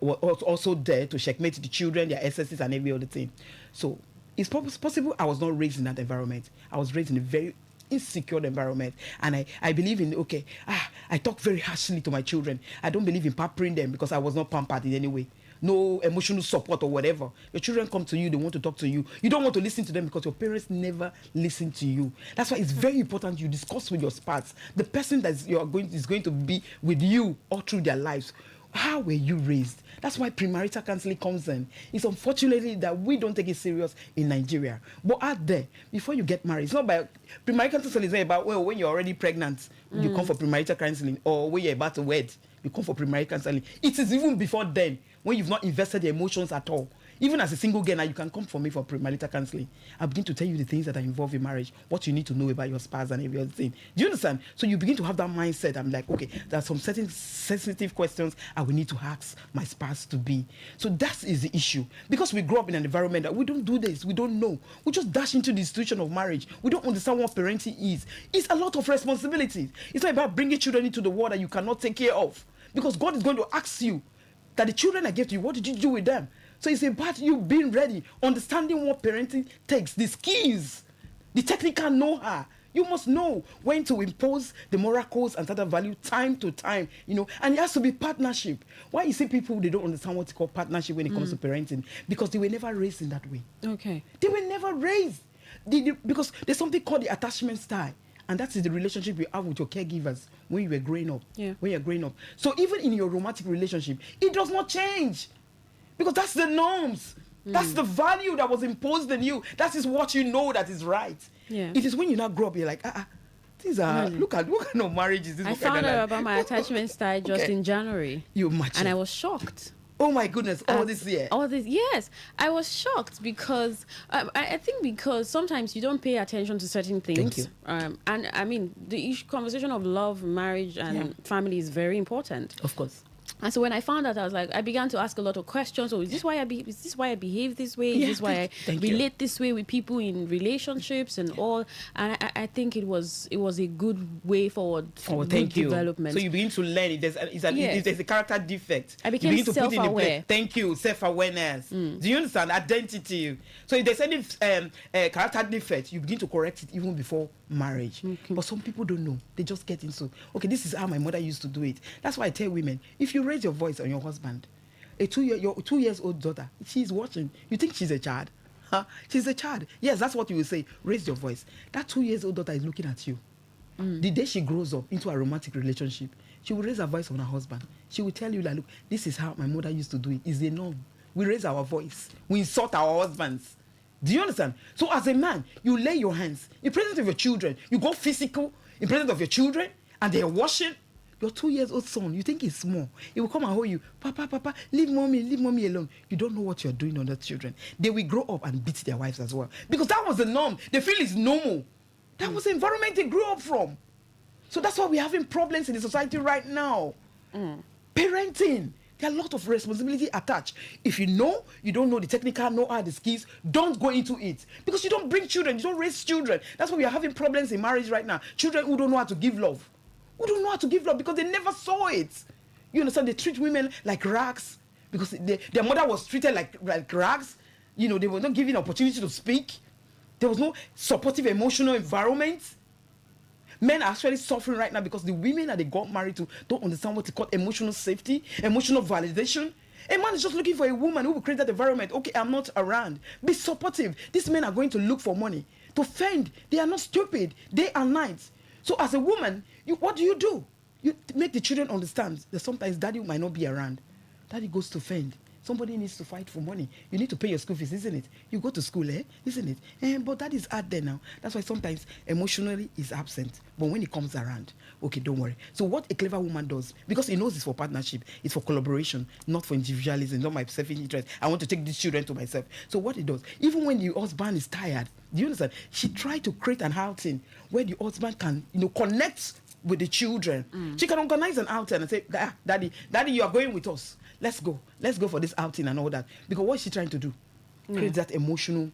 there to checkmate the children, their excesses and every other thing. So it's possible I was not raised in that environment. I was raised in a very insecure environment, and I believe in I talk very harshly to my children. I don't believe in pampering them because I was not pampered in any way. No emotional support or whatever. Your children come to you, they want to talk to you. You don't want to listen to them because your parents never listen to you. That's why it's very important you discuss with your spouse, the person that is going to be with you all through their lives. How were you raised? That's why premarital counseling comes in. It's unfortunately that we don't take it serious in Nigeria. But out there, before you get married, it's not by premarital counseling is not about, well, when you're already pregnant, you come for premarital counseling, or when you're about to wed, you come for premarital counseling. It is even before then, when you've not invested the emotions at all. Even as a single girl now, you can come for me for premarital counseling. I begin to tell you the things that are involved in marriage, what you need to know about your spouse and every other thing. Do you understand? So you begin to have that mindset. I'm like, okay, there are some certain sensitive questions I will need to ask my spouse to be. So that is the issue. Because we grow up in an environment that we don't do this, we don't know. We just dash into the institution of marriage. We don't understand what parenting is. It's a lot of responsibilities. It's not about bringing children into the world that you cannot take care of. Because God is going to ask you that the children I gave to you, what did you do with them? So it's about you being ready, understanding what parenting takes, the skills, the technical know-how. You must know when to impose the moral codes and other value time to time, and it has to be partnership. Why you see people, they don't understand what's called partnership when it comes to parenting? Because they were never raised in that way. Okay. They were never raised. Because there's something called the attachment style. And that is the relationship you have with your caregivers when you were growing up. Yeah. When you're growing up. So even in your romantic relationship, it does not change. Because that's the norms. That's the value that was imposed on you. That is what you know that is right. Yeah. It is when you now grow up, you're like, these are, look at what kind of marriage is this? I found out about my attachment style just in January. You imagine. And I was shocked. Oh my goodness, all this year. Yes. I was shocked because I think because sometimes you don't pay attention to certain things. Thank you. And I mean, the conversation of love, marriage, and family is very important. Of course. And so when I found out, I was like, I began to ask a lot of questions. Oh, is this why I behave this way? Is this why I relate this way with people in relationships and all? And I think it was a good way forward for development. So you begin to learn. If there's a character defect, I became self-aware. Thank you, self-awareness. Do you understand? Identity. So if there's any character defect, you begin to correct it even before marriage. Okay. But some people don't know. They just get into, okay, this is how my mother used to do it. That's why I tell women, if you raise your voice on your husband, your 2 years old daughter, she's watching. You think she's a child? Huh? She's a child. Yes, that's what you will say. Raise your voice. That 2 years old daughter is looking at you. The day she grows up into a romantic relationship, she will raise her voice on her husband. She will tell you that, look, this is how my mother used to do it. It's the norm. We raise our voice. We insult our husbands. Do you understand? So as a man, you lay your hands in presence of your children. You go physical in presence of your children, and they're washing. Your 2 years old son, you think he's small. He will come and hold you. Papa, leave mommy alone. You don't know what you're doing on the children. They will grow up and beat their wives as well. Because that was the norm. They feel it's normal. That was the environment they grew up from. So that's why we're having problems in the society right now. Parenting. There are a lot of responsibility attached. If you don't know the technical know-how, the skills, don't go into it. Because you don't bring children, you don't raise children. That's why we are having problems in marriage right now. Children who don't know how to give love. Who don't know how to give love because they never saw it. You understand? They treat women like rags because their mother was treated like rags. They were not given opportunity to speak. There was no supportive emotional environment. Men are actually suffering right now because the women that they got married to don't understand what they call emotional safety, emotional validation. A man is just looking for a woman who will create that environment. Okay, I'm not around. Be supportive. These men are going to look for money to fend. They are not stupid. Day and night. So as a woman, what do? You make the children understand that sometimes daddy might not be around. Daddy goes to fend. Somebody needs to fight for money. You need to pay your school fees, isn't it? You go to school, isn't it? But that is hard there now. That's why sometimes emotionally is absent. But when it comes around, okay, don't worry. So what a clever woman does, because he knows it's for partnership, it's for collaboration, not for individualism, not my self-interest. I want to take these children to myself. So what he does, even when the husband is tired, do you understand? She tried to create an outing where the husband can, connect with the children. She can organize an outing and say, daddy, you are going with us. Let's go for this outing and all that. Because what is she trying to do? Create that emotional,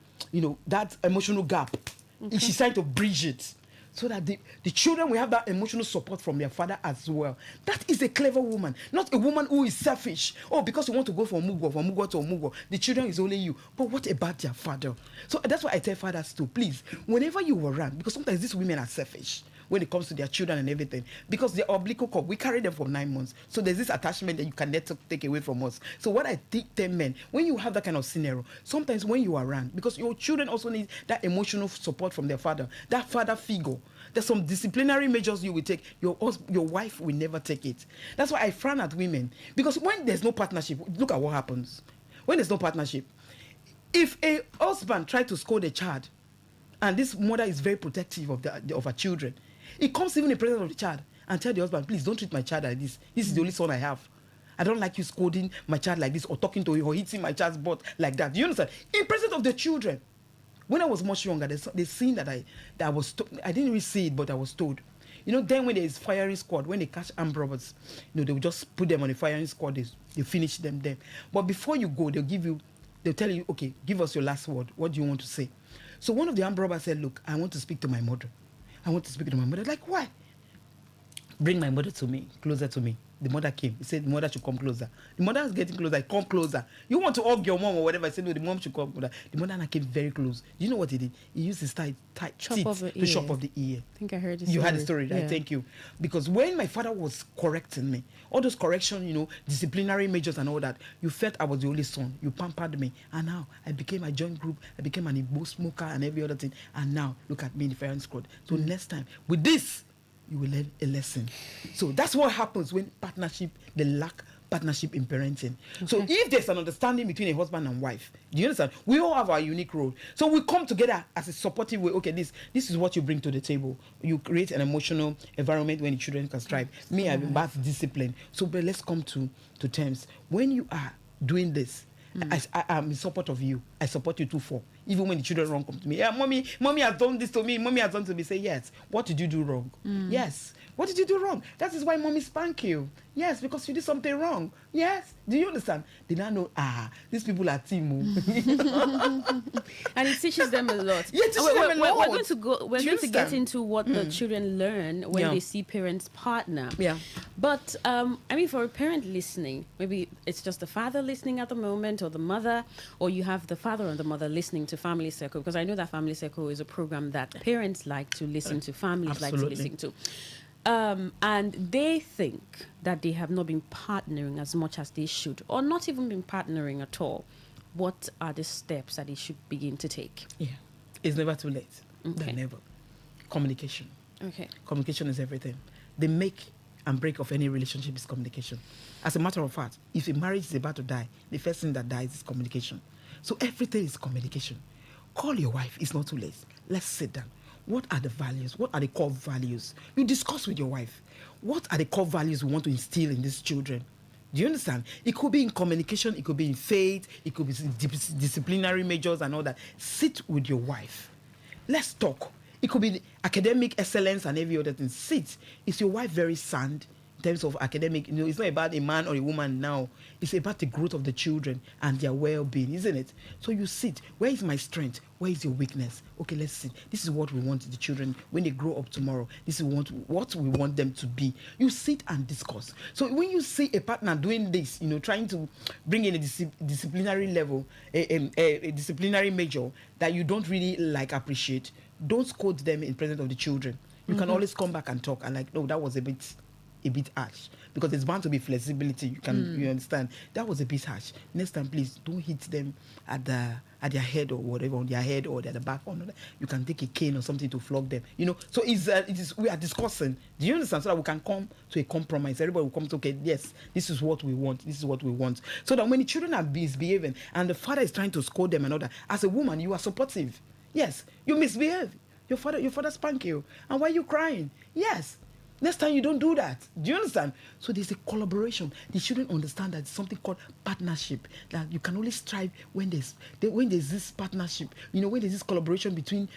that emotional gap. Okay. She's trying to bridge it so that the children will have that emotional support from their father as well. That is a clever woman, not a woman who is selfish. Oh, because you want to go from Mugo to Mugo, the children is only you. But what about their father? So that's why I tell fathers too, please, whenever you are around, because sometimes these women are selfish when it comes to their children and everything, because the umbilical cord, we carry them for 9 months, so there's this attachment that you can never take away from us. So what I tell men, when you have that kind of scenario, sometimes when you are around, because your children also need that emotional support from their father, that father figure. There's some disciplinary measures you will take. Your wife will never take it. That's why I frown at women, because when there's no partnership, look at what happens. When there's no partnership, if a husband tries to scold a child, and this mother is very protective of her children, it comes even in presence of the child and tell the husband, please don't treat my child like this. This is the only son I have. I don't like you scolding my child like this, or talking to you, or hitting my child's butt like that. Do you understand? In presence of the children. When I was much younger, the scene that I was I didn't really see it, but I was told. Then when there is firing squad, when they catch armed robbers, they will just put them on the firing squad. They finish them there. But before you go, they'll tell you, okay, give us your last word. What do you want to say? So one of the armed robbers said, look, I want to speak to my mother. I want to speak to my mother. Like, why? Bring my mother to me, closer to me. The mother came. He said the mother should come closer. The mother is getting closer. Come closer. You want to hug your mom or whatever. I said, no, the mom should come closer. The mother came very close. You know what he did? He used his tight teeth to chop off the ear. I think I heard it. You had the story, right? Yeah. Thank you. Because when my father was correcting me, all those correction, disciplinary measures and all that, you felt I was the only son. You pampered me. And now I became a joint group. I became an Igbo smoker and every other thing. And now look at me in the firing squad. So next time, with this, you will learn a lesson. So that's what happens when they lack partnership in parenting. Okay. So if there's an understanding between a husband and wife, do you understand? We all have our unique role. So we come together as a supportive way. Okay, this is what you bring to the table. You create an emotional environment when the children can strive. Me, I've been bath discipline. So but let's come to terms. When you are doing this, I am in support of you. I support you too for. Even when the children wrong come to me. Yeah, mommy has done this to me. Mommy has done to me. Say, yes. What did you do wrong? Yes. What did you do wrong? That is why mommy spank you. Yes, because you did something wrong. Yes. Do you understand? They now know, these people are Timu. And it teaches them a lot. Yeah, it teaches them a lot. We're going to get into what the children learn when they see parents partner. Yeah. But, for a parent listening, maybe it's just the father listening at the moment, or the mother, or you have the father and the mother listening to Family Circle, because I know that Family Circle is a program that parents like to listen to, families like to listen to. and they think that they have not been partnering as much as they should, or not even been partnering at all, what are the steps that they should begin to take? Yeah, it's never too late. Okay. Never. Communication. Okay. Communication is everything. The make and break of any relationship is communication. As a matter of fact, if a marriage is about to die, the first thing that dies is communication. So everything is communication. Call your wife. It's not too late. Let's sit down. What are the values? What are the core values? You discuss with your wife. What are the core values we want to instill in these children? Do you understand? It could be in communication. It could be in faith. It could be in disciplinary measures and all that. Sit with your wife. Let's talk. It could be academic excellence and every other thing. Sit. Is your wife very sound in terms of academic? You know, it's not about a man or a woman now. It's about the growth of the children and their well-being, isn't it? So you sit. Where is my strength? Where is your weakness? Okay, let's sit. This is what we want the children when they grow up tomorrow. This is what we want them to be. You sit and discuss. So when you see a partner doing this, you know, trying to bring in a disciplinary level, a disciplinary measure that you don't really appreciate, don't scold them in presence of the children. You can always come back and talk and no, that was a bit harsh, because there's bound to be flexibility. You understand? That was a bit harsh. Next time, please don't hit them at their head or whatever, on their head or at the back. Or you can take a cane or something to flog them. You know. So we are discussing. Do you understand? So that we can come to a compromise. Everybody will come to, okay, yes, this is what we want. This is what we want. So that when the children are misbehaving and the father is trying to scold them and all that, as a woman, you are supportive. Yes, you misbehave. Your father spank you. And why are you crying? Yes. Next time you don't do that. Do you understand? So there's a collaboration. The children understand that it's something called partnership. That you can only strive when there's this partnership. You know, when there's this collaboration between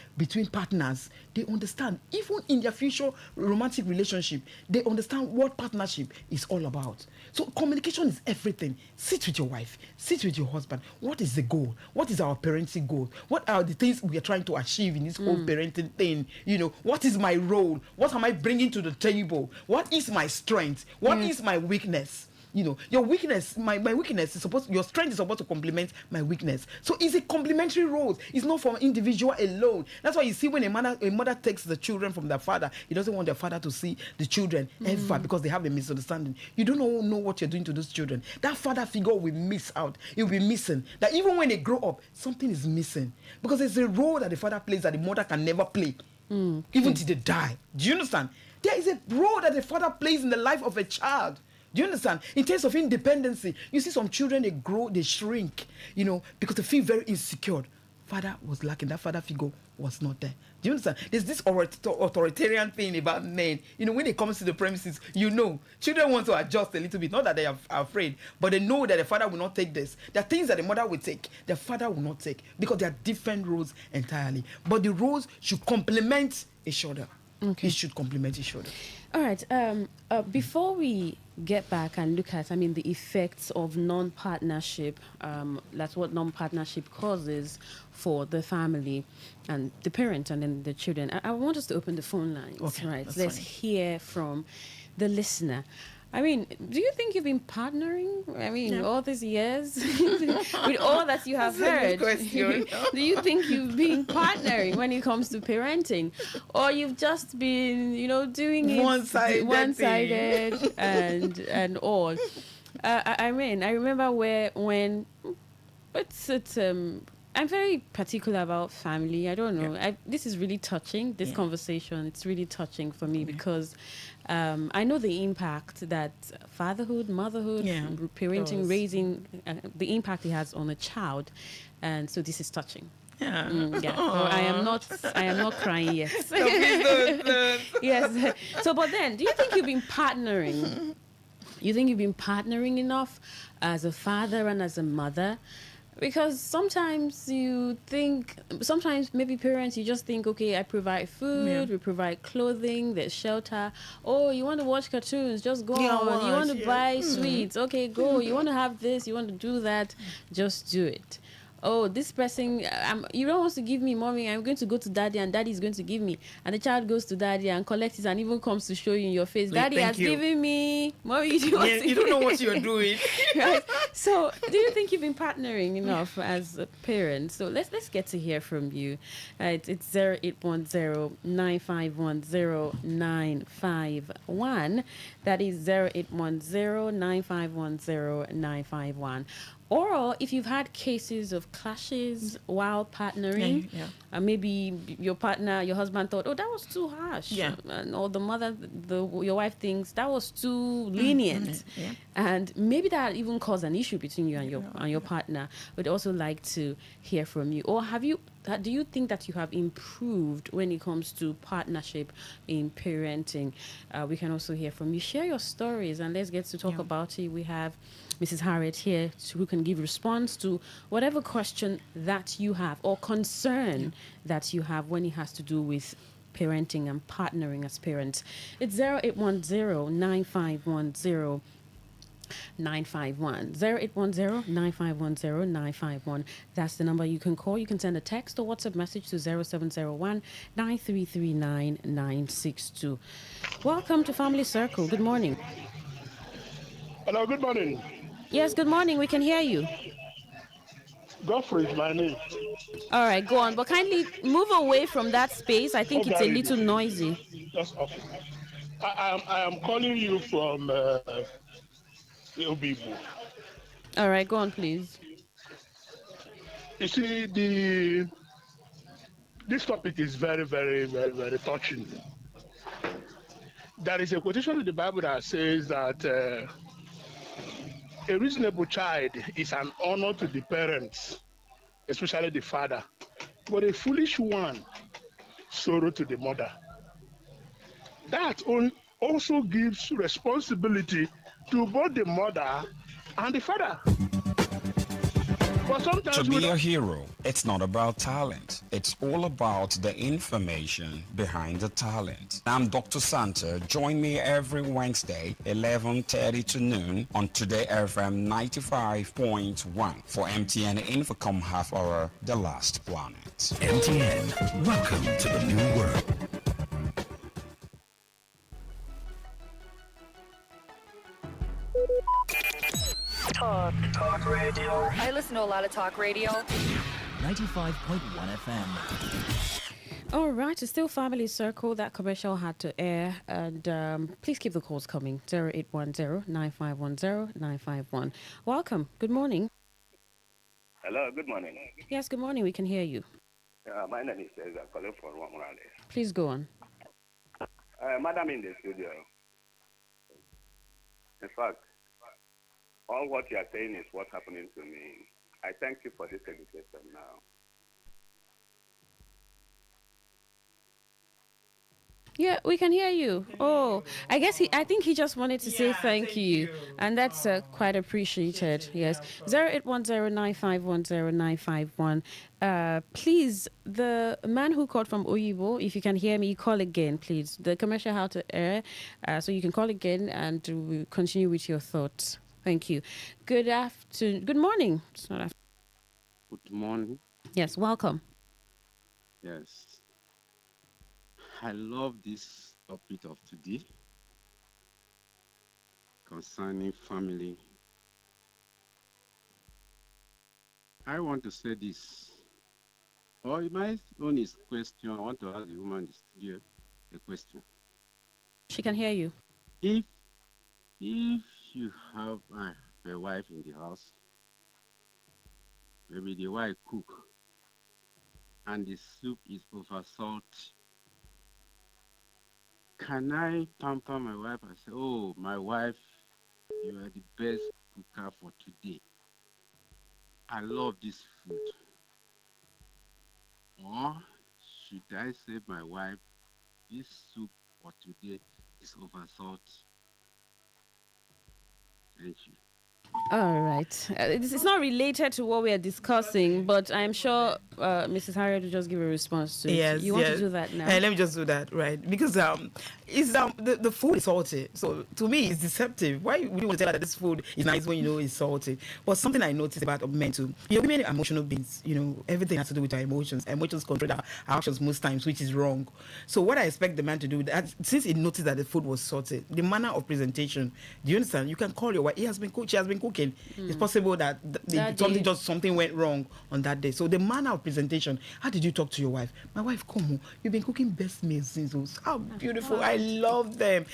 partners, they understand. Even in their future romantic relationship, they understand what partnership is all about. So communication is everything. Sit with your wife. Sit with your husband. What is the goal? What is our parenting goal? What are the things we are trying to achieve in this whole parenting thing? You know, what is my role? What am I bringing to the table? What is my strength? What is my weakness? You know, your weakness, my weakness is your strength is supposed to complement my weakness. So it's a complementary role. It's not for an individual alone. That's why you see when a mother takes the children from their father, he doesn't want their father to see the children ever, because they have a misunderstanding. You don't know what you're doing to those children. That father figure will miss out. It will be missing. That even when they grow up, something is missing. Because it's a role that the father plays that the mother can never play. Even till they die. Do you understand? There is a role that the father plays in the life of a child. Do you understand? In terms of independency, you see some children, they grow, they shrink, you know, because they feel very insecure. Father was lacking. That father figure was not there. Do you understand? There's this authoritarian thing about men. You know, when it comes to the premises, you know, children want to adjust a little bit. Not that they are afraid, but they know that the father will not take this. There are things that the mother will take, the father will not take, because they are different roles entirely. But the roles should complement each other. Okay. It should complement each other. All right. Before we get back and look at, the effects of non-partnership, that's what non-partnership causes for the family and the parent and then the children. I want us to open the phone lines. Okay, right. that's Let's fine. hear from the listener. Do you think you've been partnering? All these years with all that you have heard? Question. Do you think you've been partnering when it comes to parenting, or you've just been, doing it one-sided and all? I remember when I'm very particular about family. I don't know. Yeah. This is really touching. This conversation, it's really touching for me because I know the impact that fatherhood, motherhood, parenting, raising, the impact it has on a child, and so this is touching. Yeah. Oh, I am not crying yet. Yes. So, but then, do you think you've been partnering? You think you've been partnering enough as a father and as a mother? Because sometimes maybe parents, you just think, okay, I provide food, we provide clothing, there's shelter. Oh, you want to watch cartoons, just go on. You want to buy sweets, okay, go. You want to have this, you want to do that, just do it. oh, this person, you don't want to give me mommy, I'm going to go to daddy and daddy is going to give me. And the child goes to daddy and collects it and even comes to show you in your face, daddy Thank has you. given me. Mommy, you don't, Yeah, you don't know what you're doing. Right? So do you think you've been partnering enough as a parent? So let's get to hear from you. It's 0810-951-0951. That is 0810-951-0951. Or if you've had cases of clashes while partnering, Yeah. Maybe your partner, your husband thought, oh, that was too harsh. Yeah. Or the mother, your wife thinks that was too lenient. Yeah. And maybe that even caused an issue between you and your partner. We'd also like to hear from you. Or do you think that you have improved when it comes to partnership in parenting? We can also hear from you. Share your stories and let's get to talk about it. We have Mrs. Harriet here who can give response to whatever question that you have or concern that you have when it has to do with parenting and partnering as parents. It's 0810-951-0951. 0810-951-0951. That's the number you can call. You can send a text or WhatsApp message to 0701-9339962. Welcome to Family Circle. Good morning. Hello, good morning. Yes, good morning. We can hear you. Godfrey is my name. All right, go on. But kindly move away from that space. I think it's a little noisy. That's okay. I am calling you from Obibu. All right, go on, please. You see, this topic is very, very, very, very touching. There is a quotation in the Bible that says that a reasonable child is an honor to the parents, especially the father, but a foolish one, sorrow to the mother. That also gives responsibility to both the mother and the father. But sometimes to be a hero, it's not about talent. It's all about the information behind the talent. I'm Dr. Santa. Join me every Wednesday, 11:30 to noon on Today FM 95.1 for MTN Infocom half hour, The Last Planet. MTN, welcome to the new world. Talk radio. I listen to a lot of talk radio. 95.1 FM. All right, it's still Family Circle. That commercial had to air. And please keep the calls coming. 0810-951-0951. Welcome. Good morning. Hello, good morning. Yes, good morning. We can hear you. My name is Cesar, calling from Wamurale. Please go on. Madam in the studio. In fact, all what you are saying is what's happening to me. I thank you for this education now. Yeah, we can hear you. Oh, I think he just wanted to say thank you. And that's quite appreciated. Yes. 0810-951-0951. Please, the man who called from Oyibo, if you can hear me, call again, please. The commercial how to air. So you can call again and we'll continue with your thoughts. Thank you. Good afternoon. Good morning. It's not afternoon. Good morning. Yes, welcome. Yes. I love this topic of today concerning family. I want to say this. Or it might own his question. I want to ask the woman in the studio a question. She can hear you. If you have a wife in the house, maybe the wife cook, and the soup is over salt, can I pamper my wife and say, oh, my wife, you are the best cooker for today. I love this food. Or should I say, my wife, this soup for today is over salt? Thank you. All right. It's not related to what we are discussing, but I'm sure Mrs. Harriet to just give a response to it. Yes, You want yes. to do that now? Let me just do that, right? Because it's the food is salty. So to me, it's deceptive. Why would you want to tell her that this food is nice when you know it's salty? But something I noticed about men too, women are emotional beings. Everything has to do with our emotions. Emotions control our actions most times, which is wrong. So what I expect the man to do, that since he noticed that the food was salty, the manner of presentation. Do you understand? You can call your wife. She has been cooking. It's possible that something went wrong on that day. So the manner of presentation. How did you talk to your wife? My wife, come on. You've been cooking best meals since those. How beautiful. I love them.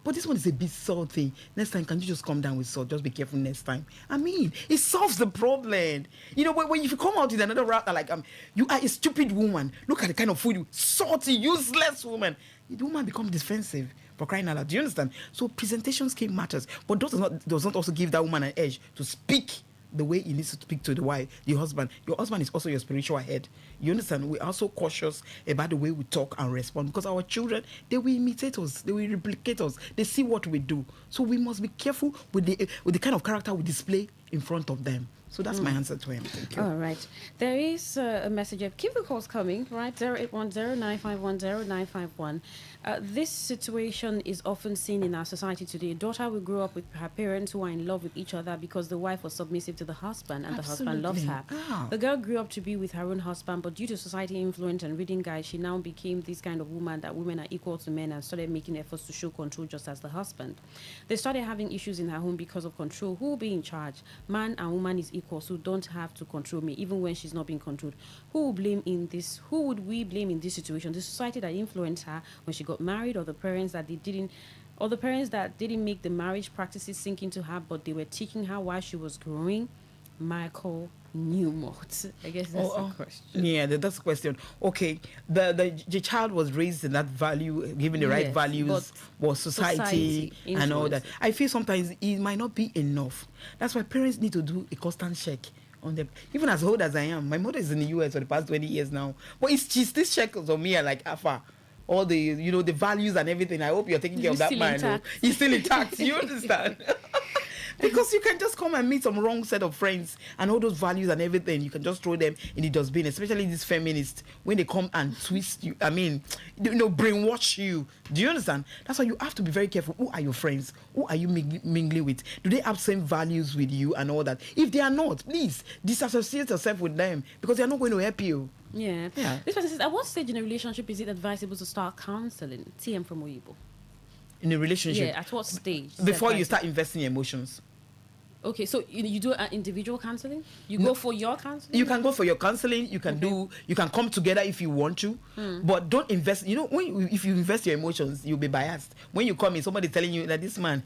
But this one is a bit salty. Next time, can you just come down with salt? Just be careful next time. I mean, it solves the problem. When you come out with another route, like, you are a stupid woman. Look at the kind of food you, salty, useless woman. The woman becomes defensive. For crying out loud. Do you understand? So presentation skill matters. But does not also give that woman an edge to speak the way he needs to speak to the husband. Your husband is also your spiritual head. You understand? We're also cautious about the way we talk and respond, because our children, they will imitate us, they will replicate us, they see what we do. So we must be careful with the kind of character we display in front of them. So that's my answer to him. Thank you. All right. There is a message. Keep the calls coming, right? 0810-951-0951. This situation is often seen in our society today. A daughter will grow up with her parents who are in love with each other because the wife was submissive to the husband and the husband loves her. Oh. The girl grew up to be with her own husband, but due to society influence and reading guides, she now became this kind of woman that women are equal to men and started making efforts to show control just as the husband. They started having issues in her home because of control. Who will be in charge? Man and woman is equal, so don't have to control me, even when she's not being controlled. Who will blame in this? Who would we blame in this situation? The society that influenced her when she got married, or the parents that didn't make the marriage practices sink into her, but they were teaching her while she was growing? Michael Newmort. I guess that's the question. Yeah, that's the question. Okay, the child was raised in that value, given the right values, was society and all that. I feel sometimes it might not be enough. That's why parents need to do a constant check on them. Even as old as I am, my mother is in the US for the past 20 years now. But it's just this check on me are like Afa. All the the values and everything. I hope you're taking care of that man. He's still intact. You understand? Because you can just come and meet some wrong set of friends and all those values and everything, you can just throw them in the dustbin, especially these feminists, when they come and twist you, brainwash you. Do you understand? That's why you have to be very careful. Who are your friends? Who are you mingling with? Do they have same values with you and all that? If they are not, please disassociate yourself with them, because they're not going to help you. Yeah. This person says, at what stage in a relationship is it advisable to start counseling? TM from Oyibo. In a relationship? Yeah, at what stage? Before you start investing in emotions. Okay, so you do individual counseling? You go for your counseling? You can go for your counseling. You can you can come together if you want to, but don't invest. If you invest your emotions, you'll be biased. When you come in, somebody telling you that this man,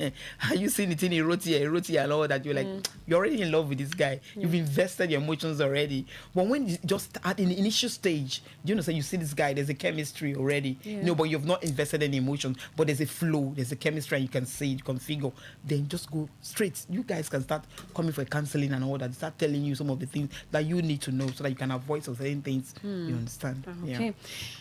are you seeing it in he wrote here and all that, you're like, you're already in love with this guy. You've invested your emotions already. But when you just at in the initial stage, do you understand? You see this guy, there's a chemistry already. But you've not invested any emotions. But there's a flow, there's a chemistry, and you can see it, configure. Then just go straight. You guys can start coming for counseling and all that, start telling you some of the things that you need to know so that you can avoid certain things. You understand? Okay. Yeah.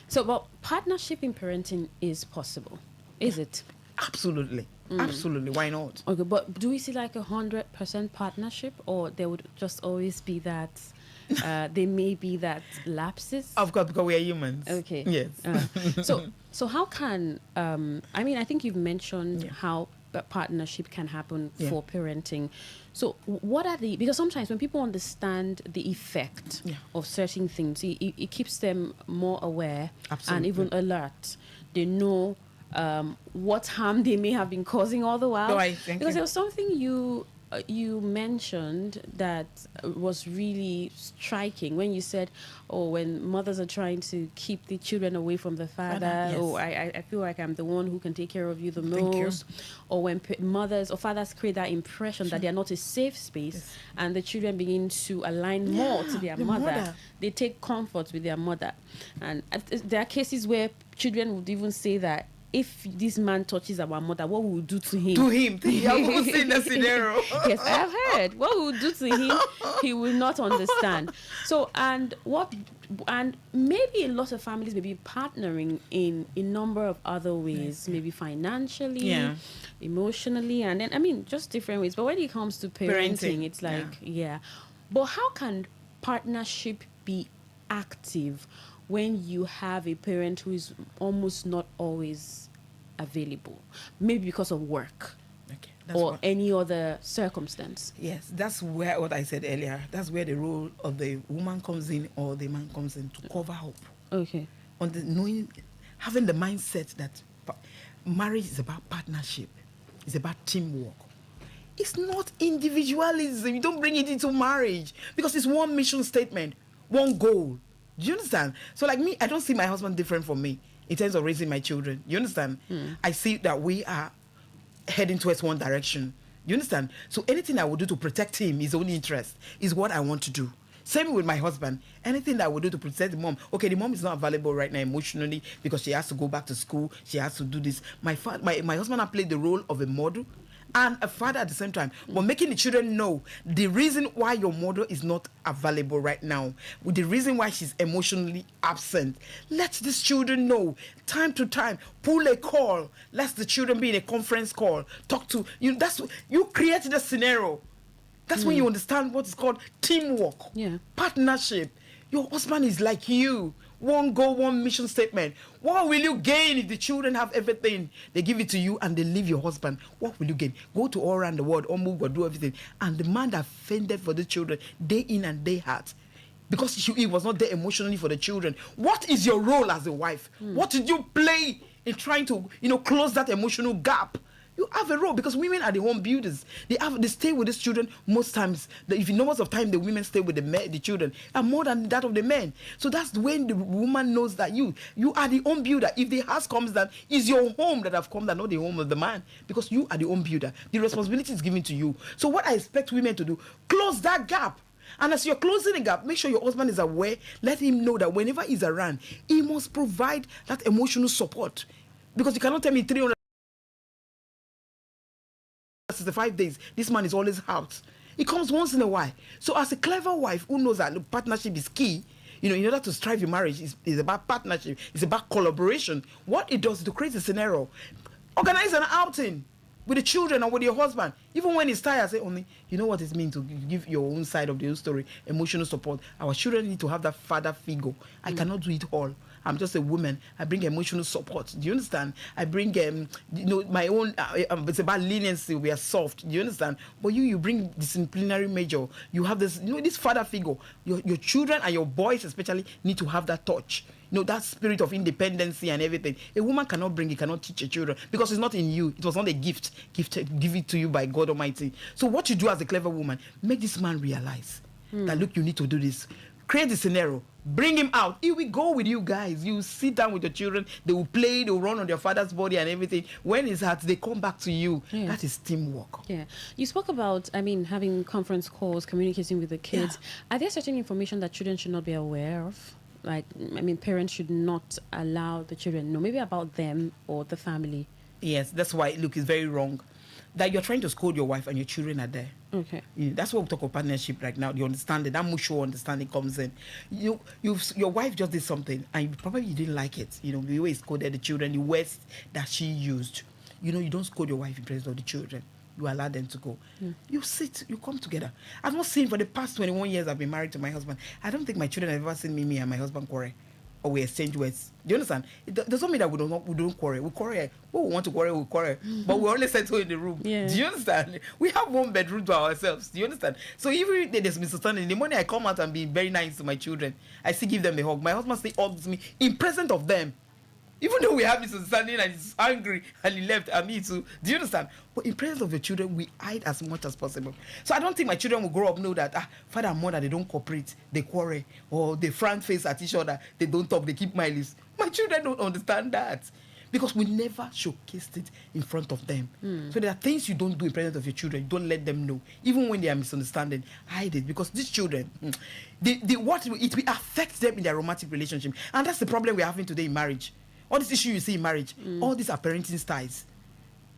So, but partnership in parenting is possible, is it? Absolutely. Absolutely. Why not? Okay, but do we see like 100% partnership, or there would just always be that there may be that lapses? Of course, because we are humans. Okay. Yes. So how can I think you've mentioned how partnership can happen for parenting. So what are because sometimes when people understand the effect of certain things, it keeps them more aware and even alert. They know what harm they may have been causing all the while. Because there was something you mentioned that was really striking when you said, when mothers are trying to keep the children away from the father, I feel like I'm the one who can take care of you the most, or when mothers or fathers create that impression that they are not a safe space, and the children begin to align more to their mother. They take comfort with their mother, and there are cases where children would even say that, if this man touches our mother, what will we do to him? To him. I've seen the scenario. Yes, I have heard. What we will do to him, he will not understand. So, and maybe a lot of families may be partnering in a number of other ways, maybe financially, emotionally, and then, just different ways. But when it comes to parenting. It's like, but how can partnership be active when you have a parent who is almost not always available, maybe because of work or any other circumstance? Yes, that's where what I said earlier. That's where the role of the woman comes in or the man comes in to cover up. Okay. On the knowing, having the mindset that marriage is about partnership, it's about teamwork. It's not individualism. You don't bring it into marriage because it's one mission statement, one goal. Do you understand? So like me, I don't see my husband different from me in terms of raising my children. You understand? I see that we are heading towards one direction. You understand? So anything I will do to protect him, his own interest, is what I want to do. Same with my husband. Anything that I will do to protect the mom. Okay, the mom is not available right now emotionally because she has to go back to school. She has to do this. My husband has played the role of a model and a father at the same time, but making the children know the reason why your mother is not available right now, with the reason why she's emotionally absent. Let these children know time to time. Pull a call. Let the children be in a conference call. Talk to you. That's you create the scenario. That's when you understand what is called teamwork, partnership. Your husband is like you. One goal, one mission statement. What will you gain if the children have everything? They give it to you and they leave your husband. What will you gain? Go to all around the world, or move or do everything. And the man that fended for the children day in and day out, because he was not there emotionally for the children. What is your role as a wife? What did you play in trying to, close that emotional gap? You have a role because women are the home builders. They stay with these children most times. If you know most of the time the women stay with the children are more than that of the men. So that's when the woman knows that you are the home builder. If the house comes down, it's your home that have come down, not the home of the man, because you are the home builder. The responsibility is given to you. So what I expect women to do, close that gap. And as you're closing the gap, make sure your husband is aware. Let him know that whenever he's around, he must provide that emotional support. Because you cannot tell me 365 days, this man is always out. He comes once in a while. So as a clever wife who knows that partnership is key, in order to strive in marriage, is about partnership, it's about collaboration. What it does is to create a scenario. Organize an outing with the children or with your husband. Even when he's tired, say only, you know what it means to give your own side of the whole story, emotional support. Our children need to have that father figure. I cannot do it all. I'm just a woman. I bring emotional support. Do you understand? I bring, my own, it's about leniency. We are soft. Do you understand? But you bring disciplinary measure. You have this, this father figure. Your children and your boys especially need to have that touch. That spirit of independency and everything. A woman cannot bring it, cannot teach her children because it's not in you. It was not a gift give it to you by God Almighty. So what you do as a clever woman, make this man realize that, look, you need to do this. Create the scenario. Bring him out. He will go with you guys. You sit down with your children. They will play. They will run on their father's body and everything. When it's hard, they come back to you. Yeah. That is teamwork. Yeah. You spoke about, having conference calls, communicating with the kids. Yeah. Are there certain information that children should not be aware of? Like, parents should not allow the children to know maybe about them or the family. Yes, that's why, look, it's very wrong that you're trying to scold your wife and your children are there. Okay. That's what we talk about partnership right now. The understanding, that mutual understanding comes in. Your wife just did something and you didn't like it. The way he scolded the children, the words that she used. You don't scold your wife in presence of the children. You allow them to go. You sit, you come together. I've not seen for the past 21 years I've been married to my husband. I don't think my children have ever seen me and my husband quarrel. Or we exchange words. Do you understand? It doesn't mean that we don't quarrel. We quarrel. When we want to quarrel, we quarrel. But we only settle in the room. Yeah. Do you understand? We have one bedroom to ourselves. Do you understand? So even if there's misunderstanding, in the morning I come out and be very nice to my children. I still give them a hug. My husband still hugs me in presence of them. Even though we have misunderstanding and he's angry and he left and me too. Do you understand? But in presence of the children, we hide as much as possible. So I don't think my children will grow up know that father and mother, they don't cooperate, they quarrel, or they frown face at each other, they don't talk, they keep malice. My children don't understand that. Because we never showcased it in front of them. So there are things you don't do in presence of your children. You don't let them know. Even when they are misunderstanding, hide it. Because these children, it will affect them in their romantic relationship. And that's the problem we're having today in marriage. All these issues you see in marriage, all these are parenting styles.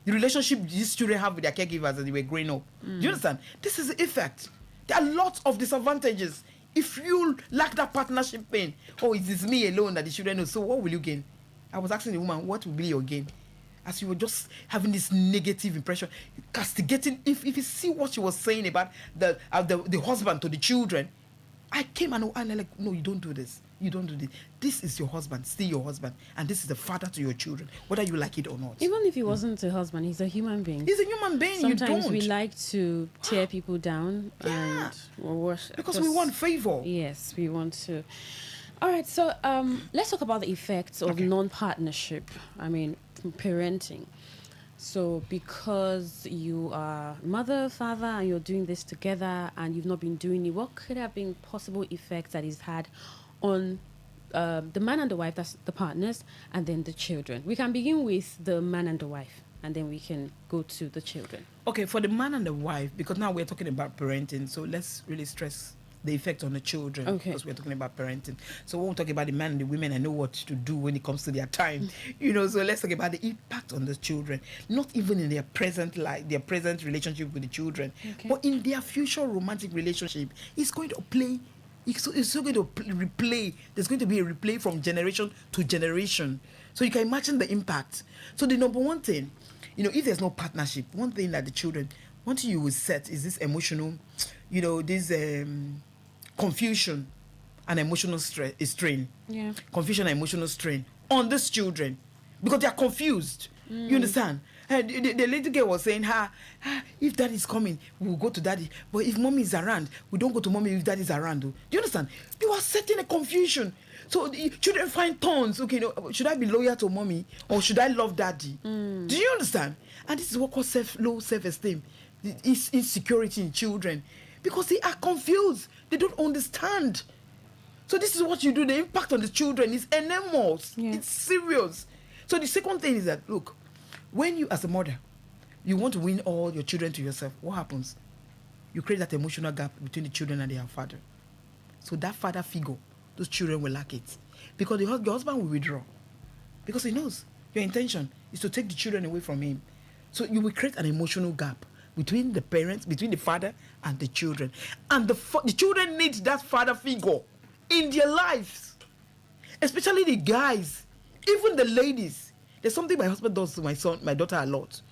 The relationship these children have with their caregivers as they were growing up. Do you understand? This is the effect. There are lots of disadvantages. If you lack that partnership pain, it is me alone that the children know. So what will you gain? I was asking the woman, what will be your gain? As you were just having this negative impression, castigating. If you see what she was saying about the husband to the children, I came and I'm like, no, you don't do this. You don't do this. This is your husband, still your husband, and this is the father to your children, whether you like it or not. Even if he wasn't a husband, he's a human being. He's a human being. Sometimes you we don't. like to tear people down and Because we want favor. Yes, we want to. All right, so let's talk about the effects of non-partnership. I mean, parenting. So because you are mother, father, and you're doing this together and you've not been doing it, what could have been possible effects that it's had on the man and the wife, that's the partners, and then the children? We can begin with the man and the wife, and then we can go to the children. Okay, for the man and the wife, because now we're talking about parenting, so let's really stress the effect on the children, because we're talking about parenting. So when we talk about the man and the women, I know what to do when it comes to their time, so let's talk about the impact on the children, not even in their present life, their present relationship with the children, but in their future romantic relationship. It's going to play, it's still going to replay. There's going to be a replay from generation to generation. So you can imagine the impact. So the number one thing, if there's no partnership, one thing that the children, one thing you will set is this emotional, this confusion and emotional strain. Yeah. Confusion and emotional strain on these children because they are confused. You understand? And the little girl was saying, if daddy is coming, we'll go to daddy. But if mommy is around, we don't go to mommy if daddy is around. Do you understand? You are setting a confusion. So the children find turns. Okay, should I be loyal to mommy or should I love daddy? Do you understand? And this is what causes low self-esteem. It's insecurity in children because they are confused. They don't understand. So this is what you do. The impact on the children is enormous. Yeah. It's serious. So the second thing is that, look, when you as a mother, you want to win all your children to yourself, what happens? You create that emotional gap between the children and their father. So that father figure, those children will lack it. Because your husband will withdraw. Because he knows your intention is to take the children away from him. So you will create an emotional gap between the parents, between the father and the children. And the children need that father figure in their lives. Especially the guys, even the ladies. There's something my husband does to my daughter a lot,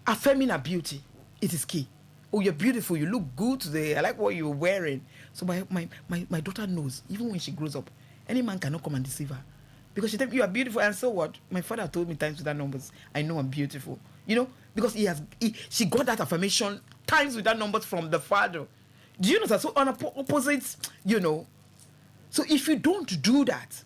affirming her beauty. It is key. Oh, you're beautiful, you look good today, I like what you're wearing. So my daughter knows, even when she grows up, any man cannot come and deceive her. Because she tells me, you are beautiful, and so what? My father told me times with that numbers, I know I'm beautiful. Because she got that affirmation times with that numbers from the father. Do you know that? So on opposites, So if you don't do that,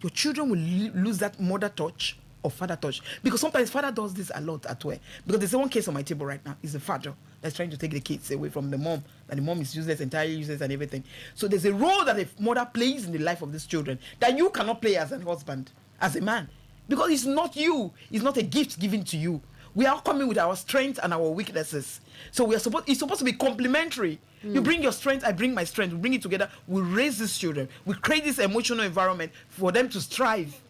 your children will lose that mother touch or father touch. Because sometimes father does this a lot at work. Because there's one case on my table right now. It's the father that's trying to take the kids away from the mom. And the mom is useless, entirely useless and everything. So there's a role that a mother plays in the life of these children that you cannot play as a husband, as a man. Because it's not you. It's not a gift given to you. We are coming with our strengths and our weaknesses. So it's supposed to be complementary. You bring your strength, I bring my strength. We bring it together. We raise these children. We create this emotional environment for them to strive.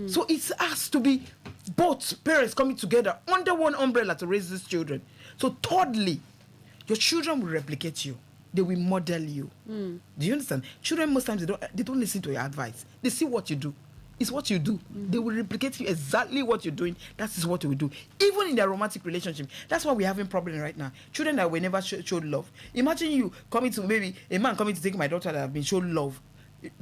So it has to be both parents coming together under one umbrella to raise these children. So thirdly, your children will replicate you. They will model you. Do you understand? Children most times they don't listen to your advice. They see what you do. It's what you do. They will replicate you exactly what you're doing. That is what they will do. Even in their romantic relationship. That's why we're having problem right now. Children that were never showed love. Imagine you coming to, maybe a man coming to take my daughter that have been shown love,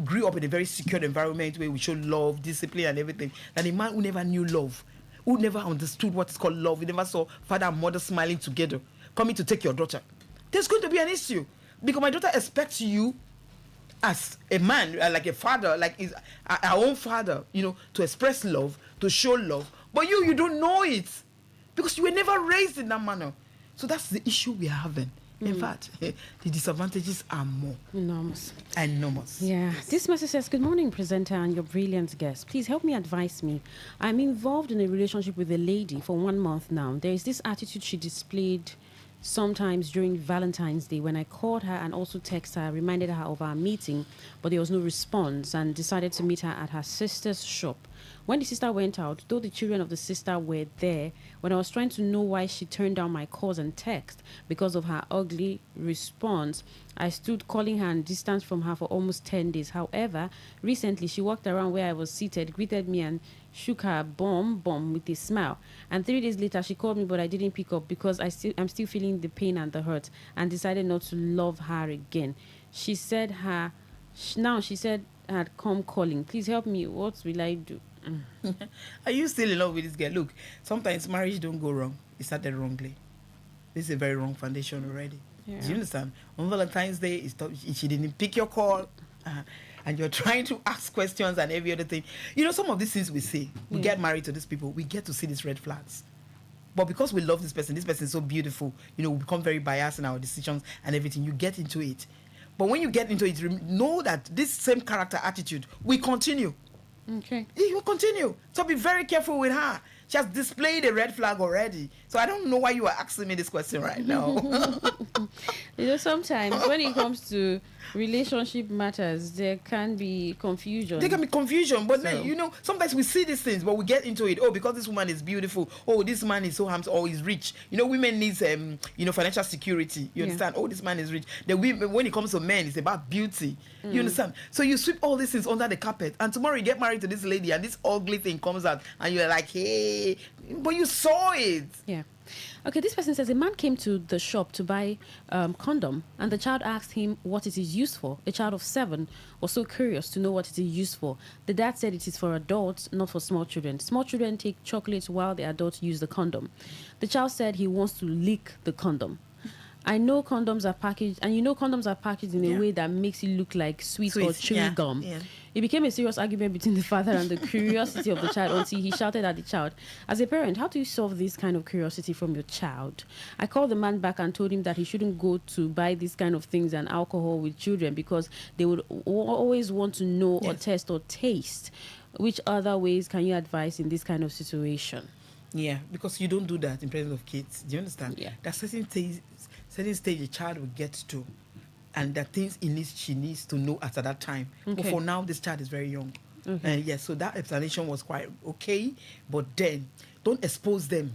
grew up in a very secure environment where we show love, discipline and everything. And a man who never knew love, who never understood what is called love, who never saw father and mother smiling together, coming to take your daughter. There's going to be an issue. Because my daughter expects you as a man, like a father, like our own father, to express love, to show love. But you don't know it because you were never raised in that manner. So that's the issue we are having. In fact, the disadvantages are more. Enormous. Yeah. Yes. This message says, good morning, presenter and your brilliant guest. Please help me advise me. I'm involved in a relationship with a lady for 1 month now. There is this attitude she displayed sometimes during Valentine's Day when I called her and also texted her, reminded her of our meeting, but there was no response and decided to meet her at her sister's shop. When the sister went out, though the children of the sister were there, when I was trying to know why she turned down my calls and texts because of her ugly response, I stood calling her and distanced from her for almost 10 days. However, recently she walked around where I was seated, greeted me and shook her bum with a smile. And 3 days later, she called me, but I didn't pick up because I'm still feeling the pain and the hurt and decided not to love her again. She said now she said had come calling. Please help me. What will I do? Are you still in love with this girl? Look, sometimes marriage don't go wrong. It started wrongly. This is a very wrong foundation already. Yeah. Do you understand? On Valentine's Day, she didn't pick your call. And you're trying to ask questions and every other thing. You know, some of these things we say, we get married to these people, we get to see these red flags. But because we love this person is so beautiful, you know, we become very biased in our decisions and everything. You get into it. But when you get into it, know that this same character attitude will continue. Okay. It will continue. So be very careful with her. She has displayed a red flag already. So I don't know why you are asking me this question right now. You know, sometimes when it comes to relationship matters, there can be confusion. There can be confusion, but then, you know, sometimes we see these things, but we get into it. Oh, because this woman is beautiful. Oh, this man is so handsome. Or he's rich. You know, women needs you know, financial security. You understand? Oh, this man is rich. When it comes to men, it's about beauty. You understand? So you sweep all these things under the carpet, and tomorrow you get married to this lady, and this ugly thing comes out, and you're like, hey, but you saw it. Yeah. Okay, this person says a man came to the shop to buy condom, and the child asked him what it is used for. A child of 7 was so curious to know what it is used for. The dad said it is for adults, not for small children. Small children take chocolates while the adults use the condom. The child said he wants to lick the condom. I know condoms are packaged, and you know condoms are packaged in a way that makes it look like sweet or chewing gum. Yeah. It became a serious argument between the father and the curiosity of the child until he shouted at the child. As a parent, how do you solve this kind of curiosity from your child? I called the man back and told him that he shouldn't go to buy these kind of things and alcohol with children because they would always want to know or test or taste. Which other ways can you advise in this kind of situation? Yeah, because you don't do that in presence of kids. Do you understand? Yeah. There's certain stage a child will get to, and the things she needs to know at that time. Okay. But for now, this child is very young. Okay. Yes, so that explanation was quite okay, but then don't expose them.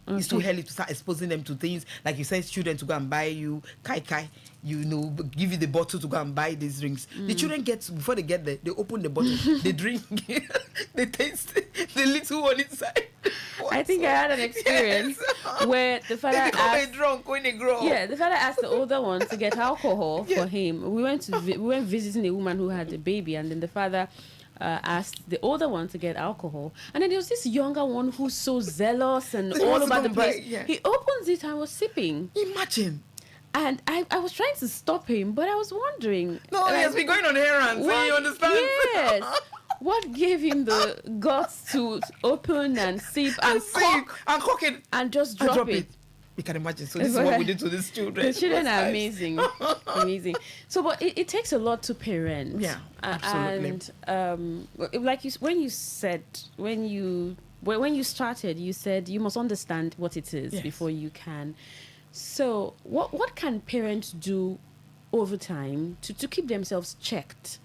Okay. It's too early to start exposing them to things like you said, children to go and buy you kai, you know, give you the bottle to go and buy these drinks. The children before they get there, they open the bottle, they drink, they taste the little one inside. I think I had an experience where the father asked, drunk when they grow. Yeah, the father asked the older one to get alcohol for him. We went visiting a woman who had a baby, and then the father asked the older one to get alcohol, and then there was this younger one who's so zealous and all over the place. He opens it and was sipping. Imagine. And I was trying to stop him, but I was wondering. No, he has been going on errands. You understand? Yes. What gave him the guts to open and sip and cock it and just drop it? You can imagine. So this is what we do to these children. The children are amazing, amazing. So, but it takes a lot to parent. Yeah, absolutely. And like when you started, you said you must understand what it is before you can. So, what can parents do over time to keep themselves checked?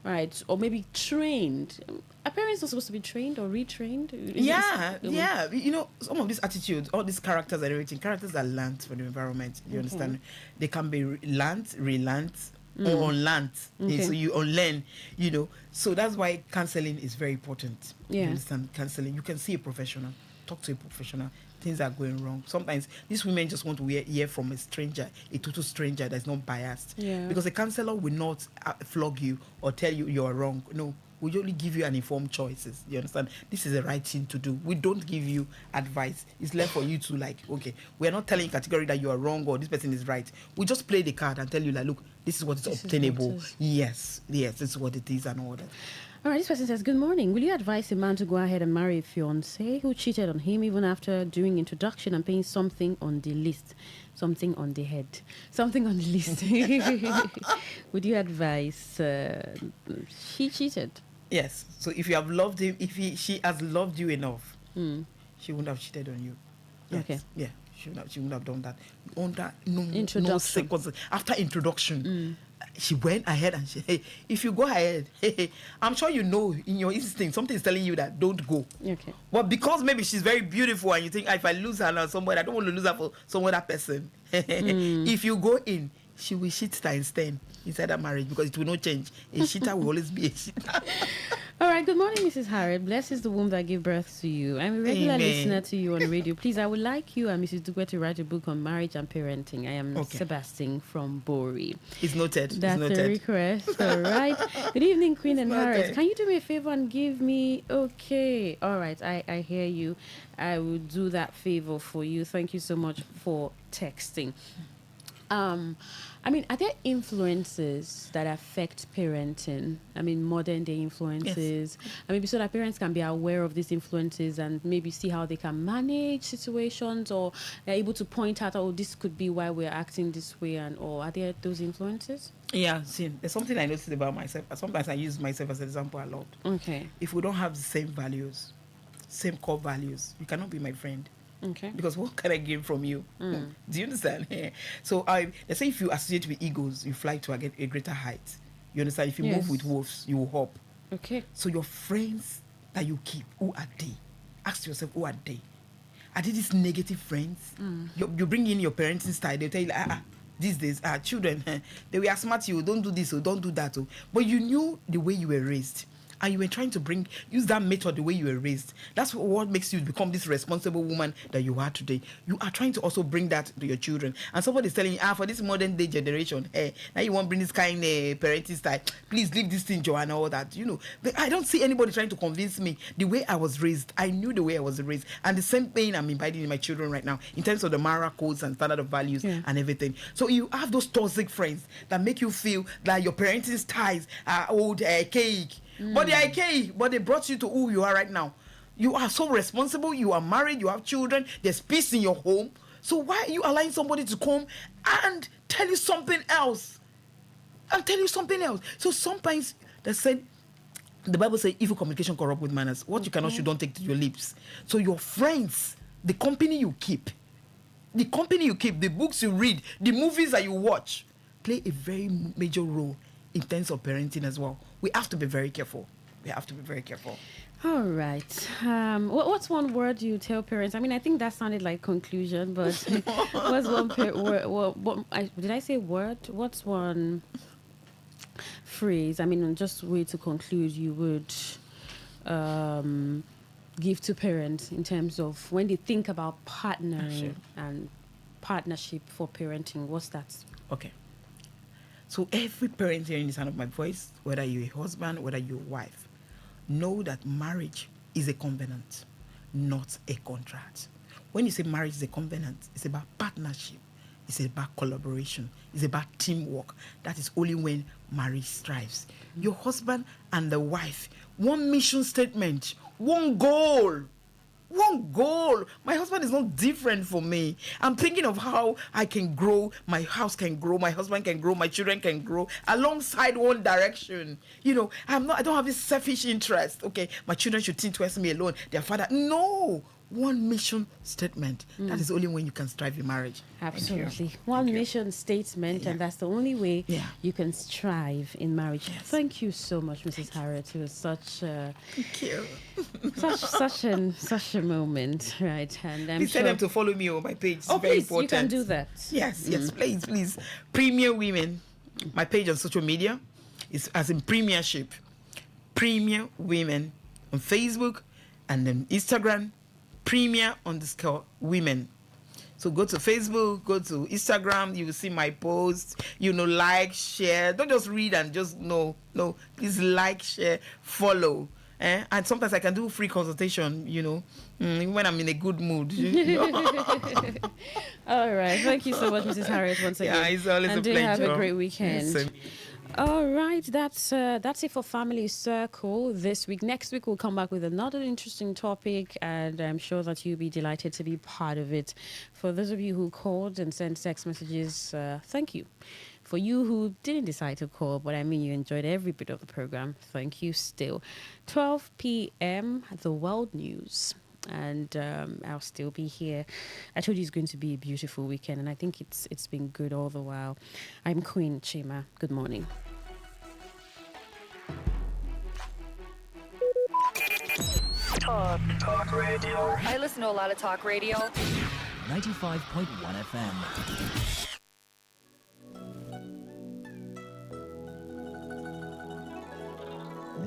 Right, or maybe trained. Are parents not supposed to be trained or retrained? Yeah. You know, some of these attitudes, all these characters and everything, characters are learned from the environment. You understand? They can be learned, relearned, or unlearned. Okay. So you unlearn, you know. So that's why counseling is very important. Yeah. You understand? Counseling. You can see a professional. Talk to a professional. Things are going wrong. Sometimes these women just want to hear from a stranger, a total stranger that's not biased. Yeah. Because a counselor will not flog you or tell you you're wrong. No, we only give you an informed choices. You understand? This is the right thing to do. We don't give you advice. It's left for you to we're not telling you category that you are wrong or this person is right. We just play the card and tell you look, this is what is obtainable. Yes, this is what it is and all that. All right, this person says, good morning. Will you advise a man to go ahead and marry a fiancé who cheated on him even after doing introduction and paying something on the list? Something on the head. Something on the list. Would you advise? She cheated. Yes. So if you have loved him, she has loved you enough, she wouldn't have cheated on you. Yes. Okay. Yeah. She wouldn't have done that. Under no sequence. After introduction. She went ahead and if you go ahead, I'm sure you know in your instinct something is telling you that don't go. Okay. But because maybe she's very beautiful and you think if I lose her now somebody, I don't want to lose her for some other person. If you go in, she will shit times 10 inside that marriage because it will not change. A shitter will always be a shitter. All right, good morning, Mrs. Harriet. Blessed is the womb that gave birth to you. I'm a regular Amen. listener to you on radio. Please, I would like you and Mrs. Dugwe to write a book on marriage and parenting. I am Sebastian from Bori. It's noted. That's it's noted. a request. All right. Good evening, Queen and noted. Harriet. Can you do me a favor and give me... Okay. All right. I hear you. I will do that favor for you. Thank you so much for texting. I mean, are there influences that affect parenting? I mean, modern day influences. Yes. And maybe so that parents can be aware of these influences and maybe see how they can manage situations, or they're able to point out, oh, this could be why we're acting this way, and or are there those influences? Yeah, see, there's something I noticed about myself. Sometimes I use myself as an example a lot. Okay. If we don't have the same values, same core values, you cannot be my friend. Okay. Because what can I gain from you? Do you understand? So let's say if you associate with eagles, you fly to a greater height. You understand? If you move with wolves, you will hop. Okay. So your friends that you keep, who are they? Ask yourself, who are they? Are they these negative friends? You bring in your parenting style, they'll tell you, these days, children, they will smart you, don't do this or don't do that. But you knew the way you were raised. And you were trying to use that method the way you were raised. That's what makes you become this responsible woman that you are today. You are trying to also bring that to your children. And somebody's telling you, for this modern day generation, now you want to bring this kind of parenting style. Please leave this thing, Joe, and all that. You know, I don't see anybody trying to convince me the way I was raised. I knew the way I was raised. And the same thing I'm imbibing in my children right now in terms of the moral codes and standard of values and everything. So you have those toxic friends that make you feel that your parenting styles are old, cake. But they are archaic, but they brought you to who you are right now. You are so responsible, you are married, you have children, there's peace in your home. So why are you allowing somebody to come and tell you something else? So sometimes they said, the Bible says, evil communication corrupt with manners. What you cannot, you don't take to your lips. So your friends, the company you keep, the books you read, the movies that you watch, play a very major role in terms of parenting as well. We have to be very careful. All right. What's one word you tell parents? I mean, I think that sounded like conclusion, but what's one word? Did I say word? What's one phrase? I mean, just way to conclude, you would give to parents in terms of when they think about partnering and partnership for parenting. What's that? Okay. So every parent hearing the sound of my voice, whether you're a husband, whether you're a wife, know that marriage is a covenant, not a contract. When you say marriage is a covenant, it's about partnership. It's about collaboration. It's about teamwork. That is only when marriage thrives. Your husband and the wife, one mission statement, one goal. My husband is not different for me. I'm thinking of how I can grow, my house can grow, my husband can grow, my children can grow alongside one direction. You know, I don't have this selfish interest. Okay, my children should think towards me alone, their father. No, one mission statement. That is only when you can strive in marriage. Absolutely. One mission statement, and that's the only way you can strive in marriage. Yes. Thank you so much, Mrs. Harriet. It was such such a moment, right? And please tell them to follow me on my page. It's very important. You can do that. Yes, please. Premier Women. My page on social media is as in Premiership. Premier Women on Facebook and then Instagram. Premier_women. So go to Facebook, go to Instagram, you will see my posts, like, share. Don't just read and just no. Please like, share, follow. And sometimes I can do free consultation, when I'm in a good mood. All right. Thank you so much, Mrs. Harriet, once again. Yeah, it's always a pleasure. And do have a great weekend. Yes, all right, that's it for Family Circle this week. Next week, we'll come back with another interesting topic, and I'm sure that you'll be delighted to be part of it. For those of you who called and sent text messages, thank you. For you who didn't decide to call, but I mean you enjoyed every bit of the program, thank you still. 12 p.m., the World News. And I'll still be here. I told you it's going to be a beautiful weekend, and I think it's been good all the while. I'm Queen Chima. Good morning. Talk radio. I listen to a lot of talk radio. 95.1 FM.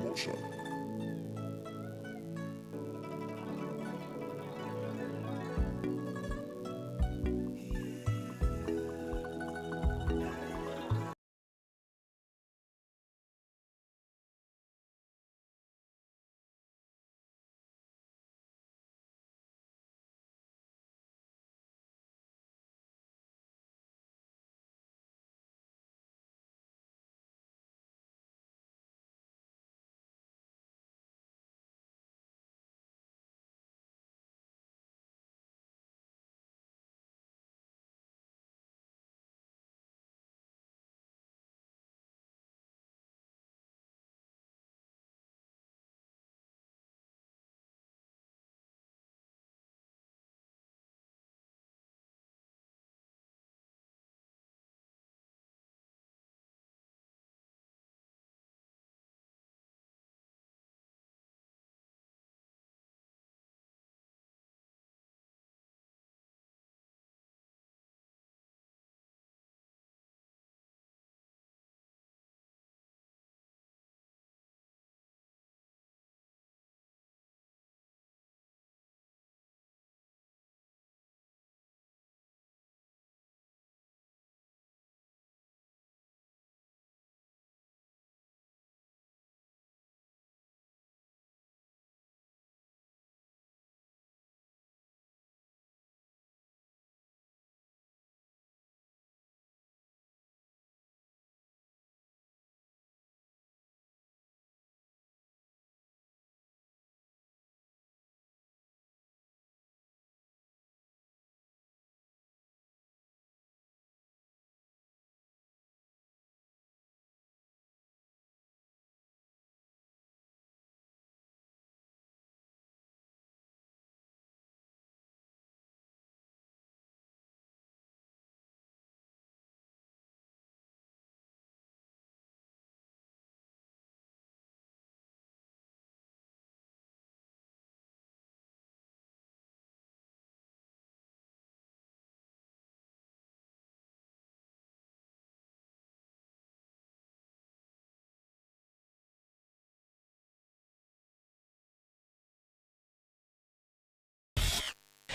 Motion.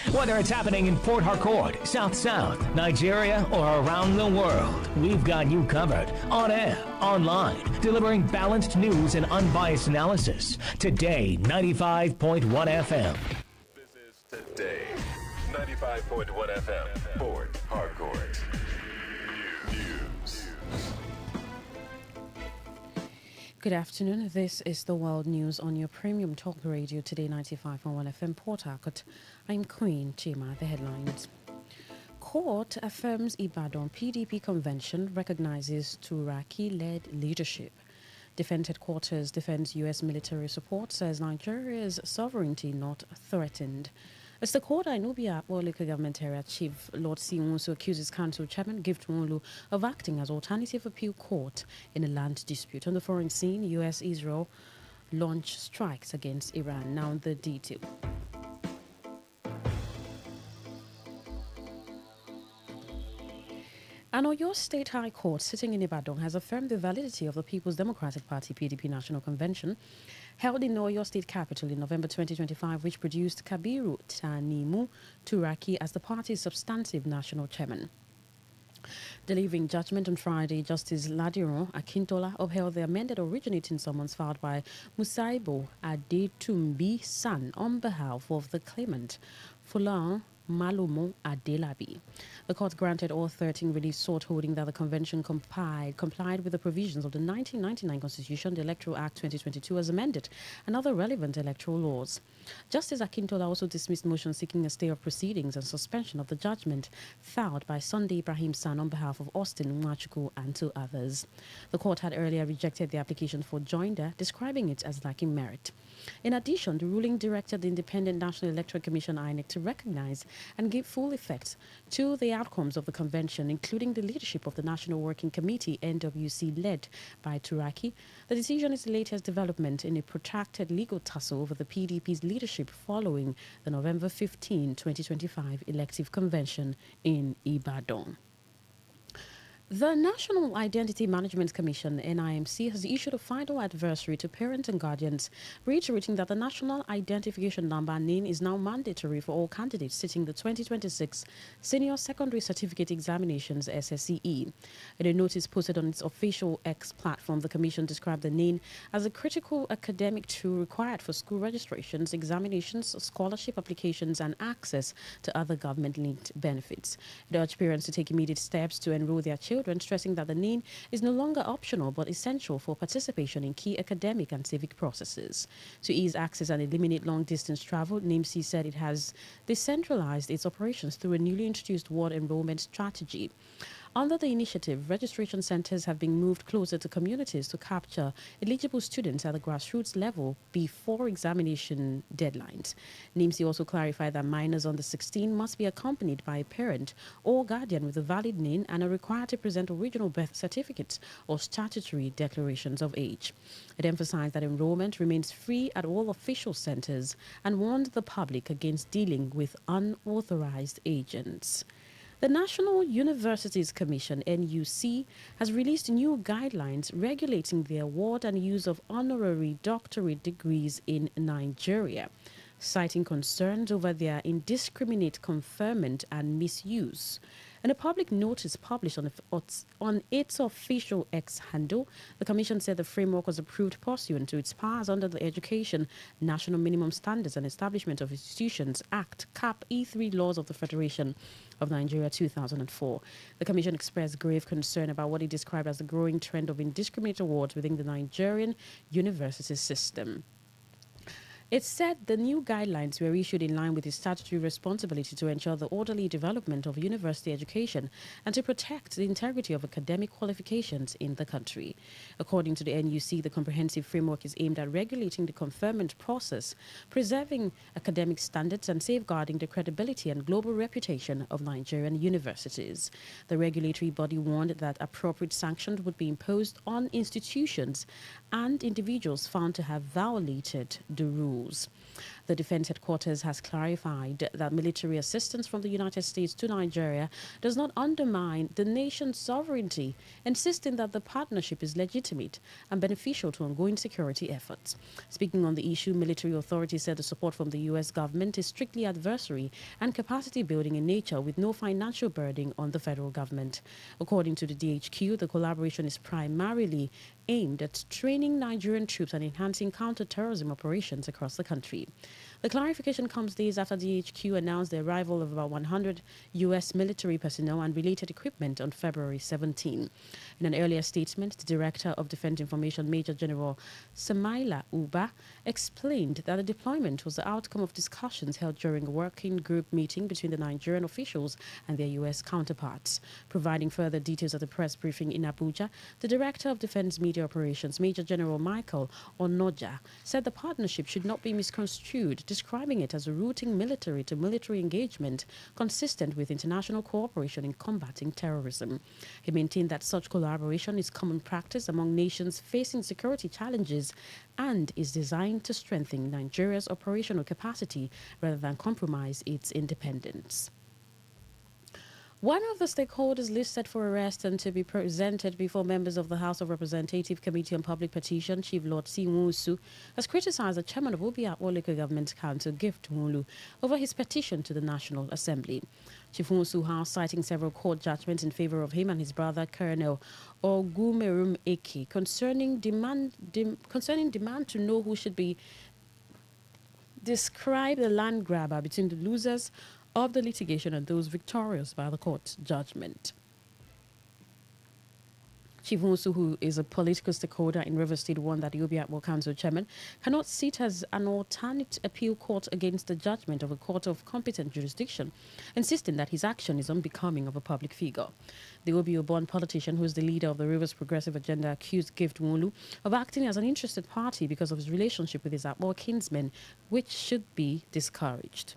Whether it's happening in Port Harcourt, South, Nigeria, or around the world, we've got you covered. On air, online, delivering balanced news and unbiased analysis. Today, 95.1 FM. Today, 95.1 FM, Port Harcourt. News. Good afternoon. This is the World News on your premium talk radio Today 95.1 FM Port Harcourt. I'm Queen Chima. The headlines. Court affirms Ibadan PDP convention recognizes Turaki-led leadership. Defense headquarters defends U.S. military support, says Nigeria's sovereignty not threatened. As the court, Ainubia local government area chief Lord Siwonso accuses council chairman Gift Nwolu of acting as alternative appeal court in a land dispute. On the foreign scene, U.S.-Israel launch strikes against Iran. Now the detail. An Oyo State High Court sitting in Ibadan has affirmed the validity of the People's Democratic Party PDP National Convention held in the Oyo State capital in November 2025, which produced Kabiru Tanimu Turaki as the party's substantive national chairman. Delivering judgment on Friday, Justice Ladiron Akintola upheld the amended originating summons filed by Musaibo Adetumbi San on behalf of the claimant, Fulan Malumo Adelabi. The court granted all 13 reliefs sought, holding that the convention complied with the provisions of the 1999 Constitution, the Electoral Act 2022 as amended, and other relevant electoral laws. Justice Akintola also dismissed motions seeking a stay of proceedings and suspension of the judgment filed by Sunday Ibrahim San on behalf of Austin Nwachukwu and two others. The court had earlier rejected the application for joinder, describing it as lacking merit. In addition, the ruling directed the Independent National Electoral Commission INEC to recognize and give full effect to the outcomes of the convention, including the leadership of the National Working Committee, NWC, led by Turaki. The decision is the latest development in a protracted legal tussle over the PDP's leadership following the November 15, 2025 elective convention in Ibadan. The National Identity Management Commission, NIMC, has issued a final advisory to parents and guardians, reiterating that the National Identification Number (NIN) is now mandatory for all candidates sitting the 2026 Senior Secondary Certificate Examinations (SSCE). In a notice posted on its official X platform, the Commission described the NIN as a critical academic tool required for school registrations, examinations, scholarship applications, and access to other government-linked benefits. It urged parents to take immediate steps to enroll their children, stressing that the NIN is no longer optional but essential for participation in key academic and civic processes. To ease access and eliminate long-distance travel, NIMC said it has decentralized its operations through a newly introduced ward enrollment strategy. Under the initiative, registration centers have been moved closer to communities to capture eligible students at the grassroots level before examination deadlines. NIMC also clarified that minors under 16 must be accompanied by a parent or guardian with a valid NIN and are required to present original birth certificates or statutory declarations of age. It emphasized that enrollment remains free at all official centers and warned the public against dealing with unauthorized agents. The National Universities Commission, NUC, has released new guidelines regulating the award and use of honorary doctorate degrees in Nigeria, citing concerns over their indiscriminate conferment and misuse. In a public notice published on its official X handle, the Commission said the framework was approved pursuant to its powers under the Education, National Minimum Standards and Establishment of Institutions Act, CAP E3 laws of the Federation of Nigeria 2004. The Commission expressed grave concern about what it described as the growing trend of indiscriminate awards within the Nigerian university system. It said the new guidelines were issued in line with its statutory responsibility to ensure the orderly development of university education and to protect the integrity of academic qualifications in the country. According to the NUC, the comprehensive framework is aimed at regulating the conferment process, preserving academic standards, and safeguarding the credibility and global reputation of Nigerian universities. The regulatory body warned that appropriate sanctions would be imposed on institutions and individuals found to have violated the rules. The The Defense Headquarters has clarified that military assistance from the United States to Nigeria does not undermine the nation's sovereignty, insisting that the partnership is legitimate and beneficial to ongoing security efforts. Speaking on the issue, military authorities said the support from the U.S. government is strictly adversary and capacity building in nature with no financial burden on the federal government. According to the DHQ, the collaboration is primarily aimed at training Nigerian troops and enhancing counter-terrorism operations across the country. The clarification comes days after DHQ announced the arrival of about 100 U.S. military personnel and related equipment on February 17. In an earlier statement, the Director of Defense Information, Major General Samaila Uba, explained that the deployment was the outcome of discussions held during a working group meeting between the Nigerian officials and their U.S. counterparts. Providing further details at the press briefing in Abuja, the Director of Defense Media Operations, Major General Michael Onoja, said the partnership should not be misconstrued, describing it as a routing military-to-military engagement consistent with international cooperation in combating terrorism. He maintained that such collaboration is common practice among nations facing security challenges and is designed to strengthen Nigeria's operational capacity rather than compromise its independence. One of the stakeholders listed for arrest and to be presented before members of the House of Representatives Committee on Public Petition, Chief Lord C. Nwusu, has criticized the chairman of Obiakpo Local Government Council, Gift Nwulu, over his petition to the National Assembly. Chief Nwusu, House, citing several court judgments in favor of him and his brother, Colonel Ogumerum Eke, concerning demand to know who should be described the land grabber between the losers of the litigation and those victorious by the court judgment. Chief Nwusu, who is a political stakeholder in River State, warned that the Obiakpo Council chairman cannot sit as an alternate appeal court against the judgment of a court of competent jurisdiction, insisting that his action is unbecoming of a public figure. The Obio-born politician, who is the leader of the Rivers Progressive Agenda, accused Gift Nwulu of acting as an interested party because of his relationship with his Akbo kinsmen, which should be discouraged.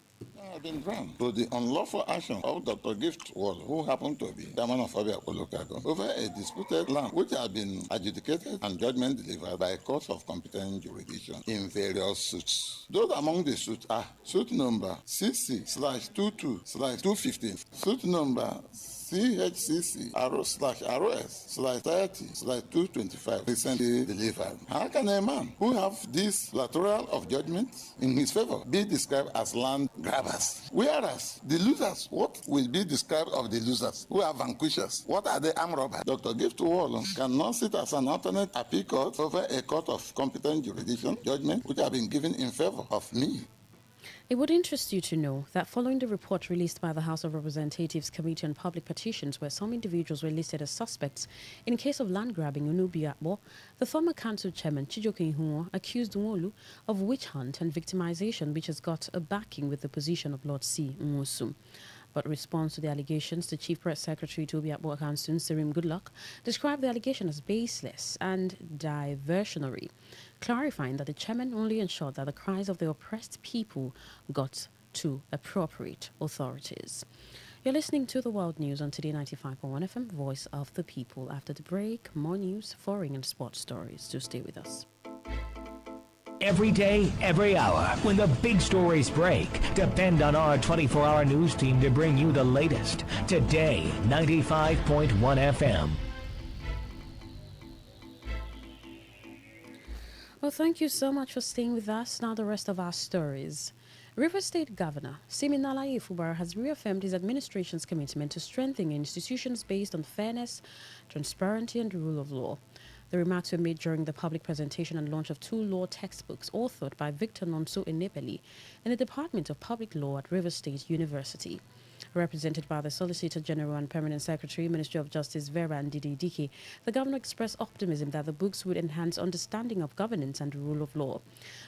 Have been drawn to the unlawful action of Dr. Gift Wall, who happened to be chairman of Obiakpo Local Government, over a disputed land which had been adjudicated and judgment delivered by courts of competent jurisdiction in various suits. Those among the suits are suit number CC/22/215, suit number CHCC/ROS/30/225 recently delivered. How can a man who have this lateral of judgment in his favor be described as land grabbers? Whereas the losers, what will be described of the losers who are vanquishers? What are the armed robbers? Dr. Gift Wall cannot sit as an alternate appeal court over a court of competent jurisdiction judgment which have been given in favor of me. It would interest you to know that following the report released by the House of Representatives Committee on Public Petitions, where some individuals were listed as suspects in case of land grabbing in Obiakpo, the former council chairman Chijoke Ihunwo accused Nwulu of witch hunt and victimization, which has got a backing with the position of Lord C. Nwusu. But in response to the allegations, the Chief Press Secretary to Obiakpo Council, Sirim Goodluck, described the allegation as baseless and diversionary, clarifying that the chairman only ensured that the cries of the oppressed people got to appropriate authorities. You're listening to the World News on Today 95.1 FM, Voice of the People. After the break, more news, foreign and sports stories. Do stay with us. Every day, every hour, when the big stories break, depend on our 24-hour news team to bring you the latest. Today, 95.1 FM. Well, thank you so much for staying with us. Now the rest of our stories. River State Governor Siminalayi Fubara has reaffirmed his administration's commitment to strengthening institutions based on fairness, transparency, and the rule of law. The remarks were made during the public presentation and launch of 2 law textbooks authored by Victor Nonso Enebeli in the Department of Public Law at River State University. Represented by the Solicitor General and Permanent Secretary, Ministry of Justice Vera Ndidi Dike, the governor expressed optimism that the books would enhance understanding of governance and the rule of law.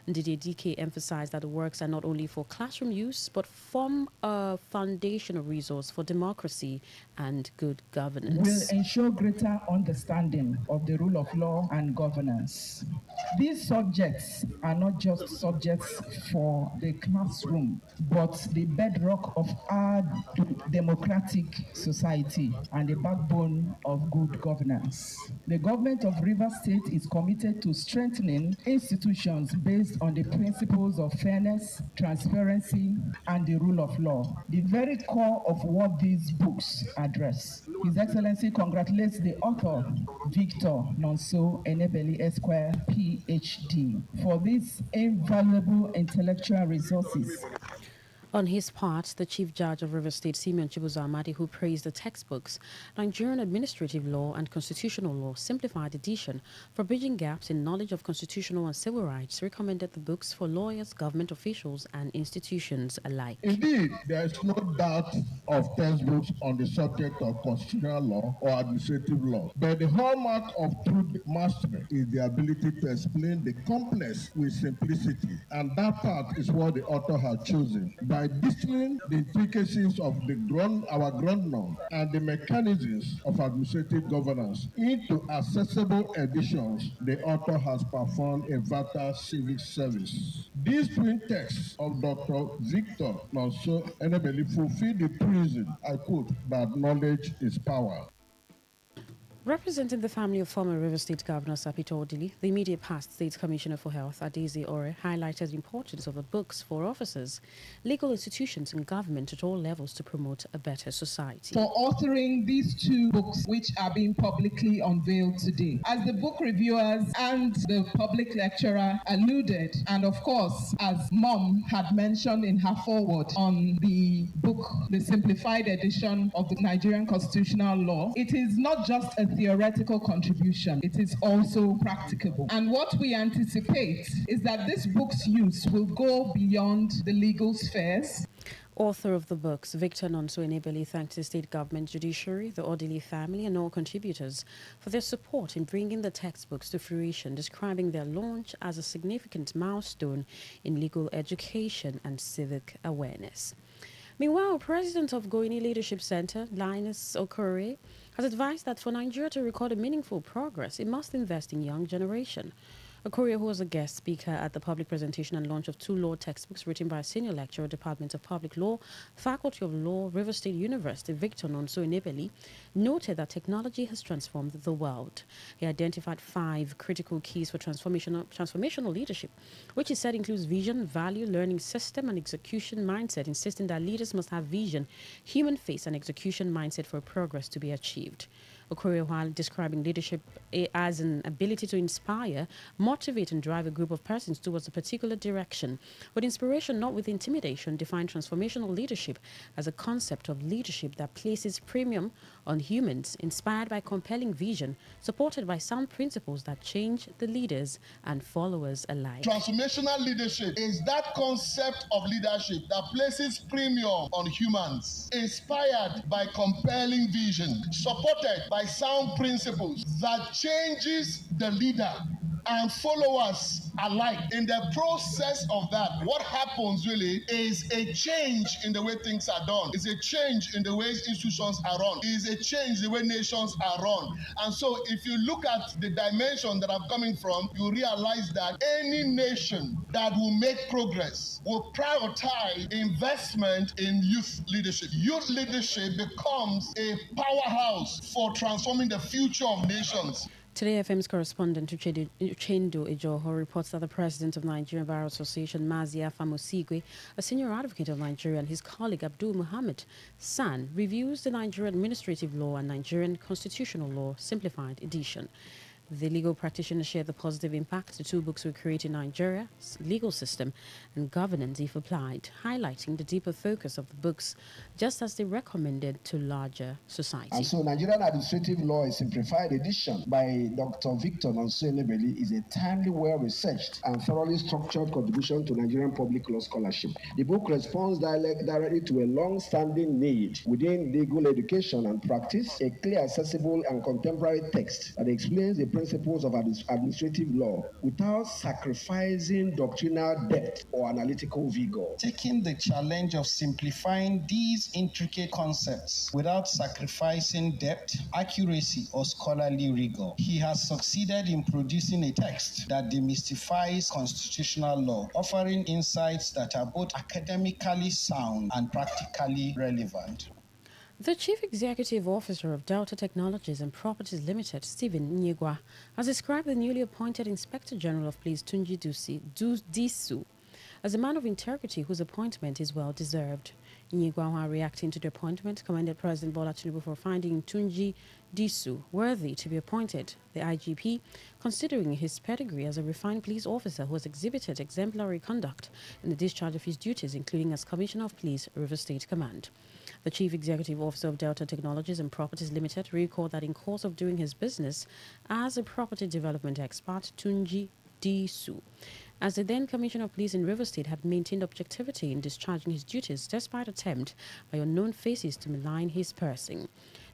Ndidi Dike emphasized that the works are not only for classroom use, but form a foundational resource for democracy and good governance. Will ensure greater understanding of the rule of law and governance. These subjects are not just subjects for the classroom, but the bedrock of our democratic society and the backbone of good governance. The government of Rivers State is committed to strengthening institutions based on the principles of fairness, transparency, and the rule of law, the very core of what these books address. His Excellency congratulates the author, Victor Nonso Enebeli Esquire, PhD, for these invaluable intellectual resources. On his part, the Chief Judge of River State, Simeon Chibuzo Amadi, who praised the textbooks, Nigerian Administrative Law and Constitutional Law Simplified Edition for bridging gaps in knowledge of constitutional and civil rights, recommended the books for lawyers, government officials, and institutions alike. Indeed, there is no doubt of textbooks on the subject of constitutional law or administrative law, but the hallmark of true mastery is the ability to explain the complex with simplicity, and that part is what the author has chosen. By distilling the intricacies of our ground norm and the mechanisms of administrative governance into accessible editions, the author has performed a vital civic service. These twin texts of Dr. Victor Nonso Enebeli fulfill the truism, I quote, that knowledge is power. Representing the family of former River State Governor Sapito Odili, the immediate past State Commissioner for Health, Adeze Ore, highlighted the importance of the books for officers, legal institutions, and government at all levels to promote a better society. For authoring these two books, which are being publicly unveiled today. As the book reviewers and the public lecturer alluded, and of course, as Mom had mentioned in her foreword on the book, the simplified edition of the Nigerian Constitutional Law, it is not just a theoretical contribution, it is also practicable. And what we anticipate is that this book's use will go beyond the legal spheres. Author of the books, Victor Nonso Enebeli, thanked the state government, judiciary, the Odili family, and all contributors for their support in bringing the textbooks to fruition, describing their launch as a significant milestone in legal education and civic awareness. Meanwhile, President of Goini Leadership Center, Linus Okore, has advised that for Nigeria to record a meaningful progress, it must invest in young generation. Okore, who was a guest speaker at the public presentation and launch of two law textbooks written by a senior lecturer, Department of Public Law, Faculty of Law, River State University, Victor Nonso Enebeli, noted that technology has transformed the world. He identified 5 critical keys for transformational leadership, which he said includes vision, value, learning system, and execution mindset, insisting that leaders must have vision, human face, and execution mindset for progress to be achieved. Okore, while describing leadership as an ability to inspire, motivate, and drive a group of persons towards a particular direction, with inspiration, not with intimidation, defined transformational leadership as a concept of leadership that places premium on humans, inspired by compelling vision, supported by sound principles that change the leaders and followers alike. Transformational leadership is that concept of leadership that places premium on humans, inspired by compelling vision, supported by sound principles that changes the leader and followers alike. In the process of that, what happens really is a change in the way things are done. It's a change in the ways institutions are run. It's a change in the way nations are run. And so if you look at the dimension that I'm coming from, you realize that any nation that will make progress will prioritize investment in youth leadership. Youth leadership becomes a powerhouse for transforming the future of nations. Today FM's correspondent Uchendo Ejoho reports that the president of Nigerian Bar Association, Mazia Famosigwe, a senior advocate of Nigeria, and his colleague Abdul Muhammad San reviews the Nigerian Administrative Law and Nigerian Constitutional Law Simplified Edition. The legal practitioner shared the positive impact the two books will create in Nigeria's legal system and governance if applied, highlighting the deeper focus of the books, just as they recommended to larger society. And so Nigerian Administrative Law, a simplified edition by Dr. Victor Nonso Enebeli, is a timely, well-researched and thoroughly structured contribution to Nigerian public law scholarship. The book responds directly to a long-standing need within legal education and practice, a clear, accessible, and contemporary text that explains the principles of administrative law without sacrificing doctrinal depth or analytical vigor. Taking the challenge of simplifying these intricate concepts without sacrificing depth, accuracy, or scholarly rigor, he has succeeded in producing a text that demystifies constitutional law, offering insights that are both academically sound and practically relevant. The Chief Executive Officer of Delta Technologies and Properties Limited, Stephen Nyegwa, has described the newly appointed Inspector General of Police, Tunji Disu, as a man of integrity whose appointment is well deserved. Nyegwa, while reacting to the appointment, commended President Bola Tinubu for finding Tunji Disu worthy to be appointed the IGP, considering his pedigree as a refined police officer who has exhibited exemplary conduct in the discharge of his duties, including as Commissioner of Police, River State Command. The Chief Executive Officer of Delta Technologies and Properties Limited recalled that in course of doing his business as a property development expert, Tunji Disu, as the then Commissioner of Police in River State, had maintained objectivity in discharging his duties despite attempt by unknown faces to malign his person.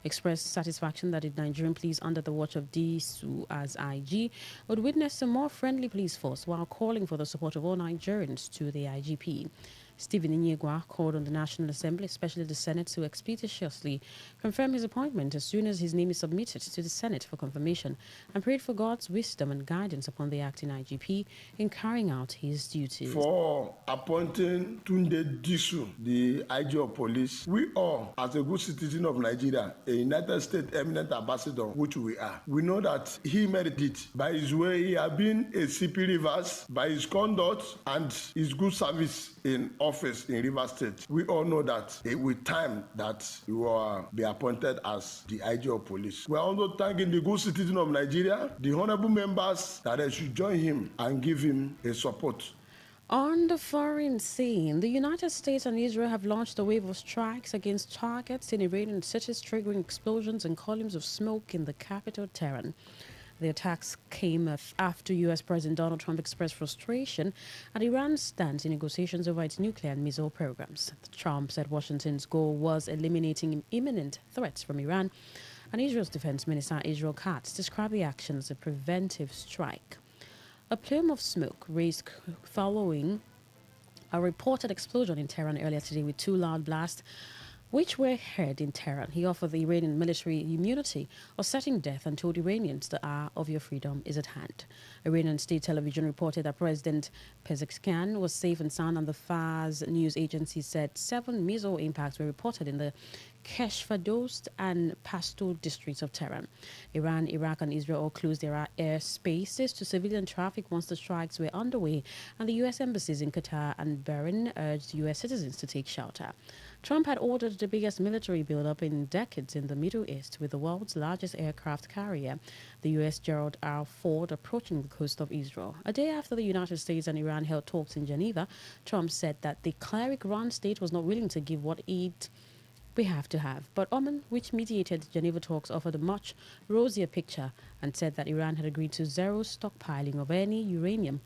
Expressed satisfaction that the Nigerian police under the watch of Disu as IG would witness a more friendly police force while calling for the support of all Nigerians to the IGP. Stephen Nyegwa called on the National Assembly, especially the Senate, to expeditiously confirm his appointment as soon as his name is submitted to the Senate for confirmation, and prayed for God's wisdom and guidance upon the acting IGP in carrying out his duties. For appointing Tunde Disu, the IG of Police, we all, as a good citizen of Nigeria, a United States eminent ambassador, which we are, we know that he merited it. By his way, he has been a CP Rivers, by his conduct and his good service in office in River State. We all know that it will time that he will be appointed as the IG of Police. We are also thanking the good citizen of Nigeria, the honorable members, that they should join him and give him a support. On the foreign scene, the United States and Israel have launched a wave of strikes against targets in Iranian cities, triggering explosions and columns of smoke in the capital, Tehran. The attacks came after U.S. President Donald Trump expressed frustration at Iran's stance in negotiations over its nuclear and missile programs. Trump said Washington's goal was eliminating imminent threats from Iran, and Israel's Defense Minister Israel Katz described the action as a preventive strike. A plume of smoke raised following a reported explosion in Tehran earlier today with two loud blasts, which were heard in Tehran. He offered the Iranian military immunity or certain death and told Iranians the hour of your freedom is at hand. Iranian state television reported that President Pezeshkian was safe and sound, and the Fars news agency said 7 missile impacts were reported in the Keshfadost and Pasto districts of Tehran. Iran, Iraq, and Israel all closed their airspaces to civilian traffic once the strikes were underway, and the U.S. embassies in Qatar and Bahrain urged U.S. citizens to take shelter. Trump had ordered the biggest military buildup in decades in the Middle East, with the world's largest aircraft carrier, the U.S. Gerald R. Ford, approaching the coast of Israel. A day after the United States and Iran held talks in Geneva, Trump said that the cleric-run state was not willing to give what we have to have. But Oman, which mediated the Geneva talks, offered a much rosier picture and said that Iran had agreed to zero stockpiling of any uranium,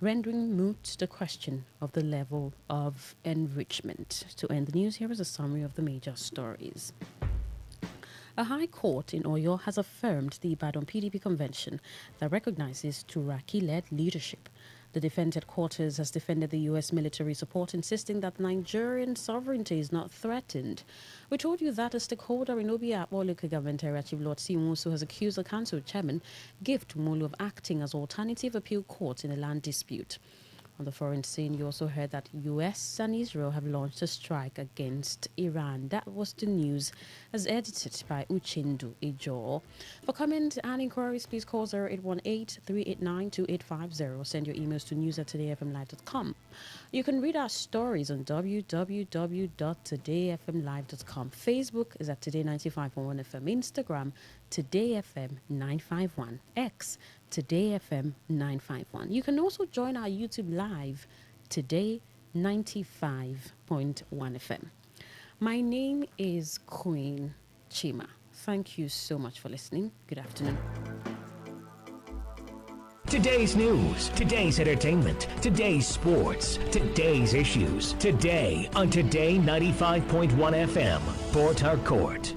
rendering moot the question of the level of enrichment. To end the news, here is a summary of the major stories. A high court in Oyo has affirmed the Ibadan PDP convention that recognizes Turaki-led leadership. The defense headquarters has defended the U.S. military support, insisting that Nigerian sovereignty is not threatened. We told you that a stakeholder in Obia local government area, Chief Lord Simusu, has accused the council chairman, Gift Mulu, of acting as alternative appeal court in a land dispute. On the foreign scene, you also heard that U.S. and Israel have launched a strike against Iran. That was the news, as edited by Uchendu Ijo. For comments and inquiries, please call 0818-389-2850. Send your emails to news@todayfmlive.com. You can read our stories on www.todayfmlive.com. Facebook is at Today95.1fm. Instagram, TodayFM951. X, TodayFM951. You can also join our YouTube live, Today 95.1 FM. My name is Queen Chima. Thank you so much for listening. Good afternoon. Today's news, today's entertainment, today's sports, today's issues. Today on Today 95.1 FM, Port Harcourt.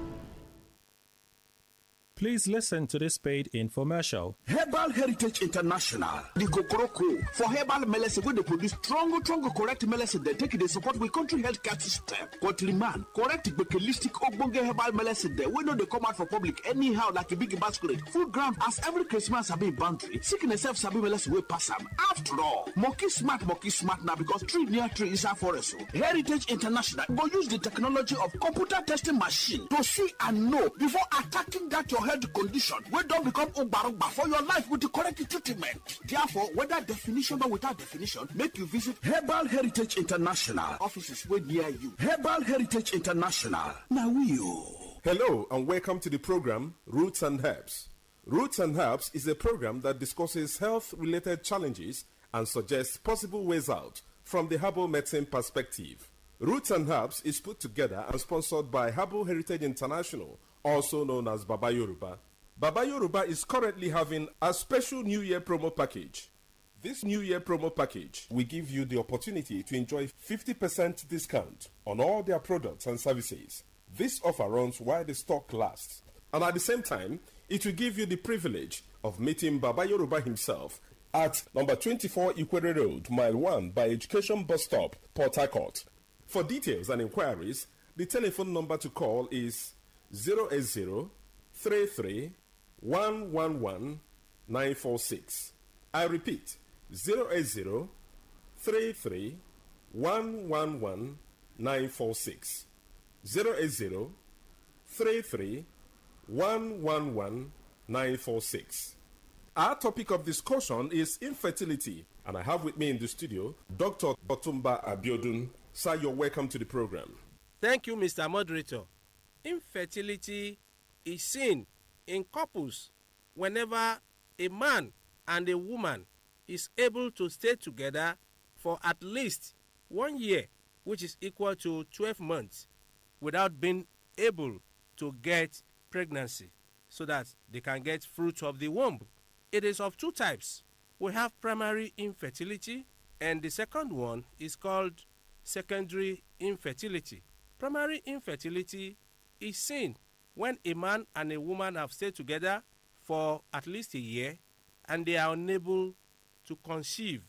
Please listen to this paid infomercial. Herbal Heritage International, the Kokoroko for herbal medicine wey dey produce strong correct medicine dem take dey support we country healthcare system. Countryman, correct gbekelistic ogbonge herbal medicine dem wey no dey come out for public anyhow like a big masquerade. Full ground as every Christmas sabi boundary. Sickness sef sabi medicine wey pass am. After all, monkey smart na because tree near tree inside forest. Heritage International go use the technology of computer testing machine to see and know before attacking that your health condition wey don become ugbarugba for your life with the correct treatment. Therefore, whether definition or without definition, make you visit Herbal Heritage International offices wey near you. Herbal Heritage International. Now we Hello and welcome to the program Roots and Herbs. Roots and Herbs is a program that discusses health-related challenges and suggests possible ways out from the herbal medicine perspective. Roots and Herbs is put together and sponsored by Herbal Heritage International, also known as Baba Yoruba. Baba Yoruba is currently having a special New Year promo package. This New Year promo package will give you the opportunity to enjoy 50% discount on all their products and services. This offer runs while the stock lasts, and at the same time, it will give you the privilege of meeting Baba Yoruba himself at number 24 Ikwere Road, Mile 1 by Education Bus Stop, Port Harcourt. For details and inquiries, the telephone number to call is 080-33-111-946. I repeat, 080-33-111-946. 080-33-111-946. Our topic of discussion is infertility, and I have with me in the studio Dr. Otumba Abiodun. Sir, you're welcome to the program. Thank you, Mr. Moderator. Infertility is seen in couples whenever a man and a woman is able to stay together for at least 1 year, which is equal to 12 months, without being able to get pregnancy so that they can get fruit of the womb. It is of two types. We have primary infertility, and the second one is called secondary infertility. Primary infertility is seen when a man and a woman have stayed together for at least a year and they are unable to conceive.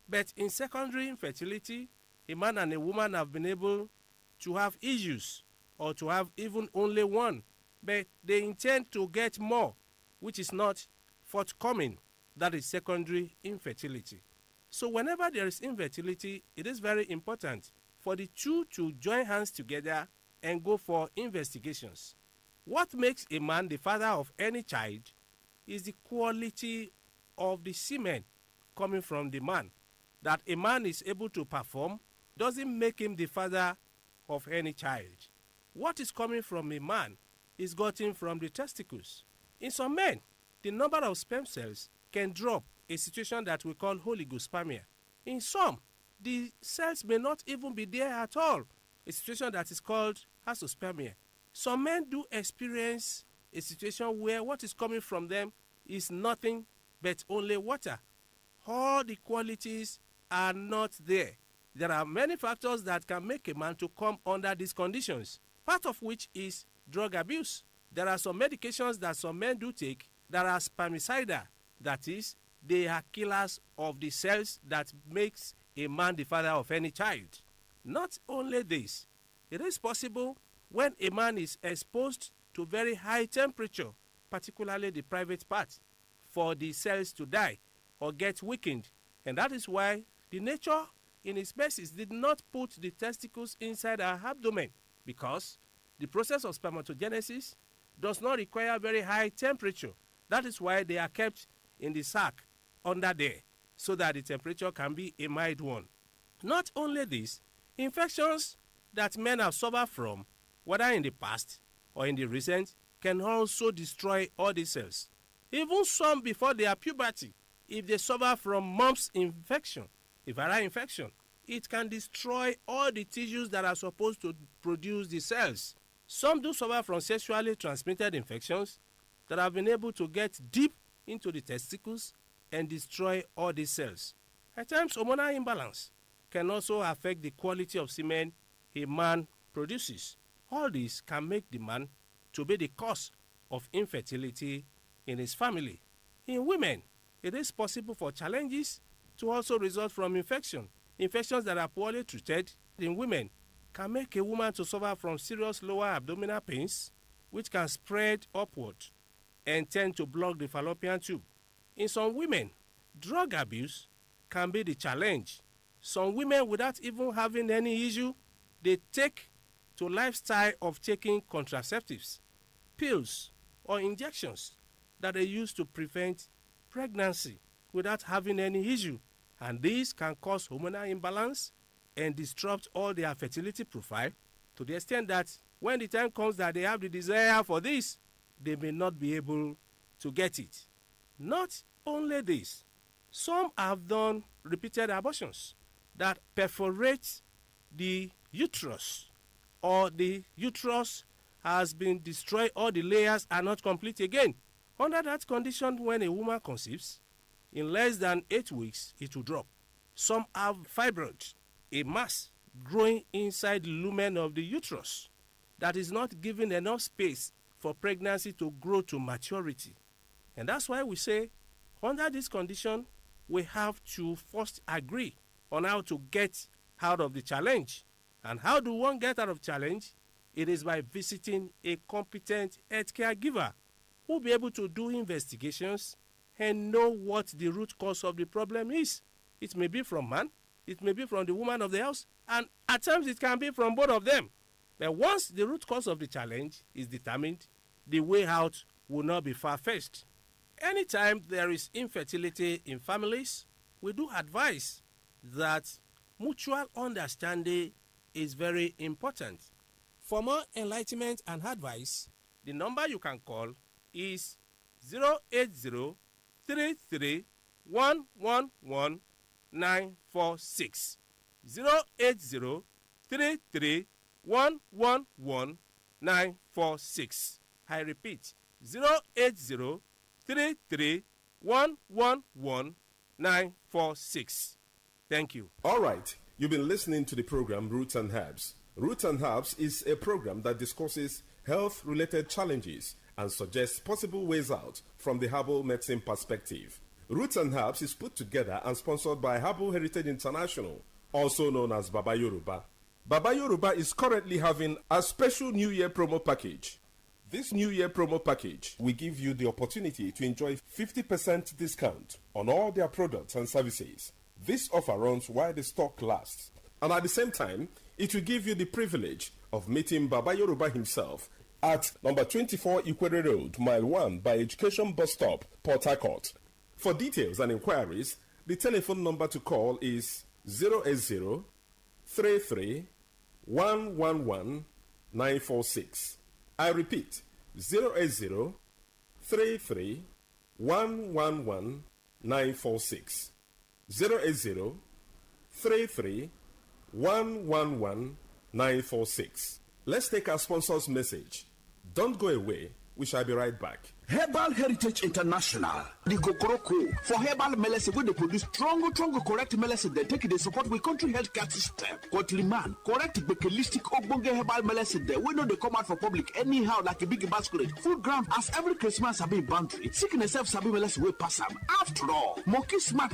But in secondary infertility, a man and a woman have been able to have issues or to have even only one, but they intend to get more, which is not forthcoming. That is secondary infertility. So whenever there is infertility, it is very important for the two to join hands together and go for investigations. What makes a man the father of any child is the quality of the semen coming from the man. That a man is able to perform doesn't make him the father of any child. What is coming from a man is gotten from the testicles. In some men, the number of sperm cells can drop, a situation that we call oligospermia. In some, the cells may not even be there at all, a situation that is called azoospermia. Some men do experience a situation where what is coming from them is nothing but only water. All the qualities are not there. There are many factors that can make a man to come under these conditions, part of which is drug abuse. There are some medications that some men do take that are spermicidal, that is, they are killers of the cells that makes a man the father of any child. Not only this, it is possible when a man is exposed to very high temperature, particularly the private part, for the cells to die or get weakened. And that is why the nature in his species did not put the testicles inside our abdomen, because the process of spermatogenesis does not require very high temperature. That is why they are kept in the sac under there, so that the temperature can be a mild one. Not only this, infections that men have suffered from, whether in the past or in the recent, can also destroy all the cells. Even some before their puberty, if they suffer from mumps infection, a viral infection, it can destroy all the tissues that are supposed to produce the cells. Some do suffer from sexually transmitted infections that have been able to get deep into the testicles and destroy all the cells. At times, hormonal imbalance can also affect the quality of semen a man produces. All this can make the man to be the cause of infertility in his family. In women, it is possible for challenges to also result from infection. Infections that are poorly treated in women can make a woman to suffer from serious lower abdominal pains, which can spread upward and tend to block the fallopian tube. In some women, drug abuse can be the challenge. Some women, without even having any issue, they take to lifestyle of taking contraceptives, pills, or injections that they use to prevent pregnancy without having any issue. And this can cause hormonal imbalance and disrupt all their fertility profile to the extent that when the time comes that they have the desire for this, they may not be able to get it. Not only this, some have done repeated abortions that perforate the uterus, or the uterus has been destroyed, or the layers are not complete again. Under that condition, when a woman conceives, in less than 8 weeks, it will drop. Some have fibroid, a mass growing inside the lumen of the uterus that is not giving enough space for pregnancy to grow to maturity. And that's why we say, under this condition, we have to first agree on how to get out of the challenge. And how do one get out of challenge? It is by visiting a competent healthcare giver who will be able to do investigations and know what the root cause of the problem is. It may be from man, it may be from the woman of the house, and at times it can be from both of them. But once the root cause of the challenge is determined, the way out will not be far-fetched. Anytime there is infertility in families, we do advise that mutual understanding is very important. For more enlightenment and advice, the number you can call is 080-33-111-946. 080-33-111-946. I repeat, 080-33-111-946. Thank you. All right. You've been listening to the program Roots and Herbs. Roots and Herbs is a program that discusses health-related challenges and suggests possible ways out from the herbal medicine perspective. Roots and Herbs is put together and sponsored by Herbal Heritage International, also known as Baba Yoruba. Baba Yoruba is currently having a special New Year promo package. This New Year promo package will give you the opportunity to enjoy 50% discount on all their products and services. This offer runs while the stock lasts, and at the same time, it will give you the privilege of meeting Baba Yoruba himself at number 24 Ikwere Road, Mile 1 by Education Bus Stop, Port Harcourt. For details and inquiries, the telephone number to call is 080 33 111 946. I repeat, 080 33 111 946. 080 33 111 946. Let's take our sponsor's message. Don't go away. We shall be right back. Herbal Heritage International, the Kokoroko, for herbal medicine, where they produce strong, correct medicine, they take it, they support with country healthcare system. Countryman, correct, bekelistic, ogbonge herbal medicine, they we know they come out for public anyhow, like a big basket. Food ground, as every Christmas have been boundary. Sickness self sabi medicine will pass them. After all, monkey smart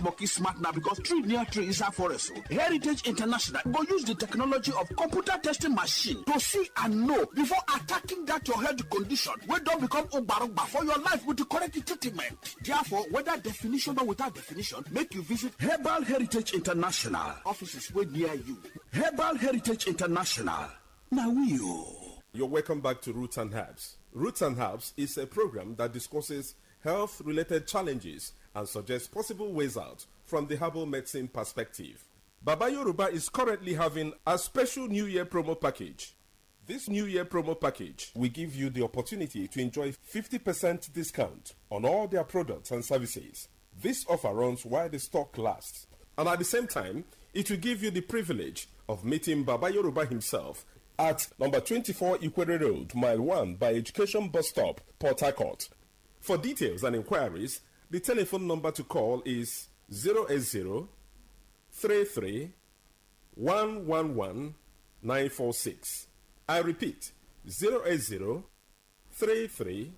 now, because tree near tree is a forest. Heritage International go use the technology of computer testing machine to see and know before attacking that your health condition, where don't become Obarogba for your life with the correct treatment. Therefore, whether definition or without definition, make you visit Herbal Heritage International. Offices way near you. Herbal Heritage International. Now You're welcome back to Roots and Herbs. Roots and Herbs is a program that discusses health-related challenges and suggests possible ways out from the herbal medicine perspective. Baba Yoruba is currently having a special New Year promo package. This New Year promo package will give you the opportunity to enjoy 50% discount on all their products and services. This offer runs while the stock lasts, and at the same time, it will give you the privilege of meeting Baba Yoruba himself at number 24 Ikwere Road, Mile 1 by Education Bus Stop, Port Harcourt. For details and inquiries, the telephone number to call is 080 33 111 946. I repeat, 080 33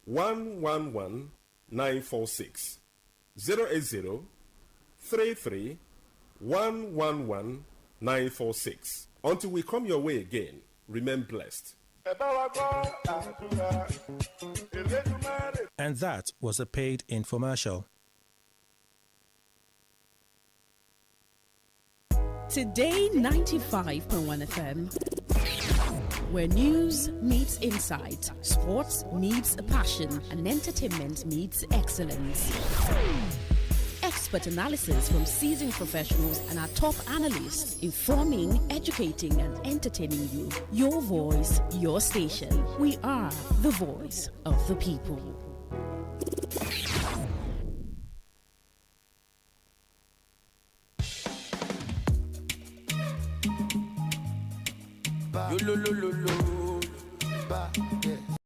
111 946. 080 33 111 946. Until we come your way again, remain blessed. And that was a paid infomercial. Today 95.1 FM, where news meets insight, sports meets passion, and entertainment meets excellence. Expert analysis from seasoned professionals and our top analysts, informing, educating, and entertaining you. Your voice, your station. We are the voice of the people. Yo, lo, lo, lo, lo. Yeah.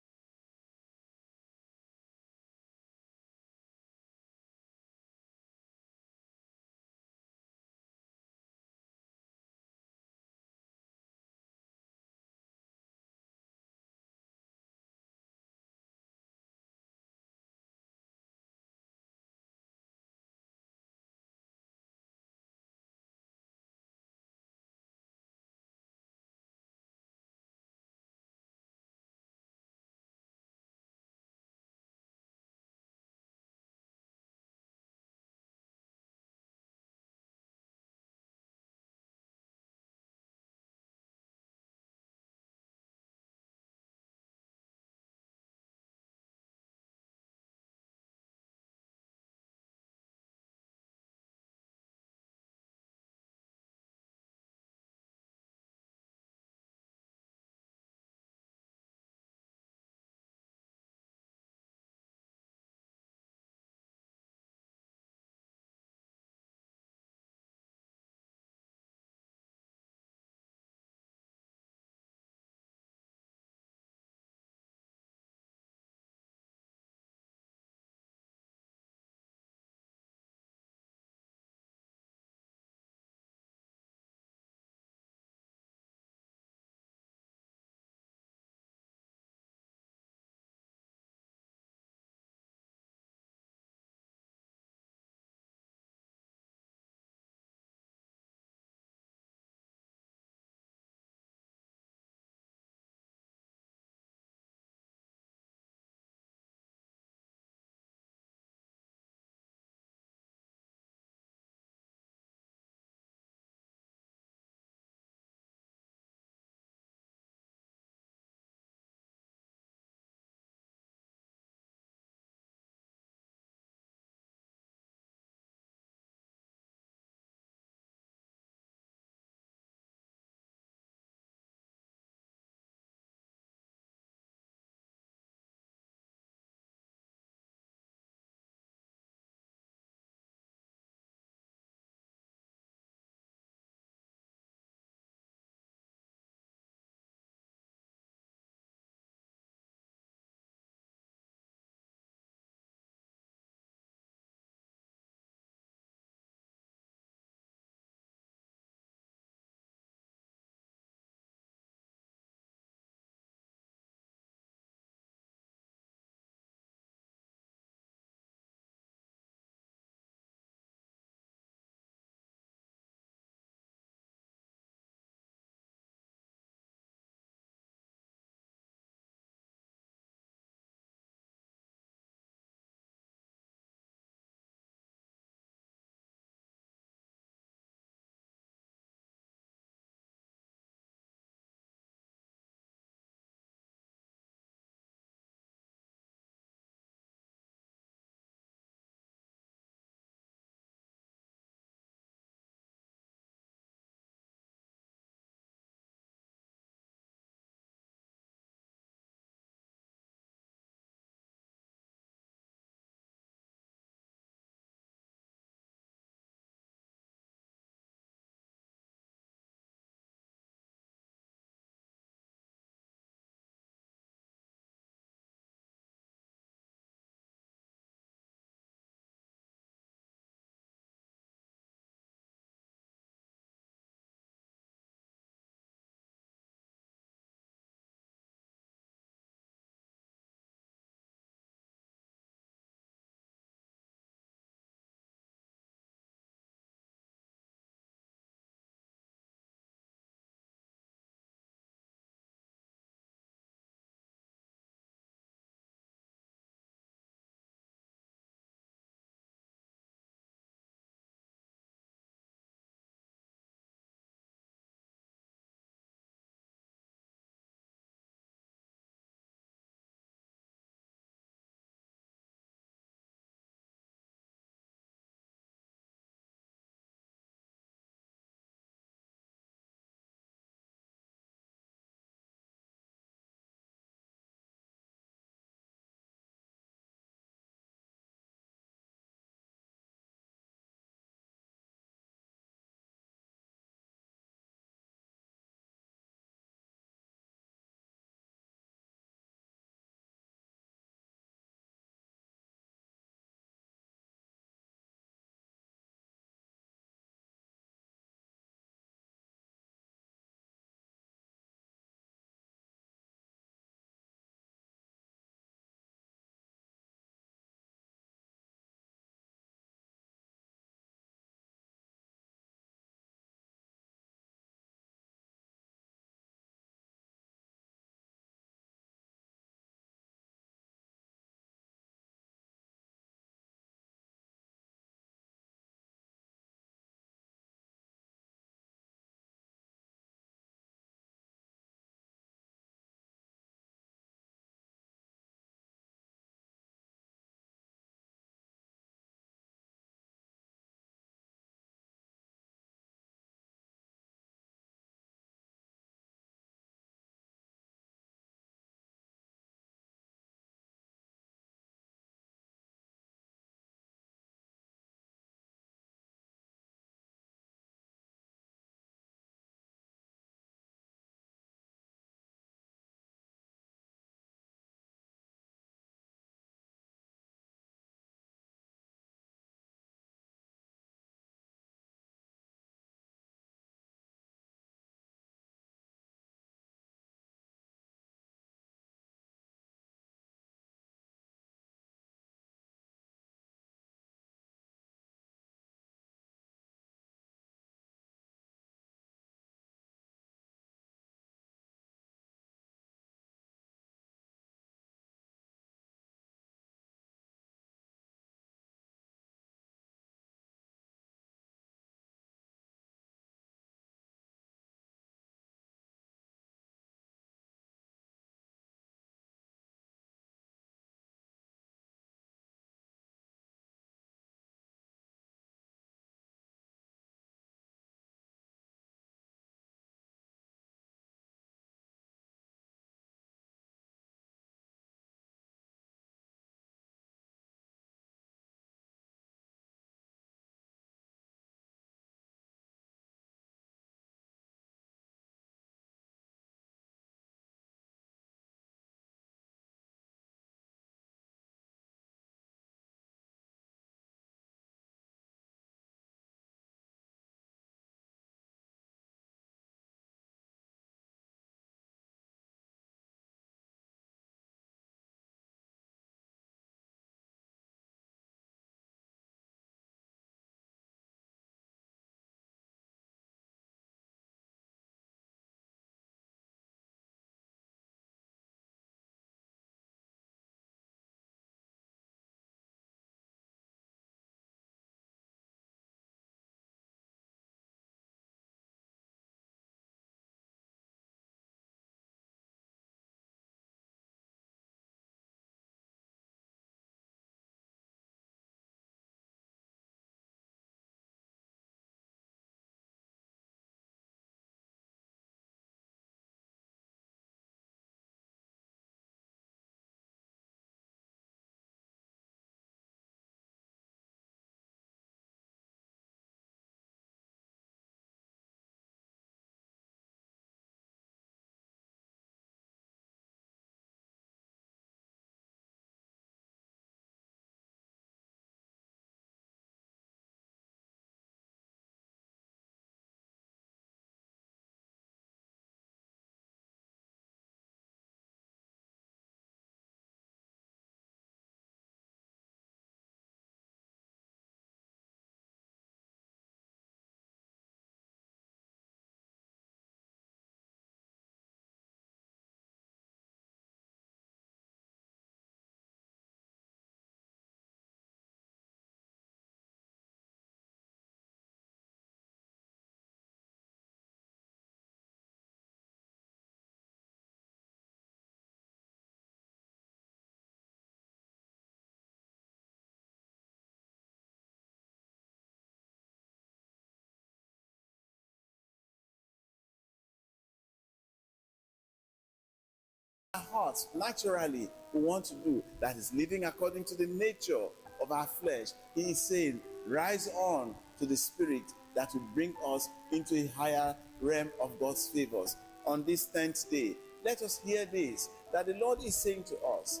our hearts naturally we want to do, that is living according to the nature of our flesh. He is saying, rise on to the spirit that will bring us into a higher realm of God's favors. On this 10th day, let us hear this, that the Lord is saying to us,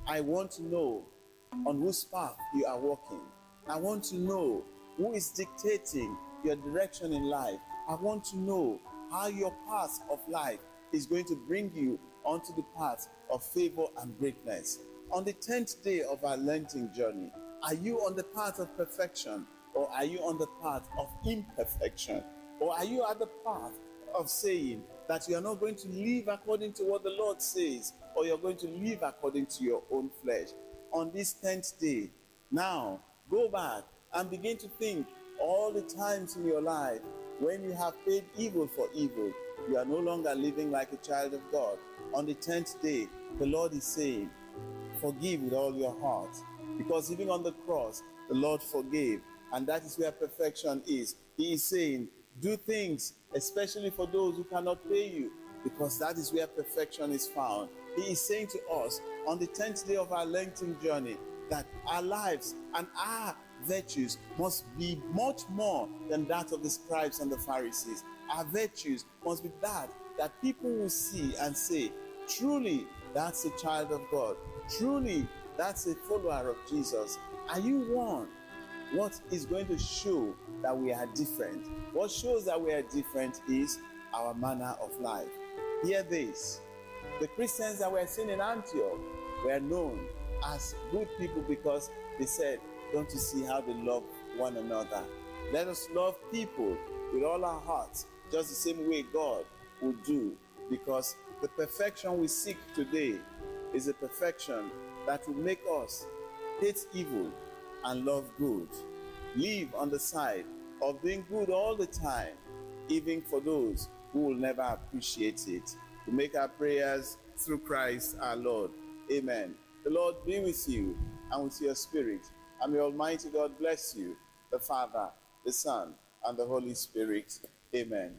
I want to know on whose path you are walking. I want to know who is dictating your direction in life. I want to know how your path of life is going to bring you onto the path of favor and greatness. On the 10th day of our Lenten journey, are you on the path of perfection, or are you on the path of imperfection? Or are you at the path of saying that you are not going to live according to what the Lord says, or you're going to live according to your own flesh? On this 10th day, now go back and begin to think all the times in your life when you have paid evil for evil. You are no longer living like a child of God. On the 10th day, the Lord is saying, forgive with all your heart. Because even on the cross, the Lord forgave. And that is where perfection is. He is saying, do things, especially for those who cannot pay you, because that is where perfection is found. He is saying to us on the 10th day of our Lenten journey that our lives and our virtues must be much more than that of the scribes and the Pharisees. Our virtues must be that people will see and say, truly, that's a child of God. Truly, that's a follower of Jesus. Are you one? What is going to show that we are different? What shows that we are different is our manner of life. Hear this. The Christians that were seen in Antioch were known as good people because they said, don't you see how they love one another? Let us love people with all our hearts, just the same way God would do, because the perfection we seek today is a perfection that will make us hate evil and love good. Live on the side of doing good all the time, even for those who will never appreciate it. We make our prayers through Christ our Lord. Amen. The Lord be with you and with your spirit. And may Almighty God bless you, the Father, the Son, and the Holy Spirit. Amen.